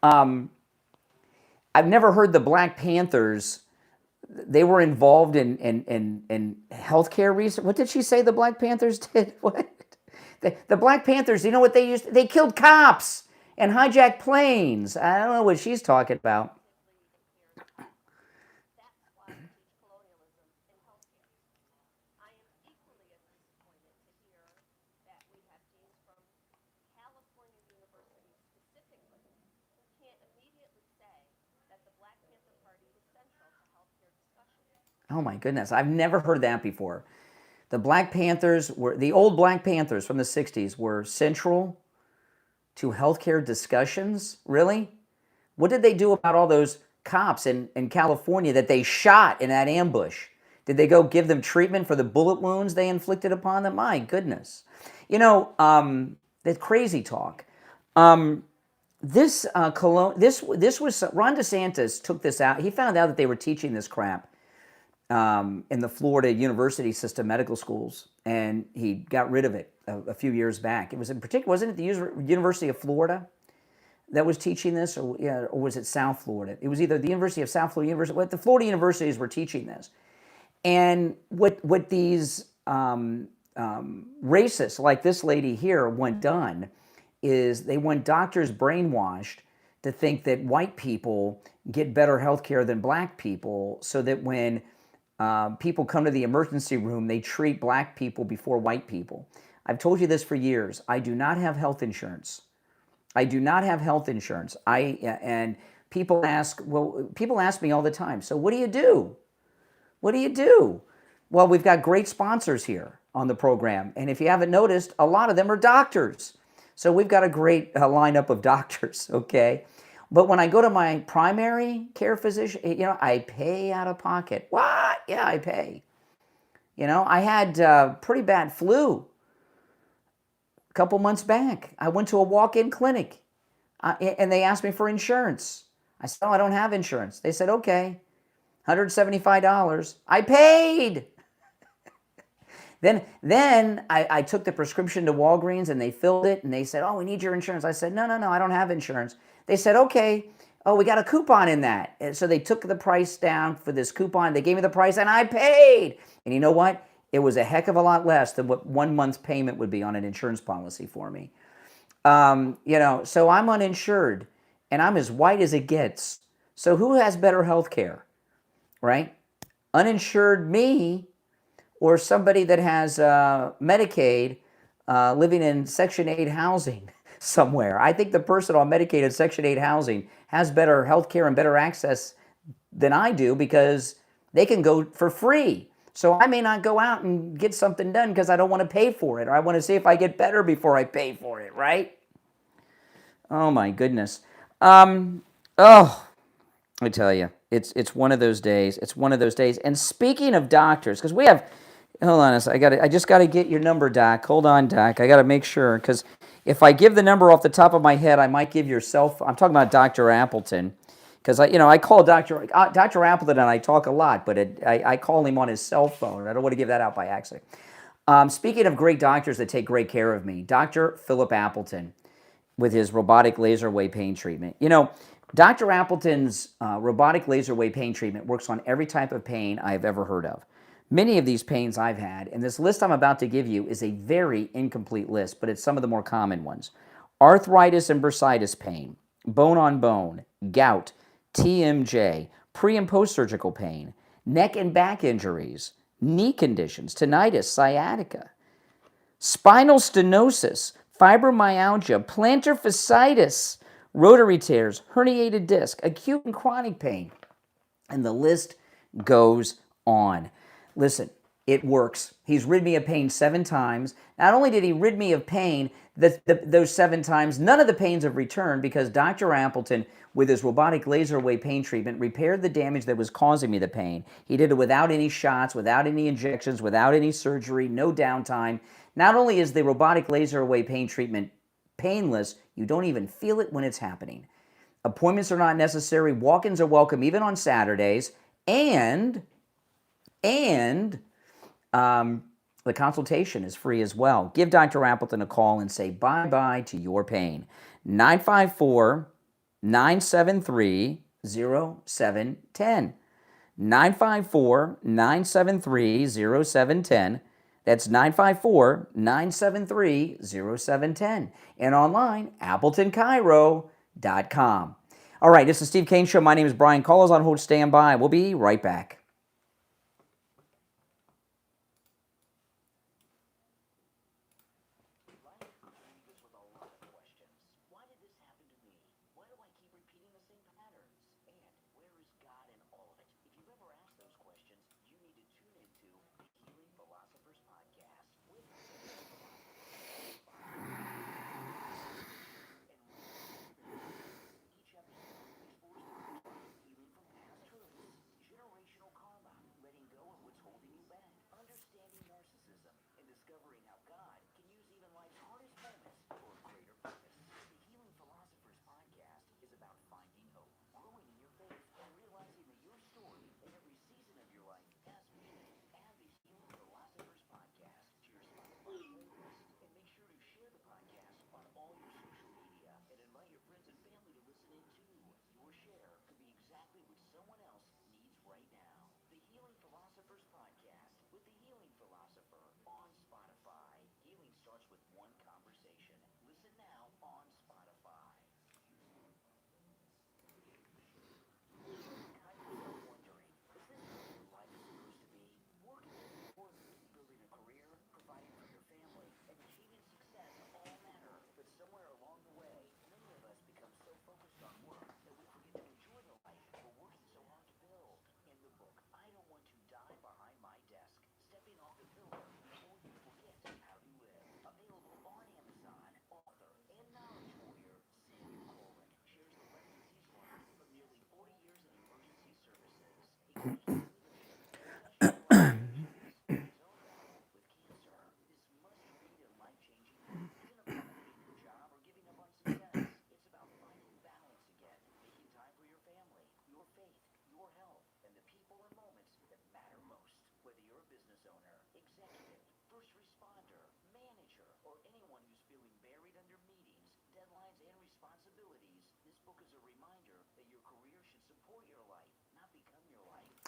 I've never heard the Black Panthers, they were involved in healthcare research. What did she say the Black Panthers did? What? The Black Panthers, you know what they used? They killed cops and hijacked planes. I don't know what she's talking about. Oh my goodness, I've never heard that before. The Black Panthers the old Black Panthers from the 60s were central to healthcare discussions? Really? What did they do about all those cops in California that they shot in that ambush? Did they go give them treatment for the bullet wounds they inflicted upon them? My goodness. That crazy talk. This was Ron DeSantis took this out. He found out that they were teaching this crap in the Florida university system, medical schools, and he got rid of it a few years back. It was in particular, wasn't it the University of Florida that was teaching this, or was it South Florida? It was either the University of South Florida, the Florida universities were teaching this. And what these racists like this lady here want done is they want doctors brainwashed to think that white people get better health care than black people, so that when people come to the emergency room, they treat black people before white people. I've told you this for years. I do not have health insurance. I do not have health insurance. And people ask me all the time, so what do you do? What do you do? Well, we've got great sponsors here on the program. And if you haven't noticed, a lot of them are doctors. So we've got a great lineup of doctors, okay? But when I go to my primary care physician, I pay out of pocket. What? Yeah, I pay. I had pretty bad flu a couple months back. I went to a walk-in clinic, and they asked me for insurance. I said, oh, I don't have insurance. They said, okay, $175. I paid. Then I took the prescription to Walgreens, and they filled it, and they said, oh, we need your insurance. I said, no, I don't have insurance. They said, okay, oh, we got a coupon in that. And so they took the price down for this coupon. They gave me the price, and I paid. And you know what? It was a heck of a lot less than what 1 month's payment would be on an insurance policy for me. So I'm uninsured, and I'm as white as it gets. So who has better health care, right? Uninsured me, or somebody that has Medicaid living in Section 8 housing somewhere. I think the person on Medicaid and Section 8 housing has better health care and better access than I do, because they can go for free. So I may not go out and get something done because I don't want to pay for it, or I want to see if I get better before I pay for it, right? Oh my goodness. I tell you, it's one of those days. It's one of those days. And speaking of doctors, because we have, hold on a second, I just got to get your number, Doc. Hold on, Doc. I got to make sure, because if I give the number off the top of my head, I might give your cell phone. I'm talking about Dr. Appleton, because I call Dr. Appleton, and I talk a lot, but I call him on his cell phone. I don't want to give that out by accident. Speaking of great doctors that take great care of me, Dr. Philip Appleton with his robotic laser wave pain treatment. Dr. Appleton's robotic laser wave pain treatment works on every type of pain I've ever heard of. Many of these pains I've had, and this list I'm about to give you is a very incomplete list, but it's some of the more common ones. Arthritis and bursitis pain, bone on bone, gout, TMJ, pre- and post-surgical pain, neck and back injuries, knee conditions, tinnitus, sciatica, spinal stenosis, fibromyalgia, plantar fasciitis, rotary tears, herniated disc, acute and chronic pain, and the list goes on. Listen, it works. He's rid me of pain 7 times. Not only did he rid me of pain those 7 times, none of the pains have returned, because Dr. Appleton, with his robotic laser wave pain treatment, repaired the damage that was causing me the pain. He did it without any shots, without any injections, without any surgery, no downtime. Not only is the robotic laser wave pain treatment painless, you don't even feel it when it's happening. Appointments are not necessary. Walk-ins are welcome even on Saturdays. And the consultation is free as well. Give Dr. Appleton a call and say bye-bye to your pain. 954-973-0710. 954-973-0710. That's 954-973-0710. And online, AppletonChiro.com. All right, it's the Steve Kane Show. My name is Brian. Call us on hold. Stand by. We'll be right back.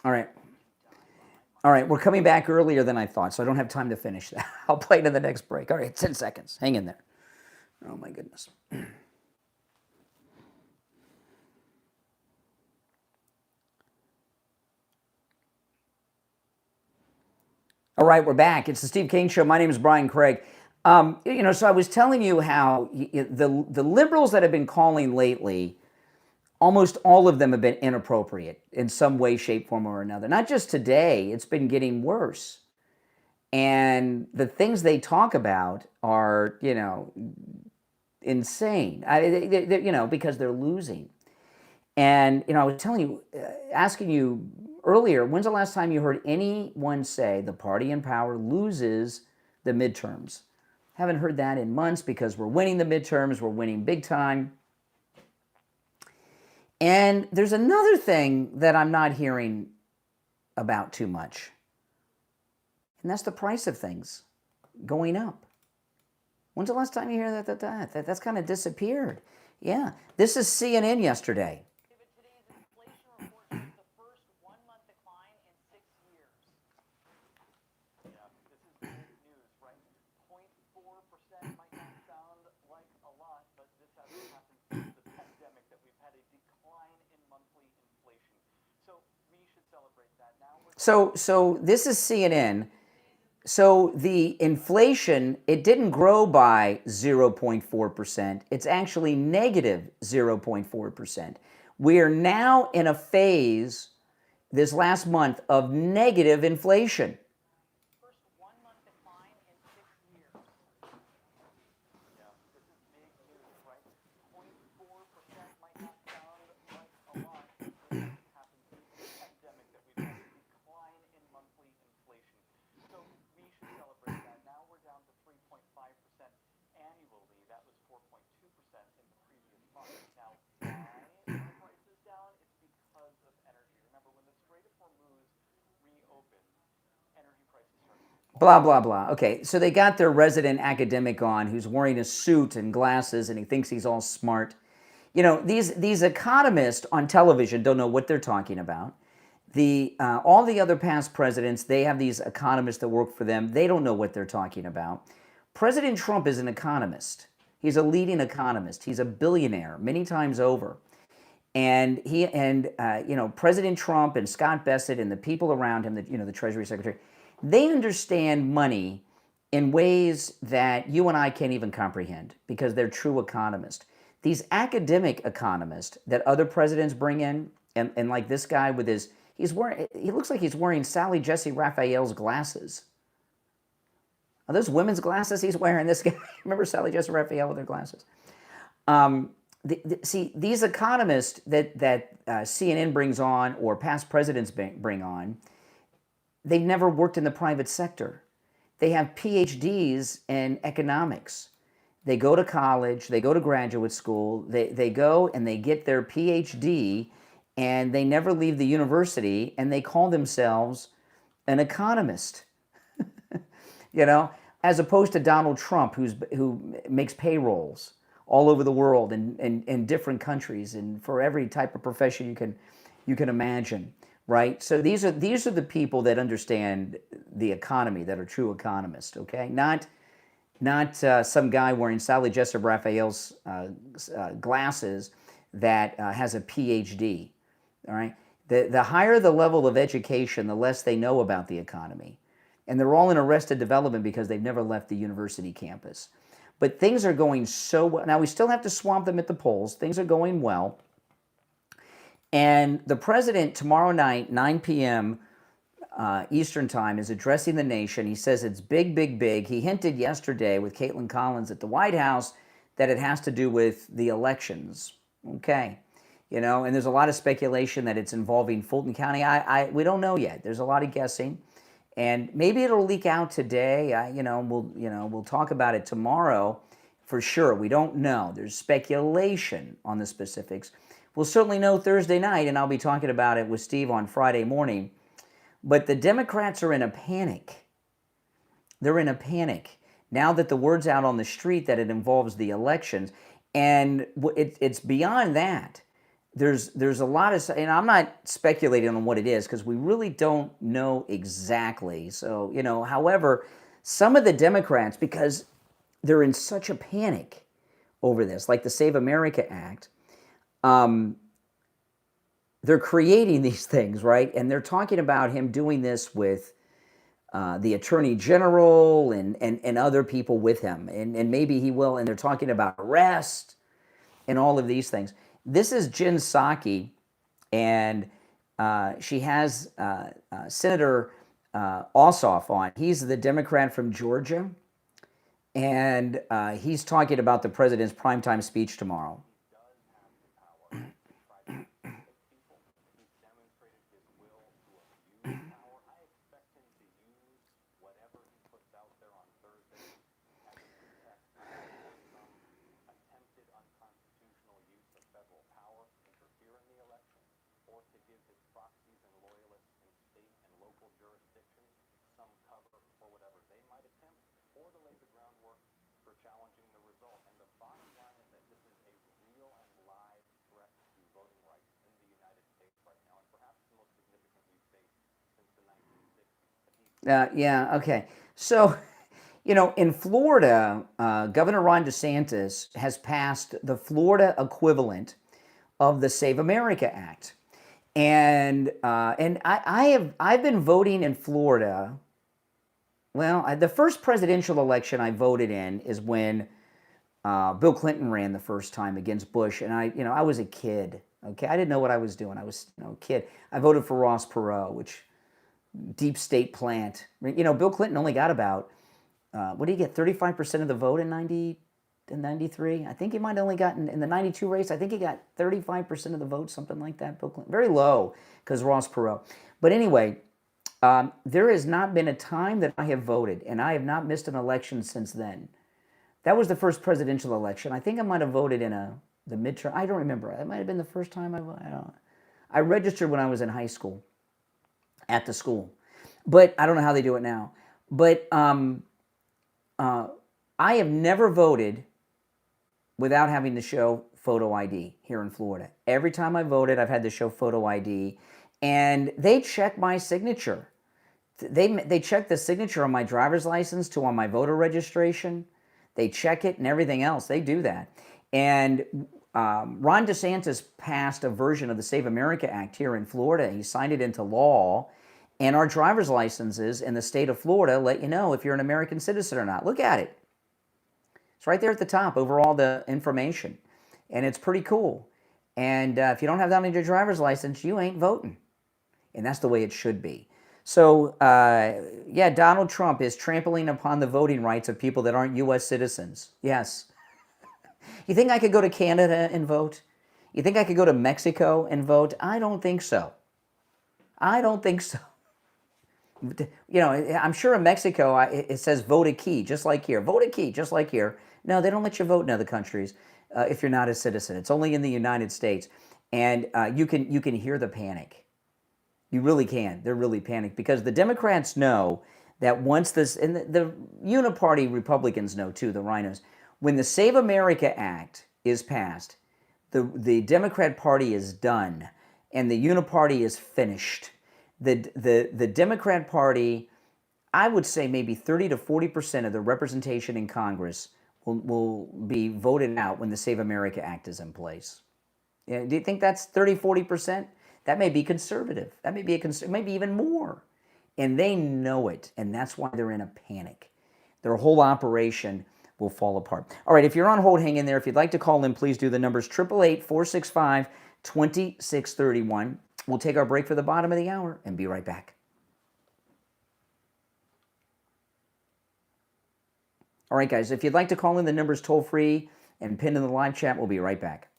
All right. All right, we're coming back earlier than I thought, so I don't have time to finish that. I'll play it in the next break. All right, 10 seconds. Hang in there. Oh, my goodness. All right, we're back. It's the Steve Kane Show. My name is Brian Craig. So I was telling you how the liberals that have been calling lately, almost all of them have been inappropriate in some way, shape, form, or another. Not just today, it's been getting worse. And the things they talk about are, insane, because they're losing. And, I was telling you, asking you earlier, when's the last time you heard anyone say the party in power loses the midterms? Haven't heard that in months because we're winning the midterms, we're winning big time. And there's another thing that I'm not hearing about too much, and that's the price of things going up. When's the last time you hear that's kind of disappeared? Yeah, this is CNN yesterday. So this is CNN. So the inflation, it didn't grow by 0.4%. It's actually negative 0.4%. We are now in a phase this last month of negative inflation. Blah, blah, blah. Okay, so they got their resident academic on who's wearing a suit and glasses and he thinks he's all smart. These economists on television don't know what they're talking about. All the other past presidents, they have these economists that work for them. They don't know what they're talking about. President Trump is an economist. He's a leading economist. He's a billionaire many times over. And President Trump and Scott Bessent and the people around him, the Treasury Secretary, they understand money in ways that you and I can't even comprehend because they're true economists. These academic economists that other presidents bring in, and like this guy with he looks like he's wearing Sally Jesse Raphael's glasses. Are those women's glasses he's wearing? This guy, remember Sally Jesse Raphael with her glasses? See, these economists that CNN brings on or past presidents bring on, they've never worked in the private sector. They have PhDs in economics. They go to college, they go to graduate school, they go and they get their PhD, and they never leave the university, and they call themselves an economist. As opposed to Donald Trump, who makes payrolls all over the world and in different countries and for every type of profession you can imagine. Right? So these are the people that understand the economy, that are true economists, okay? Not some guy wearing Sally Jesse Raphael's glasses that has a PhD, all right? The higher the level of education, the less they know about the economy. And they're all in arrested development because they've never left the university campus. But things are going so well. Now, we still have to swamp them at the polls. Things are going well. And the president tomorrow night, 9 p.m. Eastern time, is addressing the nation. He says it's big, big, big. He hinted yesterday with Caitlin Collins at the White House that it has to do with the elections. Okay. and there's a lot of speculation that it's involving Fulton County. We don't know yet. There's a lot of guessing, and maybe it'll leak out today. We'll talk about it tomorrow for sure. We don't know. There's speculation on the specifics. We'll certainly know Thursday night, and I'll be talking about it with Steve on Friday morning. But the Democrats are in a panic. They're in a panic now that the word's out on the street that it involves the elections, and it's beyond that. There's a lot of, and I'm not speculating on what it is because we really don't know exactly. So, however, some of the Democrats, because they're in such a panic over this, like the Save America Act, they're creating these things, right? And they're talking about him doing this with the Attorney General and other people with him. And maybe he will, and they're talking about arrest and all of these things. This is Jen Psaki, and she has Senator Ossoff on. He's the Democrat from Georgia, and he's talking about the president's primetime speech tomorrow. Okay. So, in Florida, Governor Ron DeSantis has passed the Florida equivalent of the Save America Act. And I've been voting in Florida. Well, the first presidential election I voted in is when Bill Clinton ran the first time against Bush, and I was a kid. Okay, I didn't know what I was doing. I was a kid. I voted for Ross Perot, which deep state plant. Bill Clinton only got about what did he get? 35% of the vote in 93. I think he might have only gotten in the 92 race. I think he got 35% of the vote, something like that. Bill Clinton, very low because Ross Perot. But anyway, there has not been a time that I have voted, and I have not missed an election since then. That was the first presidential election. I think I might have voted in the midterm. I don't remember. It might have been the first time I voted. I registered when I was in high school at the school, but I don't know how they do it now. But I have never voted without having to show photo ID here in Florida. Every time I voted, I've had to show photo ID, and they check my signature. They check the signature on my driver's license to on my voter registration. They check it and everything else. They do that. And Ron DeSantis passed a version of the Save America Act here in Florida. He signed it into law, and our driver's licenses in the state of Florida let you know if you're an American citizen or not. Look at it. It's right there at the top over all the information, and it's pretty cool. And if you don't have that on your driver's license, you ain't voting, and that's the way it should be. So, Donald Trump is trampling upon the voting rights of people that aren't U.S. citizens. Yes. You think I could go to Canada and vote? You think I could go to Mexico and vote? I don't think so. I don't think so. I'm sure in Mexico it says vote a key, just like here. Vote a key, just like here. No, they don't let you vote in other countries if you're not a citizen. It's only in the United States. And you can hear the panic. You really can. They're really panicked because the Democrats know that once this, and the uniparty Republicans know too, the rhinos, when the Save America Act is passed, the Democrat Party is done and the uniparty is finished. The Democrat Party, I would say maybe 30 to 40% of the representation in Congress will be voted out when the Save America Act is in place. Yeah, do you think that's 30, 40%? That may be conservative. That may be maybe even more. And they know it, and that's why they're in a panic. Their whole operation will fall apart. All right, if you're on hold, hang in there. If you'd like to call in, please do. The number's 888-465-2631. We'll take our break for the bottom of the hour and be right back. All right, guys, if you'd like to call in, the number's toll-free and pinned in the live chat. We'll be right back.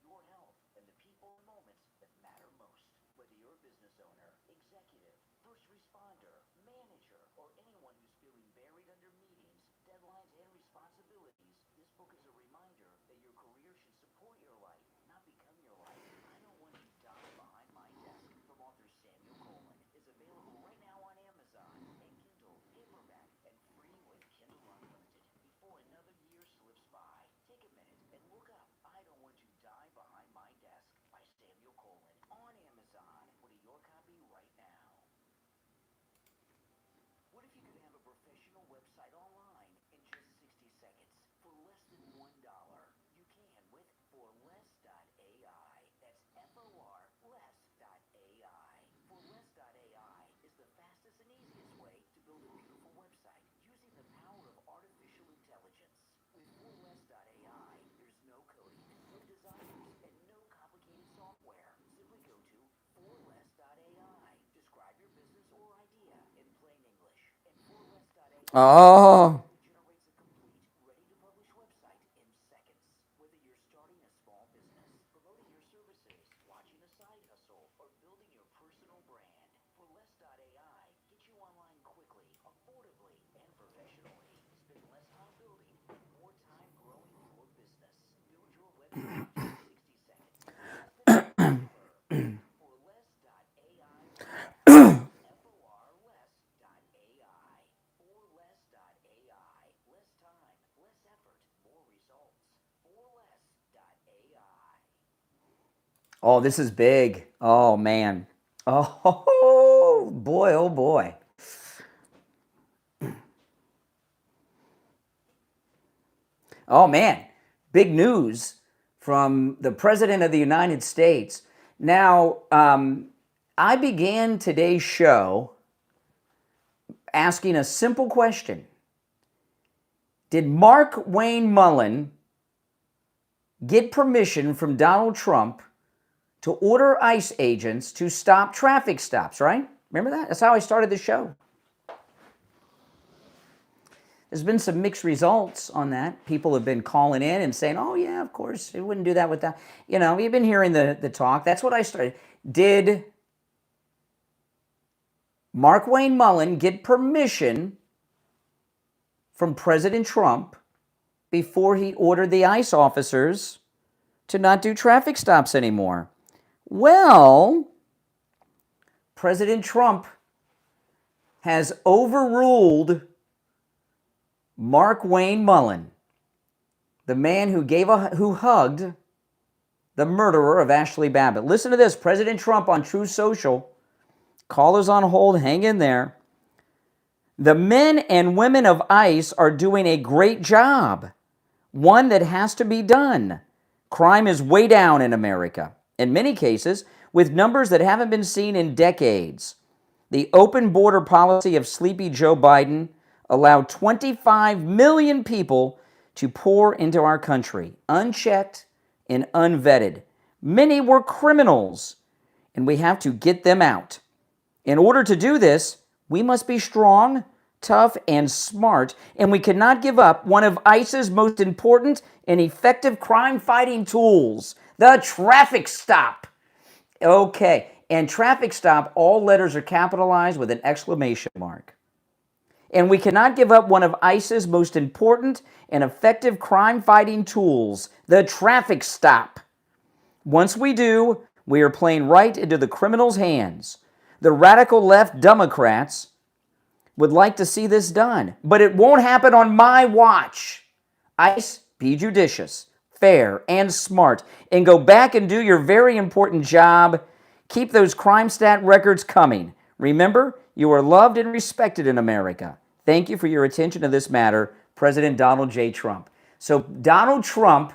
your health, and the people and moments that matter most. Whether you're a business owner, executive, first responder, manager, or anyone who's feeling buried under meetings, deadlines, and responsibilities, this book is a reminder that your career should support your life, not become your life. I Don't Want You Die Behind My Desk from author Samuel Coleman is available right now on Amazon and Kindle, paperback, and free with Kindle Unlimited. Before another year slips by, take a minute and look up I Don't Want You Die Behind My Desk by Samuel Coleman on Amazon. Order your copy right now. What if you could have a professional website online in just 60 seconds for less than $1? You can with forless.ai. That's FOR-less.ai. Forless.ai is the fastest and easiest way to build a beautiful website using the power of artificial intelligence. With forless.ai, there's no coding, no designers, and no complicated software. Simply go to forless.ai. Describe your business or idea in plain English. And forless.ai Oh. generates a complete, ready-to-publish website in seconds. Whether you're starting a small business, promoting your services, launching a side hustle, or building your personal brand, forless.ai gets you online quickly, affordably, and professionally. Spend less time building and more time growing your business. Build your website in 60 seconds. Forless.ai. FOR-less.ai. Forless.ai. Less time, less effort, more results. Forless.ai. Oh, this is big. Oh, man. Oh, boy, oh, boy. Oh, man. Big news from the President of the United States. Now, I began today's show asking a simple question. Did Mark Wayne Mullen get permission from Donald Trump to order ICE agents to stop traffic stops, right? Remember that? That's how I started the show. There's been some mixed results on that. People have been calling in and saying, oh, yeah, of course, he wouldn't do that with that. You know, you've been hearing the talk. That's what I started. Did Mark Wayne Mullen get permission from President Trump before he ordered the ICE officers to not do traffic stops anymore? Well, President Trump has overruled Mark Wayne Mullen, the man who hugged the murderer of Ashley Babbitt. Listen to this. President Trump on Truth Social. Callers on hold. Hang in there. The men and women of ICE are doing a great job. One that has to be done. Crime is way down in America. In many cases, with numbers that haven't been seen in decades. The open border policy of sleepy Joe Biden allowed 25 million people to pour into our country, unchecked and unvetted. Many were criminals, and we have to get them out. In order to do this, we must be strong, tough, and smart, and we cannot give up one of ICE's most important and effective crime-fighting tools, the traffic stop. Okay, and traffic stop, all letters are capitalized with an exclamation mark. And we cannot give up one of ICE's most important and effective crime-fighting tools, the traffic stop. Once we do, we are playing right into the criminals' hands. The radical left Democrats would like to see this done, but it won't happen on my watch. ICE, be judicious, fair, and smart, and go back and do your very important job. Keep those crime stat records coming. Remember, you are loved and respected in America. Thank you for your attention to this matter, President Donald J. Trump. So Donald Trump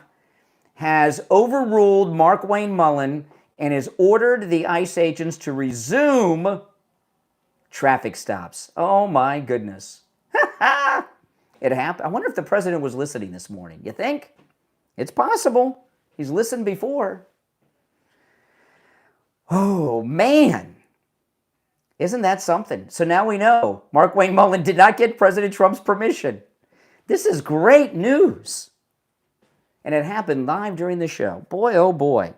has overruled Mark Wayne Mullen and has ordered the ICE agents to resume traffic stops. Oh, my goodness. It happened. I wonder if the president was listening this morning. You think? It's possible. He's listened before. Oh, man. Isn't that something? So now we know Mark Wayne Mullen did not get President Trump's permission. This is great news. And it happened live during the show. Boy, oh boy.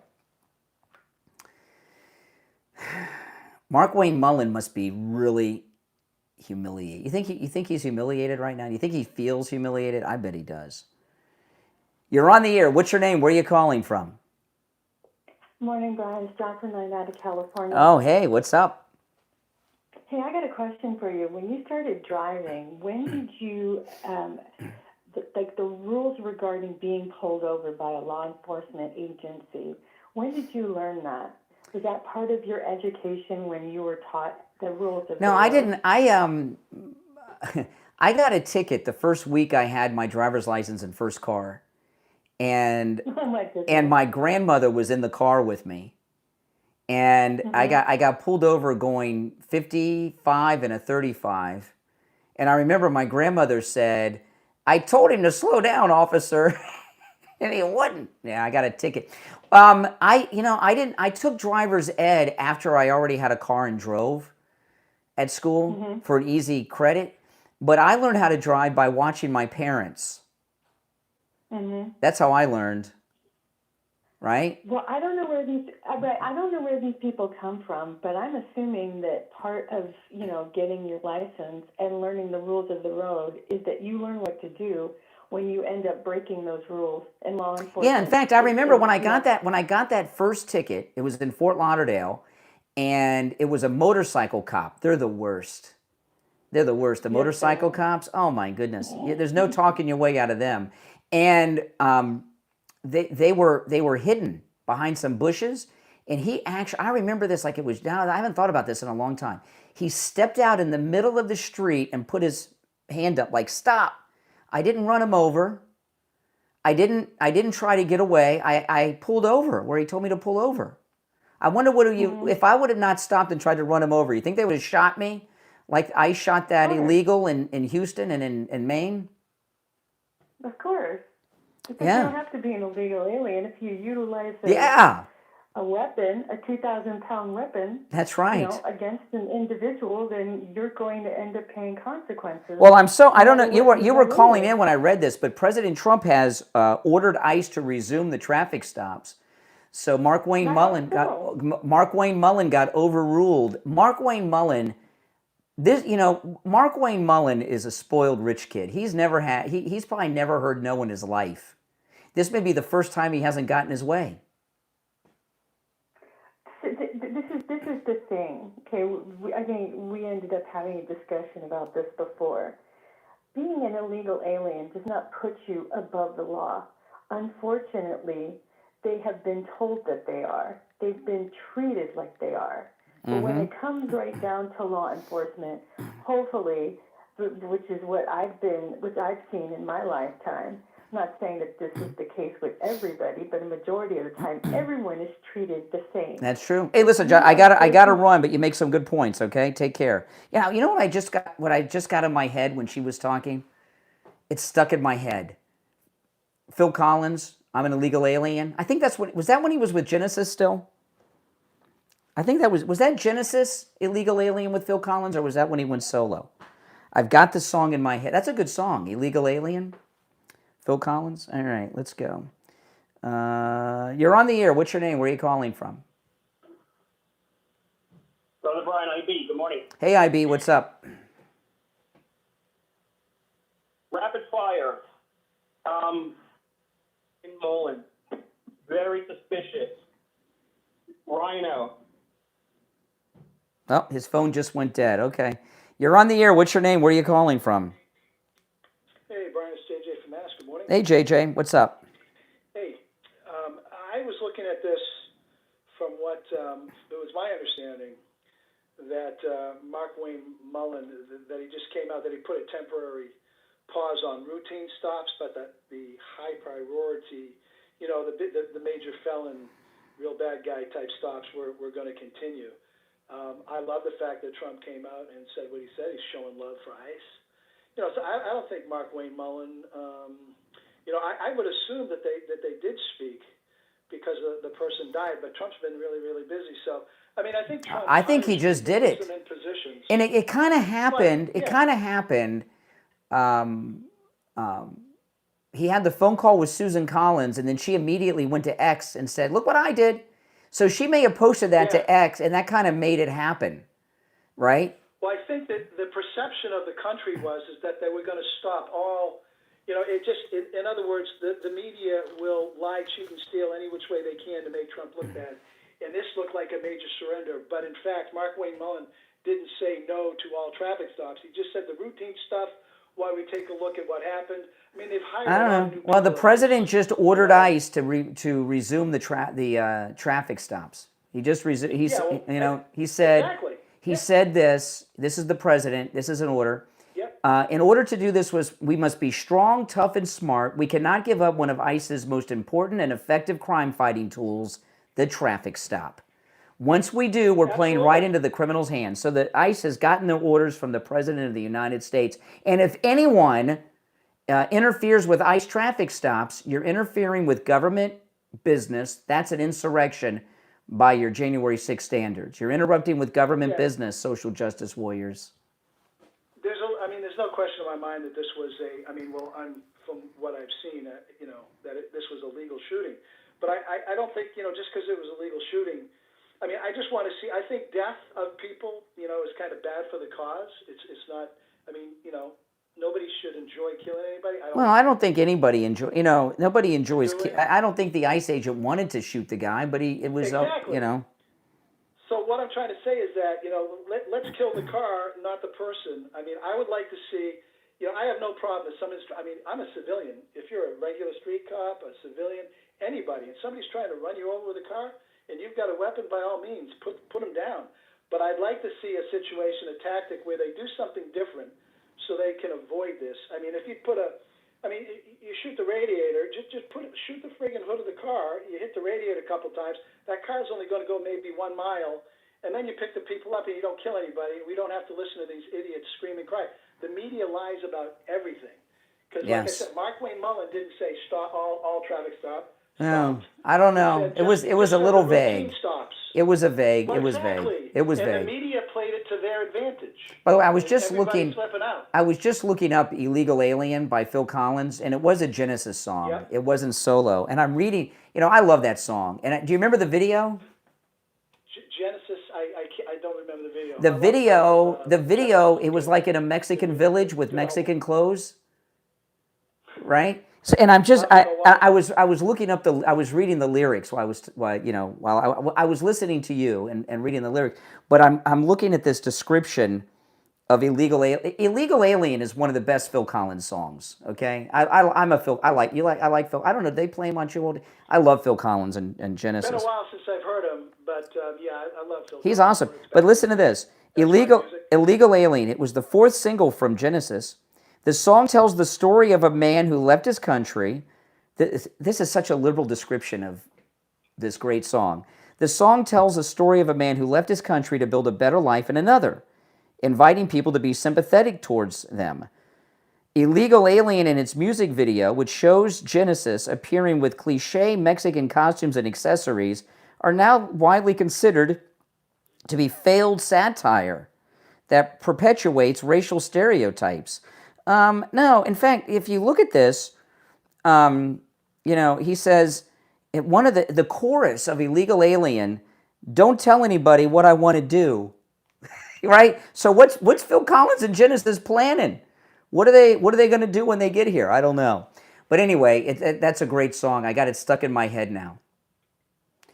Mark Wayne Mullen must be really humiliated. You think he's humiliated right now? You think he feels humiliated? I bet he does. You're on the air. What's your name? Where are you calling from? Morning, Brian. It's Jacqueline out of California. Oh, hey, what's up? Hey, I got a question for you. When you started driving, when did you, the rules regarding being pulled over by a law enforcement agency, when did you learn that? Was that part of your education when you were taught the rules of the No, I road? didn't. I got a ticket the first week I had my driver's license and first car. And Oh my goodness. and my grandmother was in the car with me. And I got pulled over going 55 and a 35. And I remember my grandmother said, "I told him to slow down, officer." And he wouldn't. Yeah, I got a ticket. I took driver's ed after I already had a car and drove at school for an easy credit. But I learned how to drive by watching my parents. That's how I learned. Right? Well, I don't know where these people come from, but I'm assuming that part of, getting your license and learning the rules of the road is that you learn what to do when you end up breaking those rules in law enforcement. Yeah, in fact, I remember when I got that first ticket, it was in Fort Lauderdale, and it was a motorcycle cop. They're the worst. They're the worst. The motorcycle cops, oh my goodness. There's no talking your way out of them. And they were hidden behind some bushes, and he actually, I remember this like it was now. I haven't thought about this in a long time. He stepped out in the middle of the street and put his hand up like, "Stop." I didn't run him over. I didn't try to get away. I pulled over where he told me to pull over. I wonder if I would have not stopped and tried to run him over, you think they would have shot me like I shot that illegal in Houston and in Maine? Of course. Because Yeah. you don't have to be an illegal alien if you utilize a weapon, a 2,000-pound weapon. That's right. Against an individual, then you're going to end up paying consequences. Well, I don't know, you were calling in when I read this, but President Trump has ordered ICE to resume the traffic stops. So Mark Wayne Mullen got overruled. Mark Wayne Mullen is a spoiled rich kid. He's probably never heard no in his life. This may be the first time he hasn't gotten his way. This is the thing. Okay, I think we ended up having a discussion about this before. Being an illegal alien does not put you above the law. Unfortunately, they have been told that they are. They've been treated like they are. But when it comes right down to law enforcement, hopefully, which is what I've seen in my lifetime. I'm not saying that this is the case with everybody, but a majority of the time, everyone is treated the same. That's true. Hey, listen, John, I gotta run, but you make some good points. Okay, take care. Yeah, you know what I just got in my head when she was talking? It's stuck in my head. Phil Collins, I'm an illegal alien. I think was that when he was with Genesis still? I think that was that Genesis, Illegal Alien with Phil Collins, or was that when he went solo? I've got the song in my head. That's a good song, Illegal Alien, Phil Collins. All right, let's go. You're on the air. What's your name? Where are you calling from? Brother Brian, IB, good morning. Hey, IB, what's up? Rapid fire. In Nolan. Very suspicious. Rhino. Oh, his phone just went dead. Okay. You're on the air. What's your name? Where are you calling from? Hey, Brian, it's JJ from Mass. Good morning. Hey, JJ. What's up? Hey, I was looking at this from what it was my understanding that Mark Wayne Mullen, that he just came out, that he put a temporary pause on routine stops, but that the high priority, the major felon, real bad guy type stops were going to continue. I love the fact that Trump came out and said what he said. He's showing love for ICE. So I don't think Mark Wayne Mullen. I would assume that they did speak because the person died, but Trump's been really, really busy. So I think Trump. I think he just did it. In positions. And it kind of happened. It kind of happened. he had the phone call with Susan Collins, and then she immediately went to X and said, "Look what I did." So she may have posted that to X, and that kind of made it happen, right? Well, I think that the perception of the country is that they were going to stop all, in other words, the media will lie, cheat, and steal any which way they can to make Trump look bad. And this looked like a major surrender. But in fact, Mark Wayne Mullen didn't say no to all traffic stops. He just said the routine stuff while we take a look at what happened. I mean, they've hired I don't know. Well, the president just ordered ICE to resume the traffic stops. He just he said exactly. He said this. This is the president. This is an order. In order to do this, we must be strong, tough, and smart. We cannot give up one of ICE's most important and effective crime-fighting tools, the traffic stop. Once we do, we're playing right into the criminals' hands. So the ICE has gotten their orders from the President of the United States. And if anyone interferes with ICE traffic stops, you're interfering with government business. That's an insurrection by your January 6th standards. You're interrupting with government business, social justice warriors. There's no question in my mind that this was from what I've seen, this was a legal shooting. But I don't think, just because it was a legal shooting, I just want to see, I think death of people, is kind of bad for the cause. It's not, nobody should enjoy killing anybody. I don't think anybody nobody enjoys, I don't think the ICE agent wanted to shoot the guy, but it was, So what I'm trying to say is that, let's kill the car, not the person. I would like to see, I have no problem if somebody's, I'm a civilian. If you're a regular street cop, a civilian, anybody, and somebody's trying to run you over with a car, and you've got a weapon, by all means, put them down. But I'd like to see a situation, a tactic where they do something different so they can avoid this. If you put you shoot the radiator, shoot the friggin' hood of the car, you hit the radiator a couple times, that car's only going to go maybe 1 mile, and then you pick the people up and you don't kill anybody. We don't have to listen to these idiots scream and cry. The media lies about everything. Because like I said, Mark Wayne Mullen didn't say stop all traffic stop. No, I don't know. It was a little vague. It was vague. It was vague. And the media played it to their advantage. By the way, I was just looking up "Illegal Alien" by Phil Collins, and it was a Genesis song. Yep. It wasn't solo. And I'm reading. I love that song. And do you remember the video? Genesis, I don't remember the video. The video. It was like in a Mexican village with Mexican clothes, right? So, and I'm just, I was looking up I was reading the lyrics while I was listening to you and reading the lyrics, but I'm looking at this description of Illegal Alien. Illegal Alien is one of the best Phil Collins songs. Okay, I like Phil. I don't know. They play him on Chill. I love Phil Collins and Genesis. It's been a while since I've heard him, but I love Phil. He's awesome. But listen to this, Illegal Alien. It was the 4th single from Genesis. The song tells the story of a man who left his country. This is such a liberal description of this great song. The song tells the story of a man who left his country to build a better life in another, inviting people to be sympathetic towards them. Illegal Alien in its music video, which shows Genesis appearing with cliché Mexican costumes and accessories, are now widely considered to be failed satire that perpetuates racial stereotypes. No, in fact, if you look at this, he says, one of the chorus of Illegal Alien, "Don't tell anybody what I want to do," right? So what's Phil Collins and Genesis planning? What are they going to do when they get here? I don't know. But anyway, that's a great song. I got it stuck in my head now.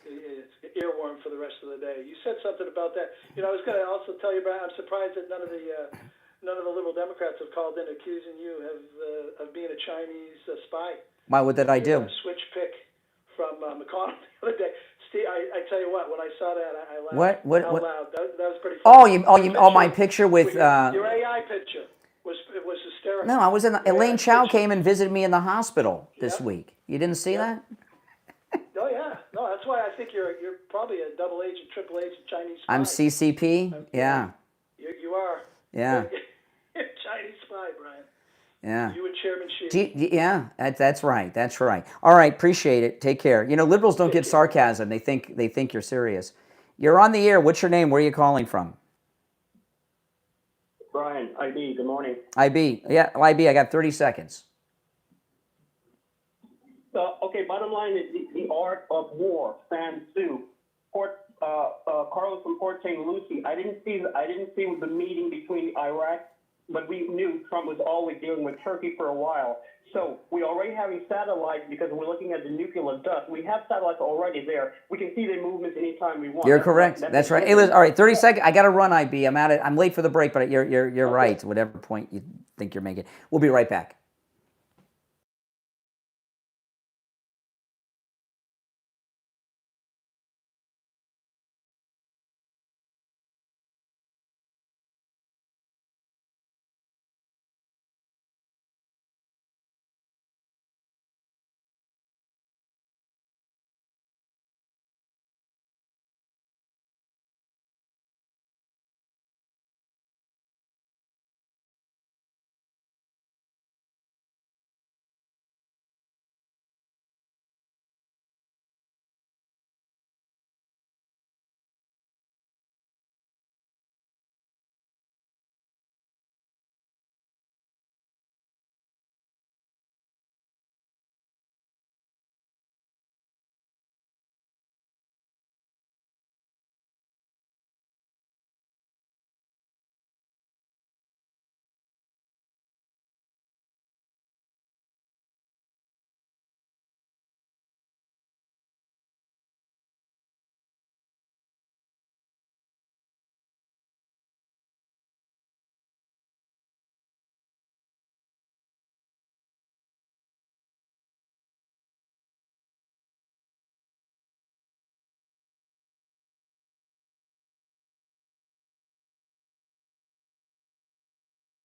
It's an earworm for the rest of the day. You said something about that. I was going to also tell you, Brian, I'm surprised that none of the liberal Democrats have called in accusing you of being a Chinese spy. Why? What did I do? Switch pick from McConnell the other day. Steve, I tell you what, when I saw that, I laughed out loud. That was pretty funny. My picture with... your AI picture was hysterical. No, I was in... Elaine Chao came and visited me in the hospital this week. You didn't see that? Oh, yeah. No, that's why I think you're probably a double agent, triple agent Chinese spy. I'm CCP? Yeah. You are. Yeah. You're a Chinese spy, Brian. Yeah. You and Chairman Xi. Yeah, that's right. That's right. All right, appreciate it. Take care. Liberals don't get sarcasm. They think you're serious. You're on the air. What's your name? Where are you calling from? Brian, IB, good morning. IB. Yeah, IB, I got 30 seconds. okay, bottom line is the art of war, San Suu, Carlos from Port St. Lucie. I didn't see the meeting between Iraq, but we knew Trump was always dealing with Turkey for a while. So we're already having satellites because we're looking at the nuclear dust. We have satellites already there. We can see their movements anytime we want. You're correct. That's right. Hey, Liz, all right, 30 seconds. I got to run, IB. I'm late for the break, but you're right. Whatever point you think you're making. We'll be right back.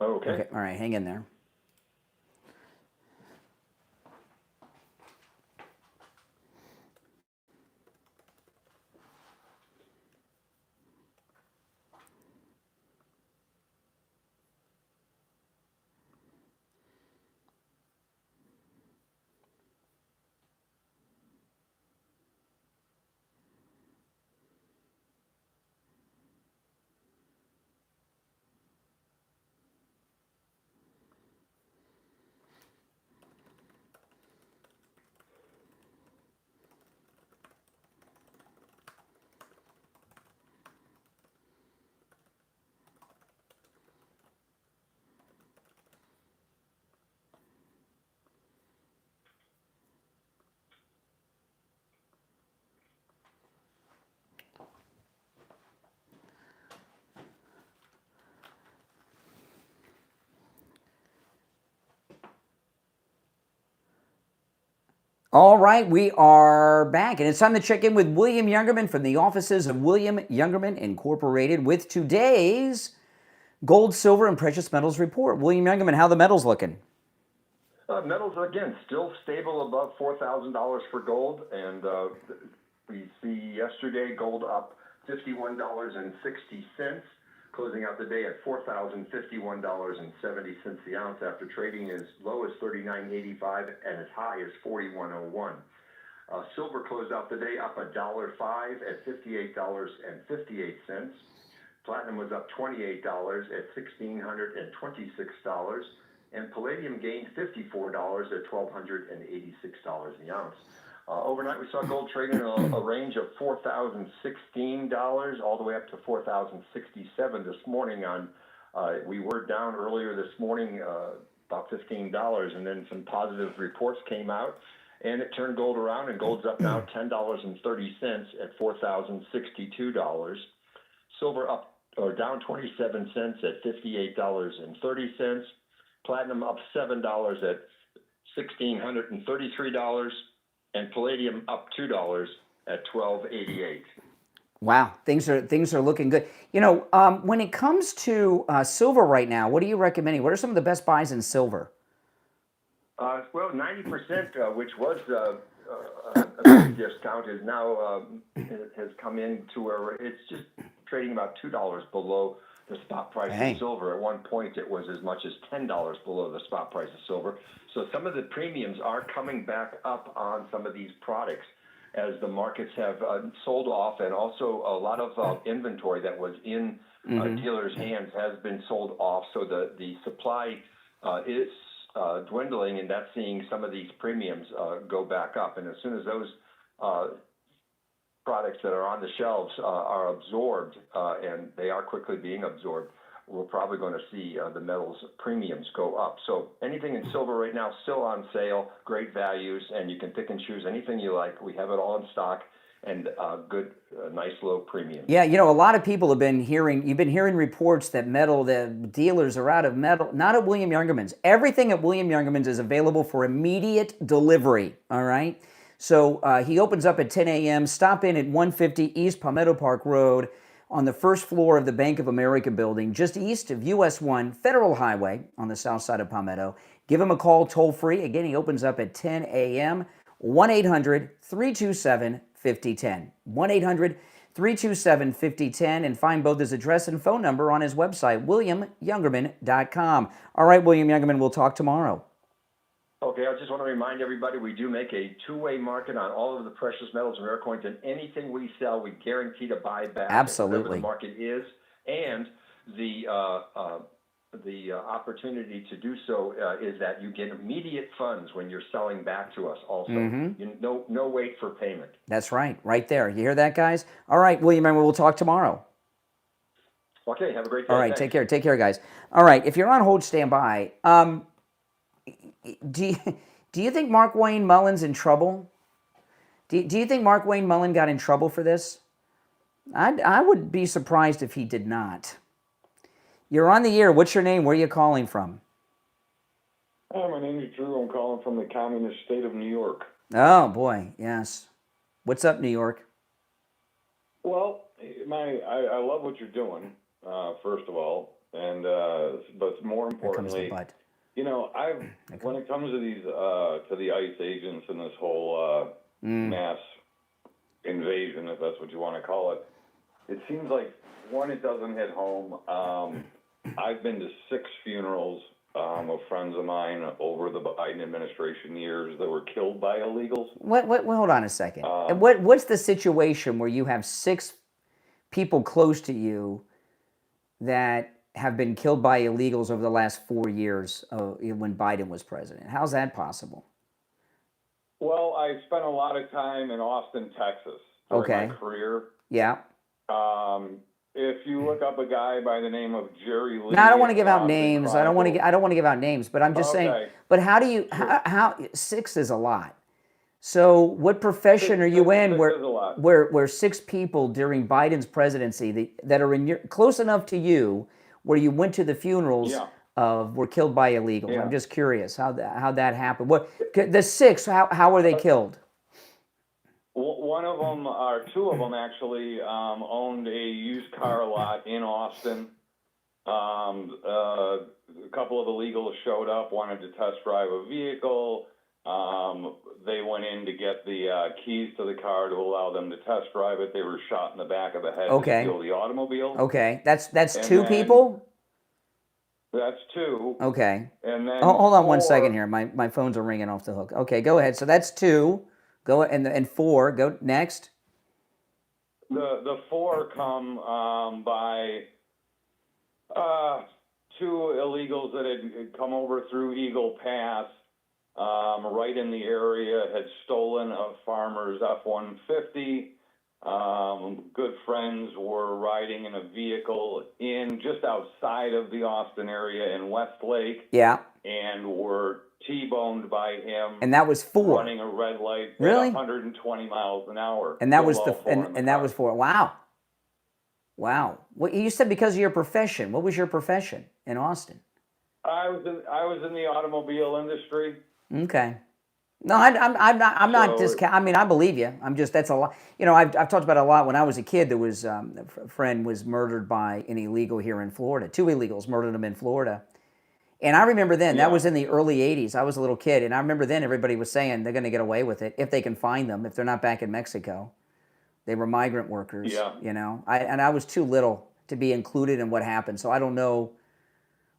Okay. All right. Hang in there. All right, we are back, and it's time to check in with William Youngerman from the offices of William Youngerman Incorporated with today's gold, silver, and precious metals report. William Youngerman, how are the metals looking? Metals, again, still stable above $4,000 for gold, and we see yesterday gold up $51.60, closing out the day at $4,051.70 the ounce after trading as low as $39.85 and as high as $41.01. Silver closed out the day up $1.05 at $58.58. Platinum was up $28 at $1,626. And palladium gained $54 at $1,286 the ounce. Overnight, we saw gold trading in a range of $4,016 all the way up to $4,067 this morning. We were down earlier this morning about $15, and then some positive reports came out, and it turned gold around, and gold's up now $10.30 at $4,062. Silver up or down 27 cents at $58.30. Platinum up $7 at $1,633, and palladium up $2 at $12.88. Wow, things are looking good. You know, when it comes to silver right now, what are you recommending? What are some of the best buys in silver? Well, 90%, which was a big discount, is now has come in to where it's just trading about $2 below the spot price of silver. At one point, it was as much as $10 below the spot price of silver. So some of the premiums are coming back up on some of these products as the markets have sold off, and also a lot of inventory that was in dealers' hands has been sold off. So the supply is dwindling, and that's seeing some of these premiums go back up. And as soon as those products that are on the shelves are absorbed, and they are quickly being absorbed, we're probably going to see the metals premiums go up. So anything in silver right now still on sale, great values, and you can pick and choose anything you like. We have it all in stock, and good, nice low premiums. Yeah, you know, a lot of people have been hearing, you've been hearing reports that the dealers are out of metal. Not at William Youngerman's. Everything at William Youngerman's is available for immediate delivery, all right? So he opens up at 10 a.m. Stop in at 150 East Palmetto Park Road on the first floor of the Bank of America building, just east of US 1 Federal Highway on the south side of Palmetto. Give him a call toll free. Again, he opens up at 10 a.m. 1-800-327-5010. 1-800-327-5010, and find both his address and phone number on his website, williamyoungerman.com. All right, William Youngerman, we'll talk tomorrow. Okay, I just want to remind everybody we do make a two-way market on all of the precious metals and rare coins, and anything we sell, we guarantee to buy back. Absolutely. Whatever the market is, and the opportunity to do so is that you get immediate funds when you're selling back to us also. No wait for payment. That's right, right there. You hear that, guys? All right, William Youngerman, we'll talk tomorrow. Okay, have a great day. All right, Thanks. take care, guys. All right, if you're on hold, stand by. Do you think Mark Wayne Mullen's in trouble? Do you think Mark Wayne Mullen got in trouble for this? I would be surprised if he did not. You're on the air. What's your name? Where are you calling from? My name is Drew. I'm calling from the communist state of New York. Oh, boy, yes. What's up, New York? Well, I love what you're doing, first of all, and but more importantly, you know, when it comes to these to the ICE agents and this whole mass invasion, if that's what you want to call it, it seems like one, it doesn't hit home. I've been to 6 funerals of friends of mine over the Biden administration years that were killed by illegals. Hold on a second. What's the situation where you have 6 people close to you that have been killed by illegals over the last 4 years when Biden was president? How's that possible? Well, I spent a lot of time in Austin, Texas during my career. Yeah. If you look up a guy by the name of Jerry Lee, No, I don't want to give out names. I don't want to give out names. But I'm just saying. But how do you? How 6 is a lot. So what profession are you in where 6 people during Biden's presidency that are close enough to you where you went to the funerals were killed by illegals? I'm just curious how that happened. The 6? How were they killed? One of them, or 2 of them actually, owned a used car lot in Austin. A couple of illegals showed up, wanted to test drive a vehicle. They went in to get the keys to the car to allow them to test drive it. They were shot in the back of the head to steal the automobile. Okay, that's 2 people? That's 2. Okay. And then hold on 1 4 second here. My phones are ringing off the hook. Okay, go ahead. So that's 2. Go and 4. Go next. The 4 come by 2 illegals that had come over through Eagle Pass, right in the area, had stolen a farmer's F-150. Good friends were riding in a vehicle just outside of the Austin area in Westlake. Yeah. And were T-boned by him. And that was 4. Running a red light at Really? 120 miles an hour. And that was that was 4. Wow. Wow. Well, you said because of your profession. What was your profession in Austin? I was in the automobile industry. Okay. No, I'm not discounting. I mean, I believe you. That's a lot. You know, I've talked about it a lot. When I was a kid, there was a friend was murdered by an illegal here in Florida. 2 illegals murdered him in Florida. And I remember then, that was in the early 80s. I was a little kid, and I remember then everybody was saying they're going to get away with it if they can find them, if they're not back in Mexico. They were migrant workers, you know. I was too little to be included in what happened, so I don't know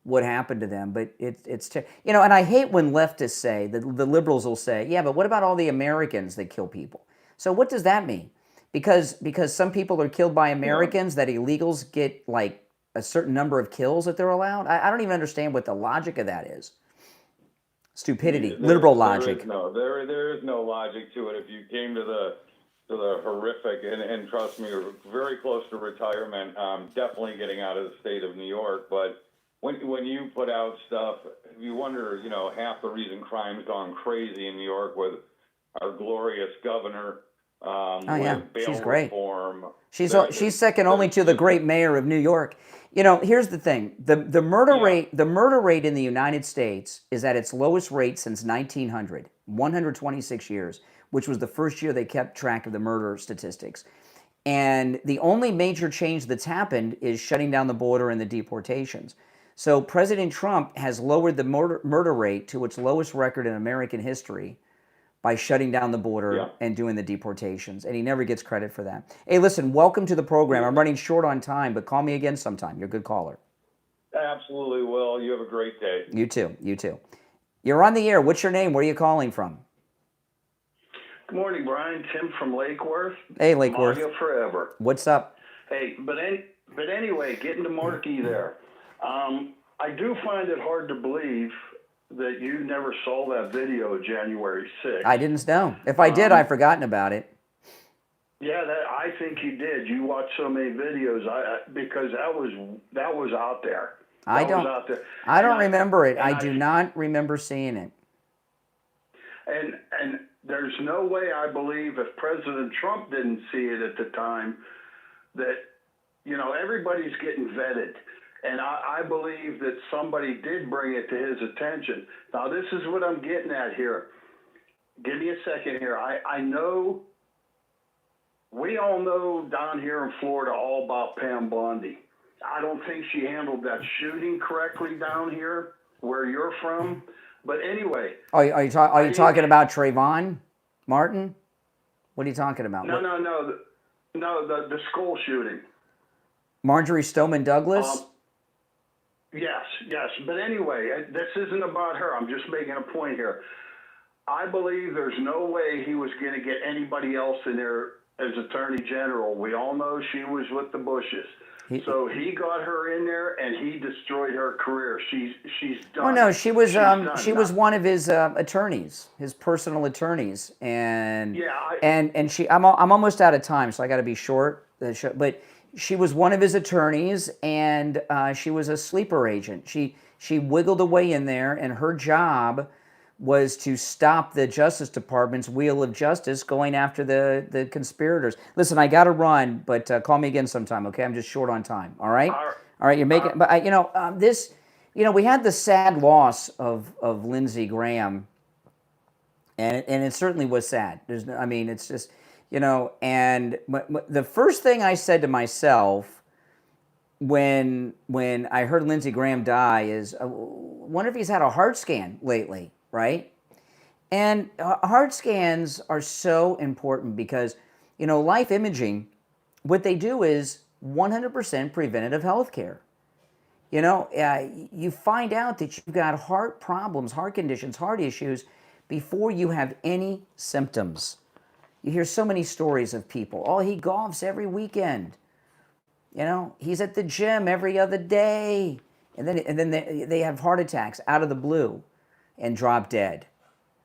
what happened to them. But it's you know, and I hate when leftists say, the liberals will say, yeah, but what about all the Americans that kill people? So what does that mean? Because some people are killed by Americans, that illegals get like a certain number of kills that they're allowed? I don't even understand what the logic of that is. stupidity, liberal logic. There is no logic to it. If you came to the horrific, and trust me, we're very close to retirement, definitely getting out of the state of New York. But when you put out stuff, you wonder, half the reason crime's gone crazy in New York with our glorious governor. She's great. Reform. She's second only to the great mayor of New York. Here's the thing: the murder rate in the United States is at its lowest rate since 1900, 126 years, which was the first year they kept track of the murder statistics. And the only major change that's happened is shutting down the border and the deportations. So President Trump has lowered the murder rate to its lowest record in American history by shutting down the border and doing the deportations. And he never gets credit for that. Hey, listen, welcome to the program. I'm running short on time, but call me again sometime. You're a good caller. Absolutely will. You have a great day. You too. You too. You're on the air. What's your name? Where are you calling from? Good morning, Brian. Tim from Lake Worth. Hey, Lake Worth. Mario forever. What's up? Hey, but anyway, getting to Markey there. I do find it hard to believe that you never saw that video January 6th. I didn't know. If I did, I've forgotten about it. Yeah, I think you did. You watched so many videos because that was out there. I don't remember it. I do not remember seeing it. And there's no way I believe if President Trump didn't see it at the time that, everybody's getting vetted. And I believe that somebody did bring it to his attention. Now, this is what I'm getting at here. Give me a second here. I know, we all know down here in Florida all about Pam Bondi. I don't think she handled that shooting correctly down here where you're from. But anyway. Are you talking about Trayvon Martin? What are you talking about? No, the school shooting. Marjorie Stoneman Douglas? Yes. But anyway, this isn't about her. I'm just making a point here. I believe there's no way he was going to get anybody else in there as Attorney General. We all know she was with the Bushes. So he got her in there and he destroyed her career. She's done. Oh no, she was one of his attorneys, his personal attorneys, and I'm almost out of time, so I got to be short. But she was one of his attorneys, and she was a sleeper agent. She wiggled away in there, and her job was to stop the Justice Department's wheel of justice going after the conspirators. Listen, I got to run, but call me again sometime, okay? I'm just short on time, all right? All right, you're making, but we had the sad loss of Lindsey Graham, and it certainly was sad. It's just, and the first thing I said to myself when I heard Lindsey Graham die is, I wonder if he's had a heart scan lately. Right? And heart scans are so important because, life imaging, what they do is 100% preventative health care. You find out that you've got heart problems, heart conditions, heart issues before you have any symptoms. You hear so many stories of people. Oh, he golfs every weekend. He's at the gym every other day. And then they have heart attacks out of the blue and drop dead.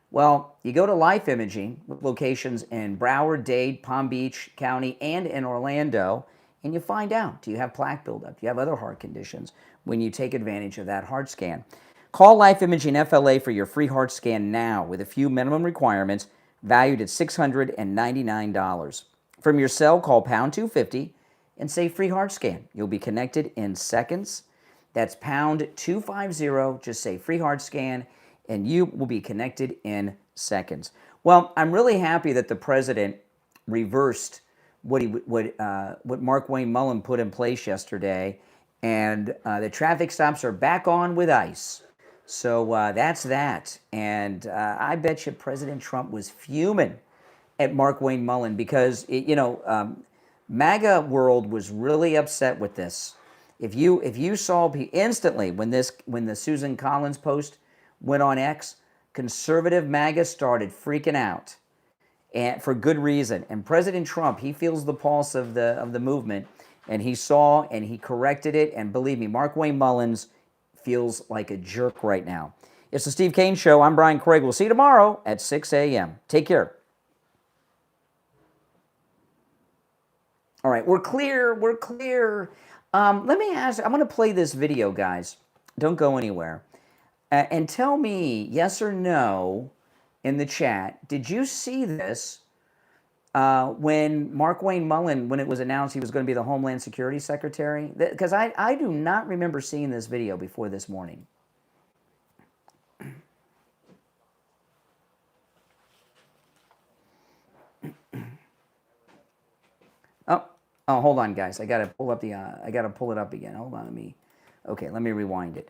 Well, you go to Life Imaging with locations in Broward, Dade, Palm Beach County, and in Orlando, and you find out, do you have plaque buildup? Do you have other heart conditions when you take advantage of that heart scan? Call Life Imaging FLA for your free heart scan now with a few minimum requirements valued at $699. From your cell, call pound 250 and say free heart scan. You'll be connected in seconds. That's pound 250, just say free heart scan, and you will be connected in seconds. Well, I'm really happy that the president reversed what Mark Wayne Mullen put in place yesterday, and the traffic stops are back on with ICE. So that's that. And I bet you President Trump was fuming at Mark Wayne Mullen because, MAGA world was really upset with this. If you saw instantly when the Susan Collins post went on X, conservative MAGA started freaking out, and for good reason. And President Trump, he feels the pulse of the movement, and he saw and he corrected it. And believe me, Mark Wayne Mullins feels like a jerk right now. It's the Steve Kane Show. I'm Brian Craig. We'll see you tomorrow at 6 a.m. Take care. All right, we're clear. We're clear. Let me ask, I'm going to play this video, guys. Don't go anywhere. And tell me, yes or no, in the chat, did you see this when Mark Wayne Mullen, when it was announced he was going to be the Homeland Security Secretary? Because I do not remember seeing this video before this morning. Oh, hold on, guys. I gotta pull up the. I gotta pull it up again. Hold on, let me rewind it.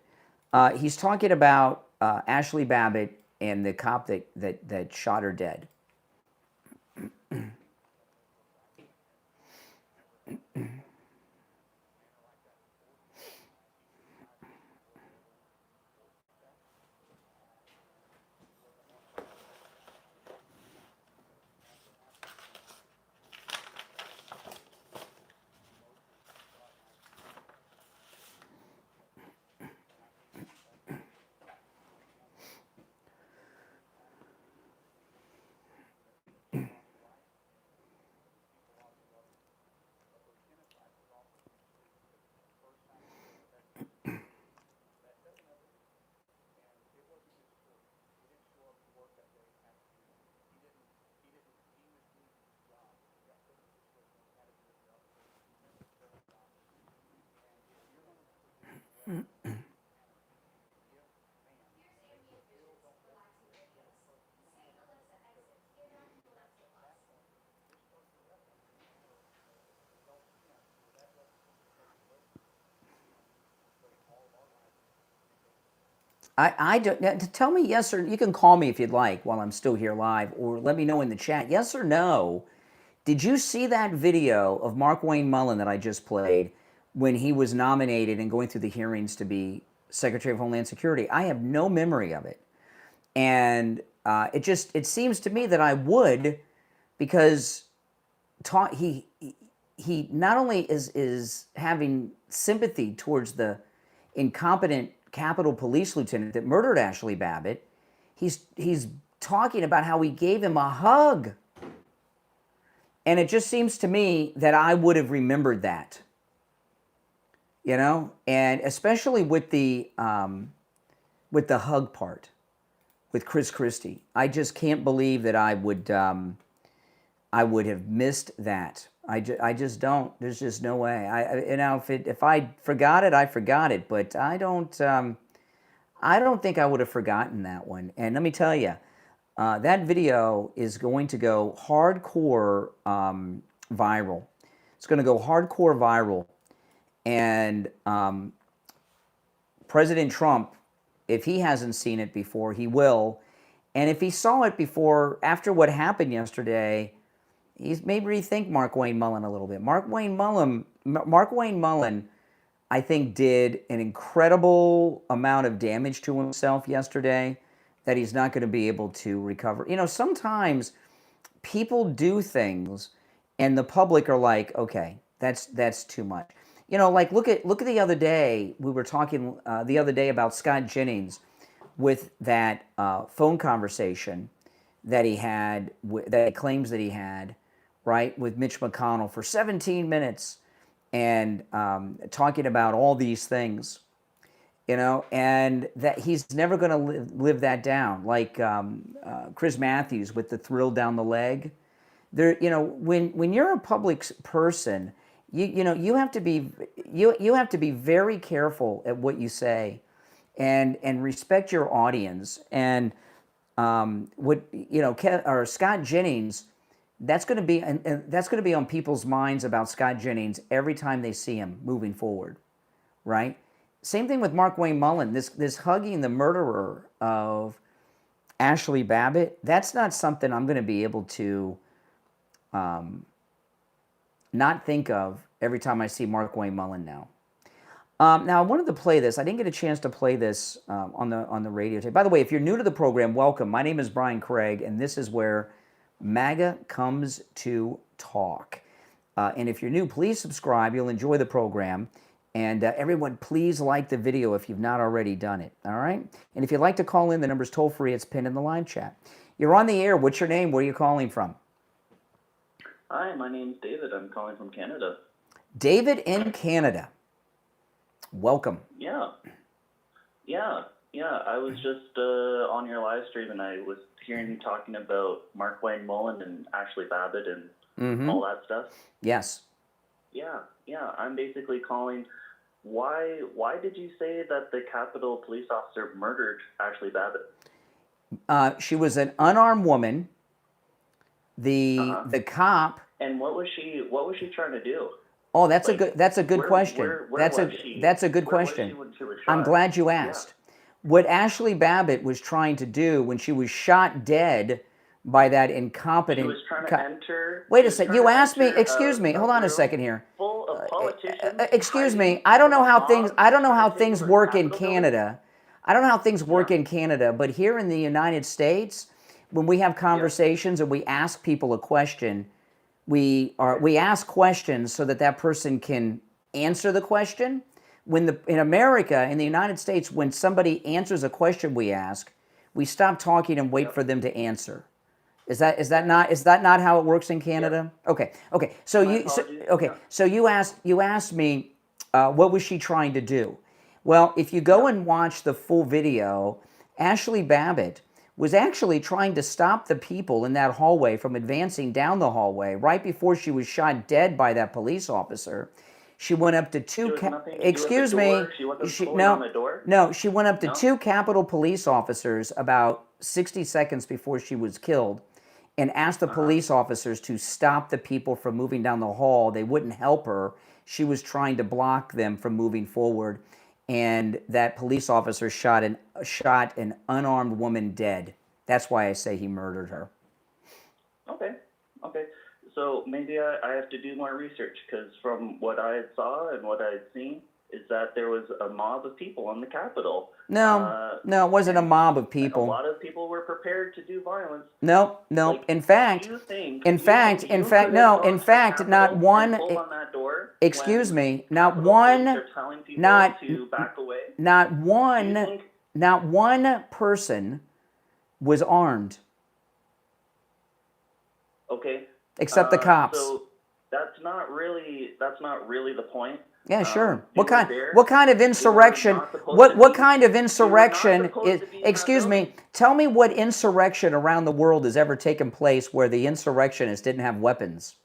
He's talking about Ashley Babbitt and the cop that shot her dead. I don't, now, tell me yes or, you can call me if you'd like while I'm still here live, or let me know in the chat, yes or no. Did you see that video of Mark Wayne Mullen that I just played when he was nominated and going through the hearings to be Secretary of Homeland Security? I have no memory of it. And it seems to me that I would, because he not only is having sympathy towards the incompetent Capitol Police lieutenant that murdered Ashley Babbitt, he's talking about how he gave him a hug. And it just seems to me that I would have remembered that. You know? And especially with the hug part with Chris Christie. I just can't believe that I would have missed that. I just don't. There's just no way. If I forgot it, I forgot it. But I don't think I would have forgotten that one. And let me tell you, that video is going to go hardcore viral. It's going to go hardcore viral. And President Trump, if he hasn't seen it before, he will. And if he saw it before, after what happened yesterday, he's maybe rethink Mark Wayne Mullen a little bit. Mark Wayne Mullen, I think, did an incredible amount of damage to himself yesterday that he's not going to be able to recover. You know, sometimes people do things and the public are like, okay, that's too much. You know, like look at the other day, we were talking the other day about Scott Jennings with that phone conversation that he had, that he claims that he had, right, with Mitch McConnell for 17 minutes and talking about all these things, you know, and that he's never going to live that down. Like Chris Matthews with the thrill down the leg. There, you know, when you're a public person, you have to be very careful at what you say, and respect your audience. And Scott Jennings, that's going to be on people's minds about Scott Jennings every time they see him moving forward, right? Same thing with Mark Wayne Mullen. This hugging the murderer of Ashley Babbitt, that's not something I'm going to be able to not think of every time I see Mark Wayne Mullen now. Now, I wanted to play this. I didn't get a chance to play this on the radio tape. By the way, if you're new to the program, welcome. My name is Brian Craig, and this is where MAGA comes to talk. And if you're new, please subscribe. You'll enjoy the program. And everyone, please like the video if you've not already done it, all right? And if you'd like to call in, the number's toll-free. It's pinned in the live chat. You're on the air. What's your name? Where are you calling from? Hi, my name's David. I'm calling from Canada. David in Canada. Welcome. Yeah. I was just on your live stream, and I was hearing you talking about Mark Wayne Mullen and Ashley Babbitt and all that stuff. Yes. Yeah. I'm basically calling. Why did you say that the Capitol police officer murdered Ashley Babbitt? She was an unarmed woman. The cop. And what was she trying to do? Oh, that's a good question. Where That's a good question. I'm glad you asked. What Ashley Babbitt was trying to do when she was shot dead by that incompetent. She was trying to enter. Wait a second. You asked me. Excuse me. Hold on a second here. Full of politicians. Excuse me. I don't know how things work in Canada. I don't know how things work in Canada, but here in the United States, when we have conversations and we ask people a question, we ask questions so that person can answer the question. In America, in the United States, when somebody answers a question we ask, we stop talking and wait for them to answer. Is that not how it works in Canada? Okay. So you asked me what was she trying to do? Well, if you go and watch the full video, Ashley Babbitt was actually trying to stop the people in that hallway from advancing down the hallway right before she was shot dead by that police officer. She went up to two. Excuse me. No. She went up to two Capitol police officers about 60 seconds before she was killed, and asked the police officers to stop the people from moving down the hall. They wouldn't help her. She was trying to block them from moving forward, and that police officer shot an unarmed woman dead. That's why I say he murdered her. Okay. So maybe I have to do more research, because from what I saw and what I had seen is that there was a mob of people on the Capitol. No, it wasn't a mob of people. A lot of people were prepared to do violence. No. In fact, not one. Excuse me, not one. Not one person was armed. Okay. Except the cops. So that's not really the point. Yeah, sure. What kind of insurrection? What kind of insurrection is? Excuse me. Tell me what insurrection around the world has ever taken place where the insurrectionists didn't have weapons?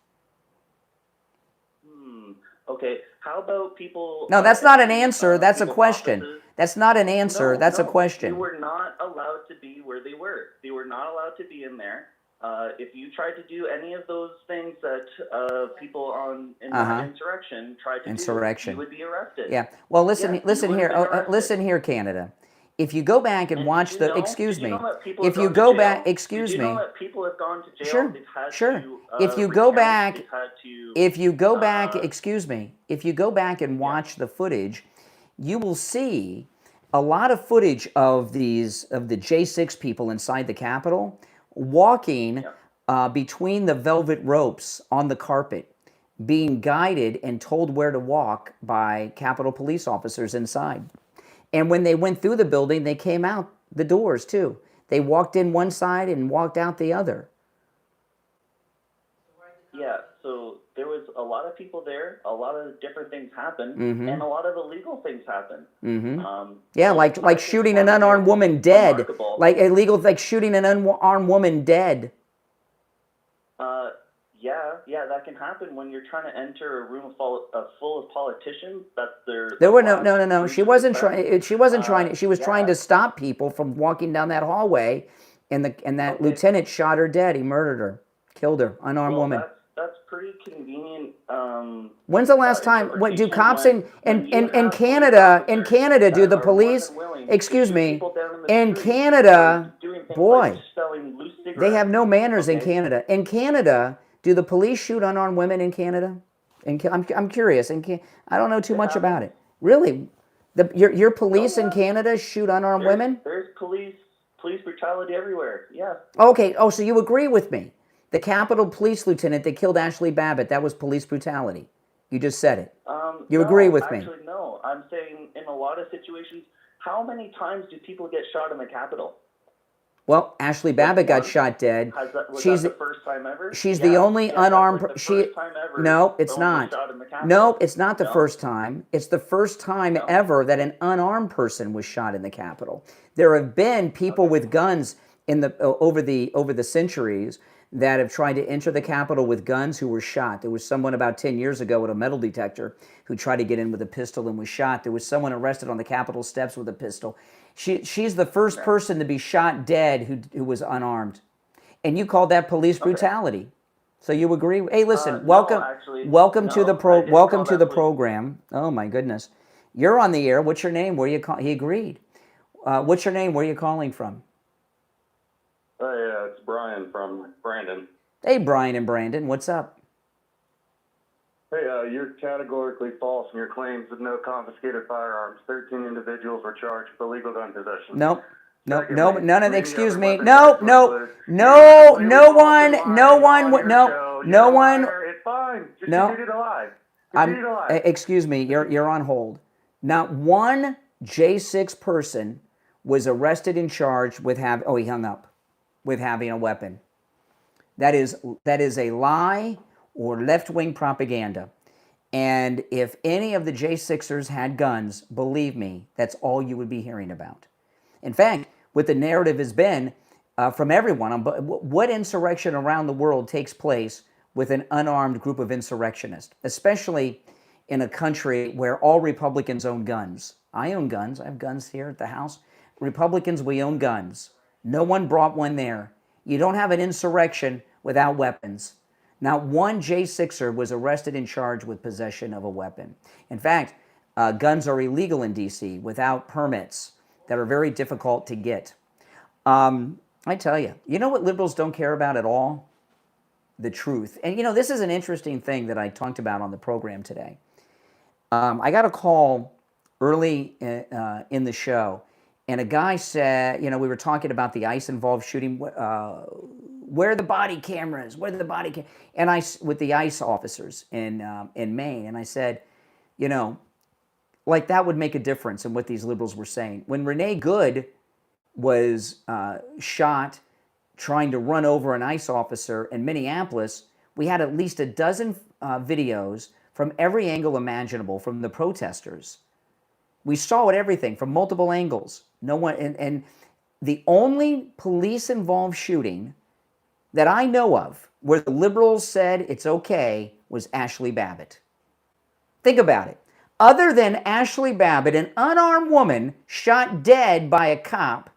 Okay. How about people? No, that's not an answer. That's a question. That's not an answer. That's a question. They were not allowed to be where they were. They were not allowed to be in there. If you tried to do any of those things that people in the insurrection tried to do, you would be arrested. Yeah. Well, listen here, Canada. If you go back and watch the, excuse me, if you go back, excuse me. People have gone to jail. Sure. If you go back, excuse me, if you go back and watch the footage, you will see a lot of footage of the J6 people inside the Capitol walking between the velvet ropes on the carpet, being guided and told where to walk by Capitol police officers inside. And when they went through the building, they came out the doors too. They walked in one side and walked out the other. Yeah, so there was a lot of people there, a lot of different things happened, Mhm. and a lot of illegal things happened. Yeah, like shooting an unarmed woman dead, like shooting an unarmed woman dead. Yeah, that can happen when you're trying to enter a room full of politicians. That's their. There were no. She wasn't trying. She wasn't trying. She was trying to stop people from walking down that hallway, and that lieutenant shot her dead. He murdered her, killed her, unarmed woman. That's pretty convenient. When's the last time? What do cops in Canada? In Canada, do the police? Excuse me. In Canada, boy, they have no manners in Canada. In Canada, do the police shoot unarmed women in Canada? I'm curious. I don't know too much about it. Really, your police in Canada shoot unarmed women? There's police brutality everywhere. Yeah. Okay. Oh, so you agree with me? The Capitol Police lieutenant that killed Ashley Babbitt, that was police brutality You just said it. You No, agree with me? Actually, no. I'm saying in a lot of situations, how many times do people get shot in the Capitol? Well, Ashley Babbitt got shot dead. Was She's that the first time ever? She's the only unarmed. That's like the first time ever No, it's someone was not. shot in the Capitol. No, it's not the No? first time. It's the first time ever that an unarmed person was shot in the Capitol. There have been people with guns in the over the centuries that have tried to enter the Capitol with guns who were shot. There was someone about 10 years ago with a metal detector who tried to get in with a pistol and was shot. There was someone arrested on the Capitol steps with a pistol. She's the first person to be shot dead who was unarmed. And you called that police brutality. So you agree? Hey, listen, welcome to the program. Oh my goodness. You're on the air. What's your name? Where you call? He agreed. What's your name? Where are you calling from? Hey, it's Brian from Brandon. Hey, Brian and Brandon, what's up? Hey, you're categorically false in your claims of no confiscated firearms. 13 individuals were charged with illegal gun possession. Nope. Nope. Secondly, No, none of the, excuse me. weapons No, are no, included. no, You no were false one, and no lying one, on your no, show. no You're a one. liar. It's fine. Just No. continue to lie. Continue to lie. Excuse me, you're on hold. Not one J6 person was arrested and charged with he hung up, with having a weapon. That is a lie or left-wing propaganda. And if any of the J6ers had guns, believe me, that's all you would be hearing about. In fact, what the narrative has been from everyone, what insurrection around the world takes place with an unarmed group of insurrectionists, especially in a country where all Republicans own guns. I own guns. I have guns here at the house. Republicans, we own guns. No one brought one there. You don't have an insurrection without weapons. Not one J6er was arrested and charged with possession of a weapon. In fact, guns are illegal in D.C. without permits that are very difficult to get. I tell you, you know what liberals don't care about at all? The truth. And you know, this is an interesting thing that I talked about on the program today. I got a call early in the show, and a guy said, you know, we were talking about the ICE-involved shooting. Where are the body cameras? Where are the body cameras? And with the ICE officers in Maine, and I said, you know, like that would make a difference in what these liberals were saying. When Renee Good was shot trying to run over an ICE officer in Minneapolis, we had at least a dozen videos from every angle imaginable from the protesters. We saw it, everything from multiple angles. No one, and the only police-involved shooting that I know of where the liberals said it's okay was Ashley Babbitt. Think about it. Other than Ashley Babbitt, an unarmed woman shot dead by a cop,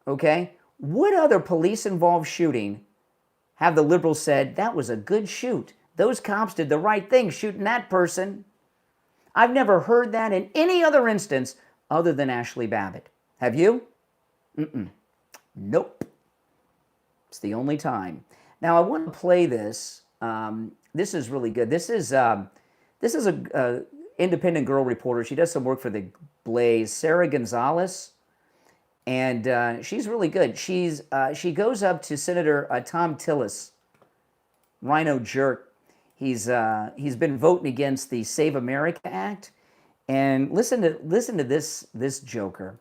okay, what other police-involved shooting have the liberals said, that was a good shoot? Those cops did the right thing shooting that person. I've never heard that in any other instance other than Ashley Babbitt. Have you? Nope. It's the only time. Now I want to play this. This is really good. This is a independent girl reporter. She does some work for the Blaze, Sarah Gonzalez, and she's really good. She goes up to Senator Tom Tillis, Rhino jerk. He's been voting against the Save America Act, and listen to this joker.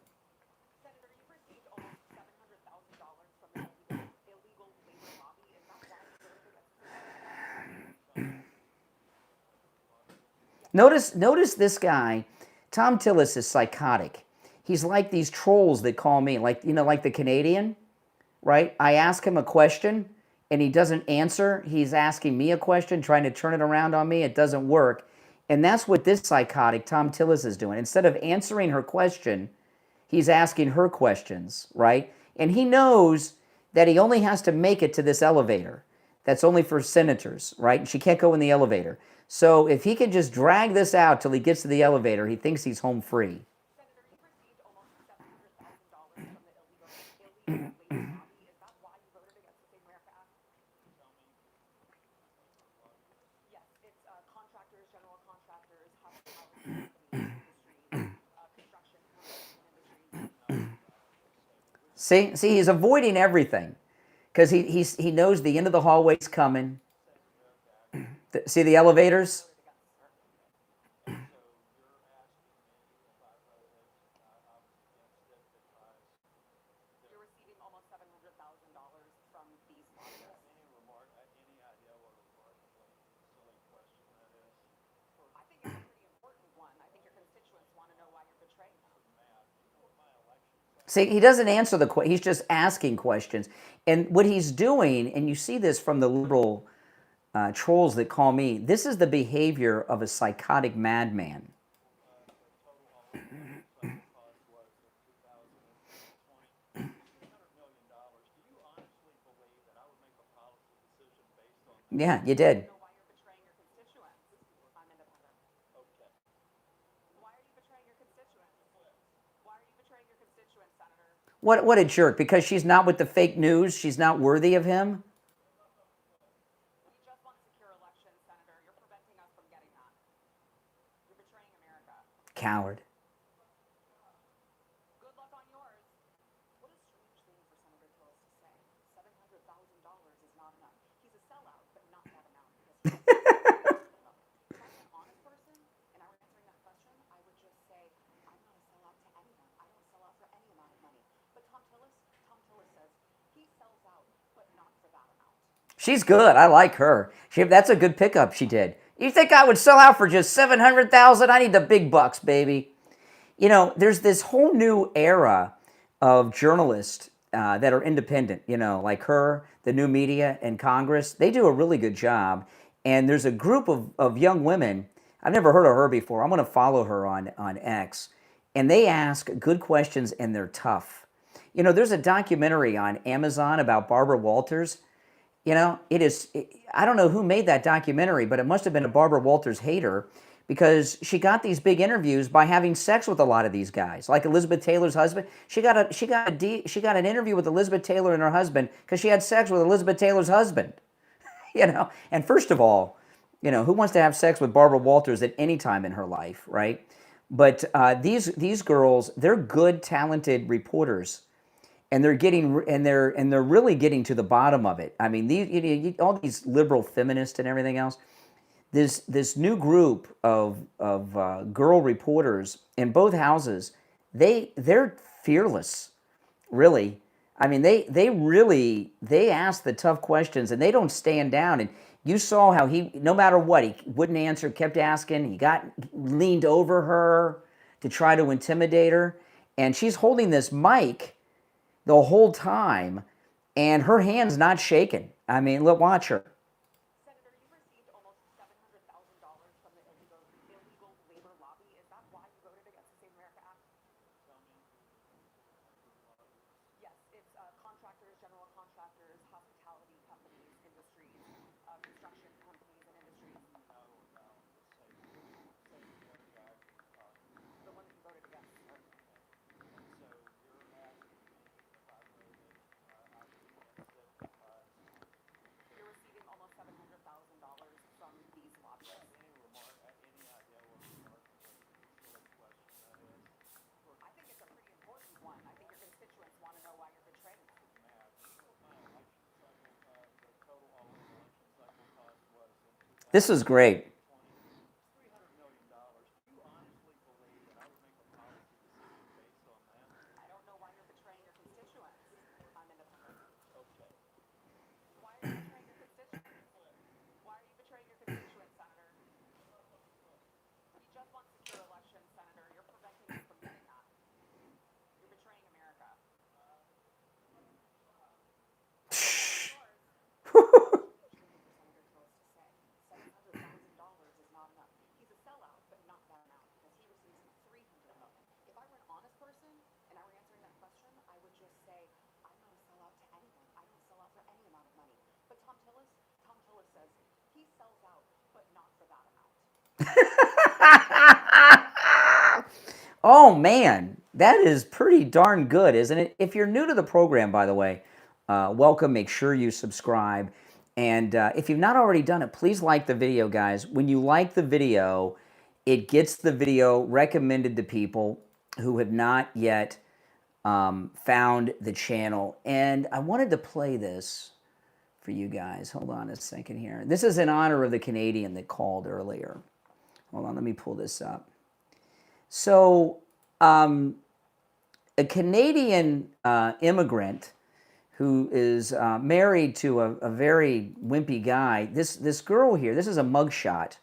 Notice this guy, Tom Tillis, is psychotic. He's like these trolls that call me, like, you know, like the Canadian, right? I ask him a question and he doesn't answer. He's asking me a question, trying to turn it around on me. It doesn't work. And that's what this psychotic Tom Tillis is doing. Instead of answering her question, he's asking her questions, right? And he knows that he only has to make it to this elevator. That's only for senators, right? And she can't go in the elevator. So if he can just drag this out till he gets to the elevator, he thinks he's home free. See, he's avoiding everything because he knows the end of the hallway's coming. See the elevators? See, he doesn't answer the question. He's just asking questions. And what he's doing, and you see this from the liberal trolls that call me, this is the behavior of a psychotic madman. Yeah, you did. What a jerk. Because she's not with the fake news, she's not worthy of him? Coward. She's good. I like her. That's a good pickup she did. You think I would sell out for just $700,000? I need the big bucks, baby. You know, there's this whole new era of journalists that are independent, you know, like her, the new media, and Congress. They do a really good job. And there's a group of young women. I've never heard of her before. I'm going to follow her on X. And they ask good questions, and they're tough. You know, there's a documentary on Amazon about Barbara Walters. You know, I don't know who made that documentary, but it must have been a Barbara Walters hater, because she got these big interviews by having sex with a lot of these guys, like Elizabeth Taylor's husband. She got an interview with Elizabeth Taylor and her husband because she had sex with Elizabeth Taylor's husband. You know, and first of all, you know, who wants to have sex with Barbara Walters at any time in her life, right? But these girls, they're good, talented reporters. And they're really getting to the bottom of it. I mean, all these liberal feminists and everything else. This new group of girl reporters in both houses, they're fearless, really. I mean, they ask the tough questions, and they don't stand down. And you saw how no matter what, he wouldn't answer, kept asking. He leaned over her to try to intimidate her, and she's holding this mic the whole time, and her hand's not shaking. I mean, look, watch her. Senator, you received almost $700,000 from the illegal labor lobby. Is that why you voted against the Save America Act? Yes, it's contractors, general contractors, hospitality companies, industries, construction companies and industries. The one that you voted against. You're receiving almost $700,000 from these lobbyists. I think it's a pretty important one. I think your constituents want to know why you're betraying them. This is great. I don't know why you're betraying your constituents. I'm independent. Okay. Why are you betraying your constituents? Why are you betraying your constituents, Senator? We just want secure elections, Senator. You're preventing us from getting that. You're betraying America. Oh man, that is pretty darn good, isn't it? If you're new to the program, by the way, welcome. Make sure you subscribe. And if you've not already done it, please like the video, guys. When you like the video, it gets the video recommended to people who have not yet found the channel. And I wanted to play this for you guys. Hold on a second here. This is in honor of the Canadian that called earlier. Hold on, let me pull this up. So, a Canadian immigrant who is married to a very wimpy guy. This girl here, this is a mugshot.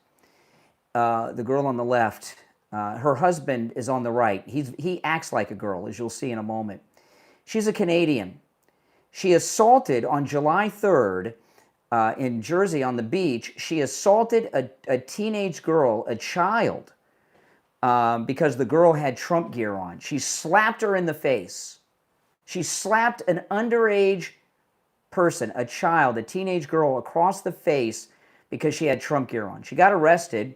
The girl on the left, her husband is on the right. He acts like a girl, as you'll see in a moment. She's a Canadian. She assaulted on July 3rd in Jersey on the beach. She assaulted a teenage girl, a child, because the girl had Trump gear on. She slapped her in the face. She slapped an underage person, a child, a teenage girl, across the face because she had Trump gear on. She got arrested.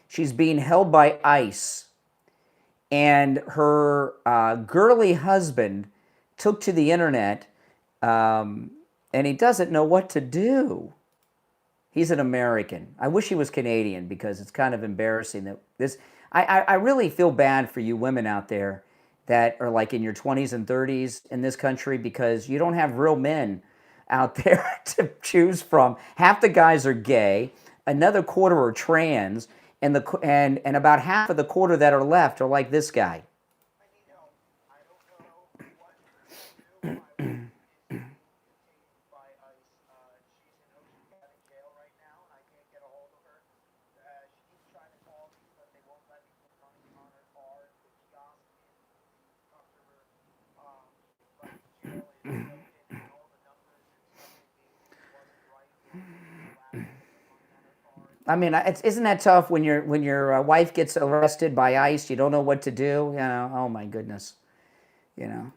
She's being held by ICE. And her girly husband took to the internet, and he doesn't know what to do. He's an American. I wish he was Canadian because it's kind of embarrassing that this... I really feel bad for you women out there that are like in your 20s and 30s in this country because you don't have real men out there to choose from. Half the guys are gay, another quarter are trans, and about half of the quarter that are left are like this guy. I mean, isn't that tough when your wife gets arrested by ICE? You don't know what to do. You know, oh my goodness, you know.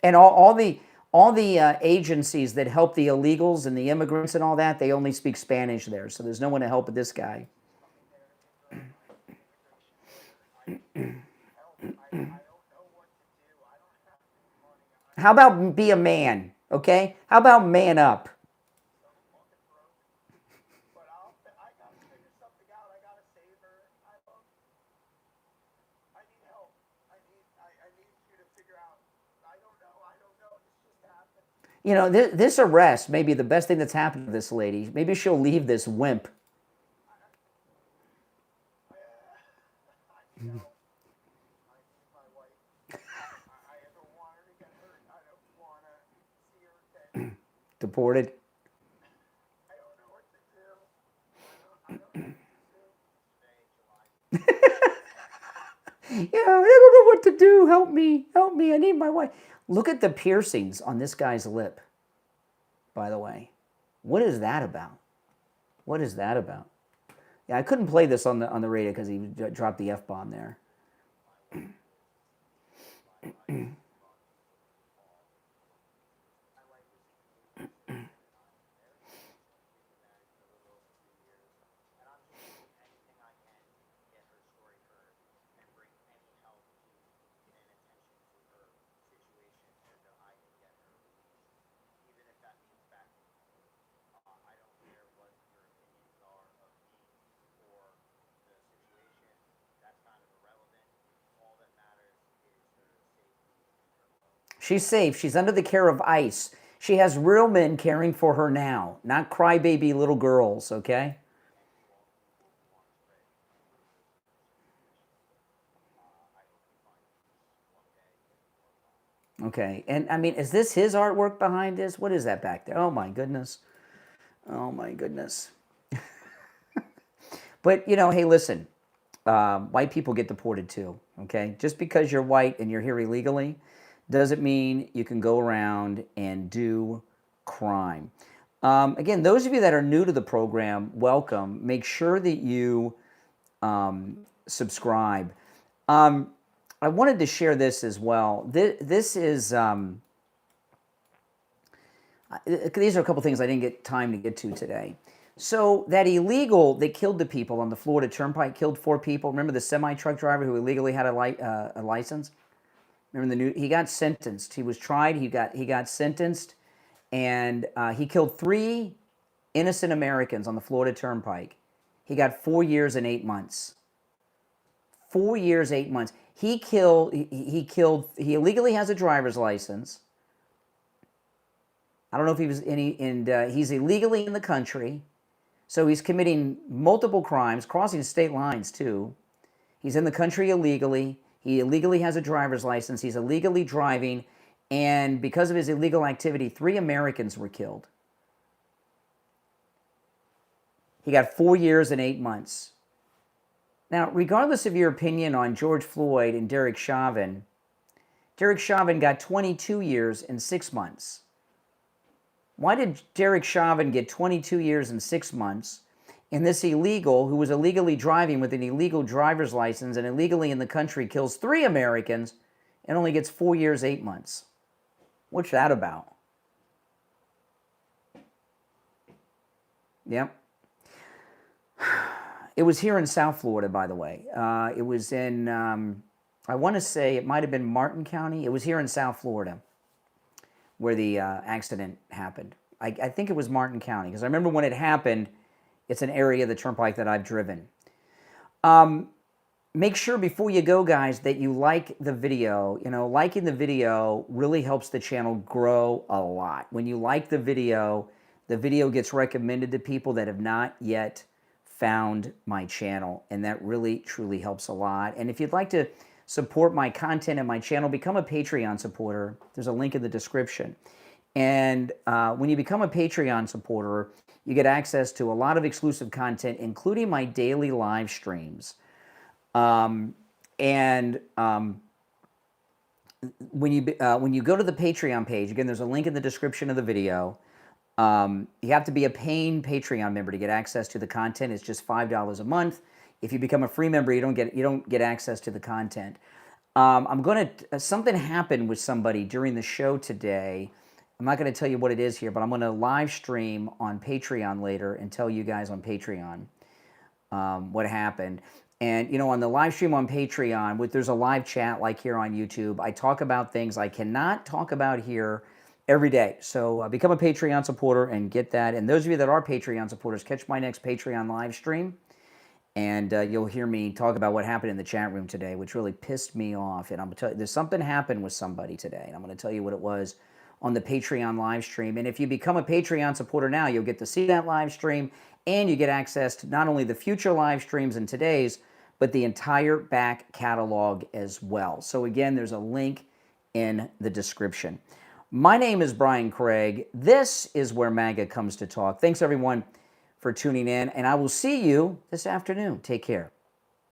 And all the agencies that help the illegals and the immigrants and all that, they only speak Spanish there, so there's no one to help this guy. How about be a man, okay? How about man up? You know, this arrest may be the best thing that's happened to this lady. Maybe she'll leave this wimp. Deported. Yeah, I don't know what to do. Help me. Help me. I need my wife. Look at the piercings on this guy's lip, by the way. What is that about? What is that about? Yeah, I couldn't play this on the radio because he dropped the F-bomb there. She's safe. She's under the care of ICE. She has real men caring for her now, not crybaby little girls, okay? Okay, and I mean, is this his artwork behind this? What is that back there? Oh my goodness. Oh my goodness. But, you know, hey, listen, white people get deported too, okay? Just because you're white and you're here illegally doesn't mean you can go around and do crime. Again, those of you that are new to the program, welcome. Make sure that you subscribe. I wanted to share this as well. This is, these are a couple things I didn't get time to get to today. So that illegal that killed the people on the Florida Turnpike, killed 4 people. Remember the semi-truck driver who illegally had a license? Remember the news? He got sentenced. He was tried. He got sentenced, and he killed 3 innocent Americans on the Florida Turnpike. He got 4 years and 8 months. 4 years, 8 months. He illegally has a driver's license. I don't know if he was he's illegally in the country, so he's committing multiple crimes, crossing state lines too. He's in the country illegally. He illegally has a driver's license. He's illegally driving. And because of his illegal activity, 3 Americans were killed. He got 4 years and 8 months. Now, regardless of your opinion on George Floyd and Derek Chauvin, Derek Chauvin got 22 years and 6 months. Why did Derek Chauvin get 22 years and 6 months, and this illegal, who was illegally driving with an illegal driver's license and illegally in the country, kills 3 Americans and only gets 4 years, 8 months? What's that about? Yep. It was here in South Florida, by the way. It was in, I want to say it might have been Martin County. It was here in South Florida where the accident happened. I think it was Martin County, because I remember when it happened, it's an area of the turnpike that I've driven. Make sure before you go, guys, that you like the video. You know, liking the video really helps the channel grow a lot. When you like the video gets recommended to people that have not yet found my channel, and that really, truly helps a lot. And if you'd like to support my content and my channel, become a Patreon supporter. There's a link in the description. And when you become a Patreon supporter, you get access to a lot of exclusive content, including my daily live streams. When you go to the Patreon page, again, there's a link in the description of the video. You have to be a paying Patreon member to get access to the content. It's just $5 a month. If you become a free member, you don't get access to the content. Something happened with somebody during the show today. I'm not going to tell you what it is here, but I'm going to live stream on Patreon later and tell you guys on Patreon what happened. And, you know, on the live stream on Patreon, there's a live chat like here on YouTube. I talk about things I cannot talk about here every day. So become a Patreon supporter and get that. And those of you that are Patreon supporters, catch my next Patreon live stream. And you'll hear me talk about what happened in the chat room today, which really pissed me off. And I'm going to tell you, there's something happened with somebody today. And I'm going to tell you what it was on the Patreon live stream. And if you become a Patreon supporter now, you'll get to see that live stream. And you get access to not only the future live streams and today's, but the entire back catalog as well. So again, there's a link in the description. My name is Brian Craig. This is where MAGA comes to talk. Thanks, everyone, for tuning in, and I will see you this afternoon. Take care.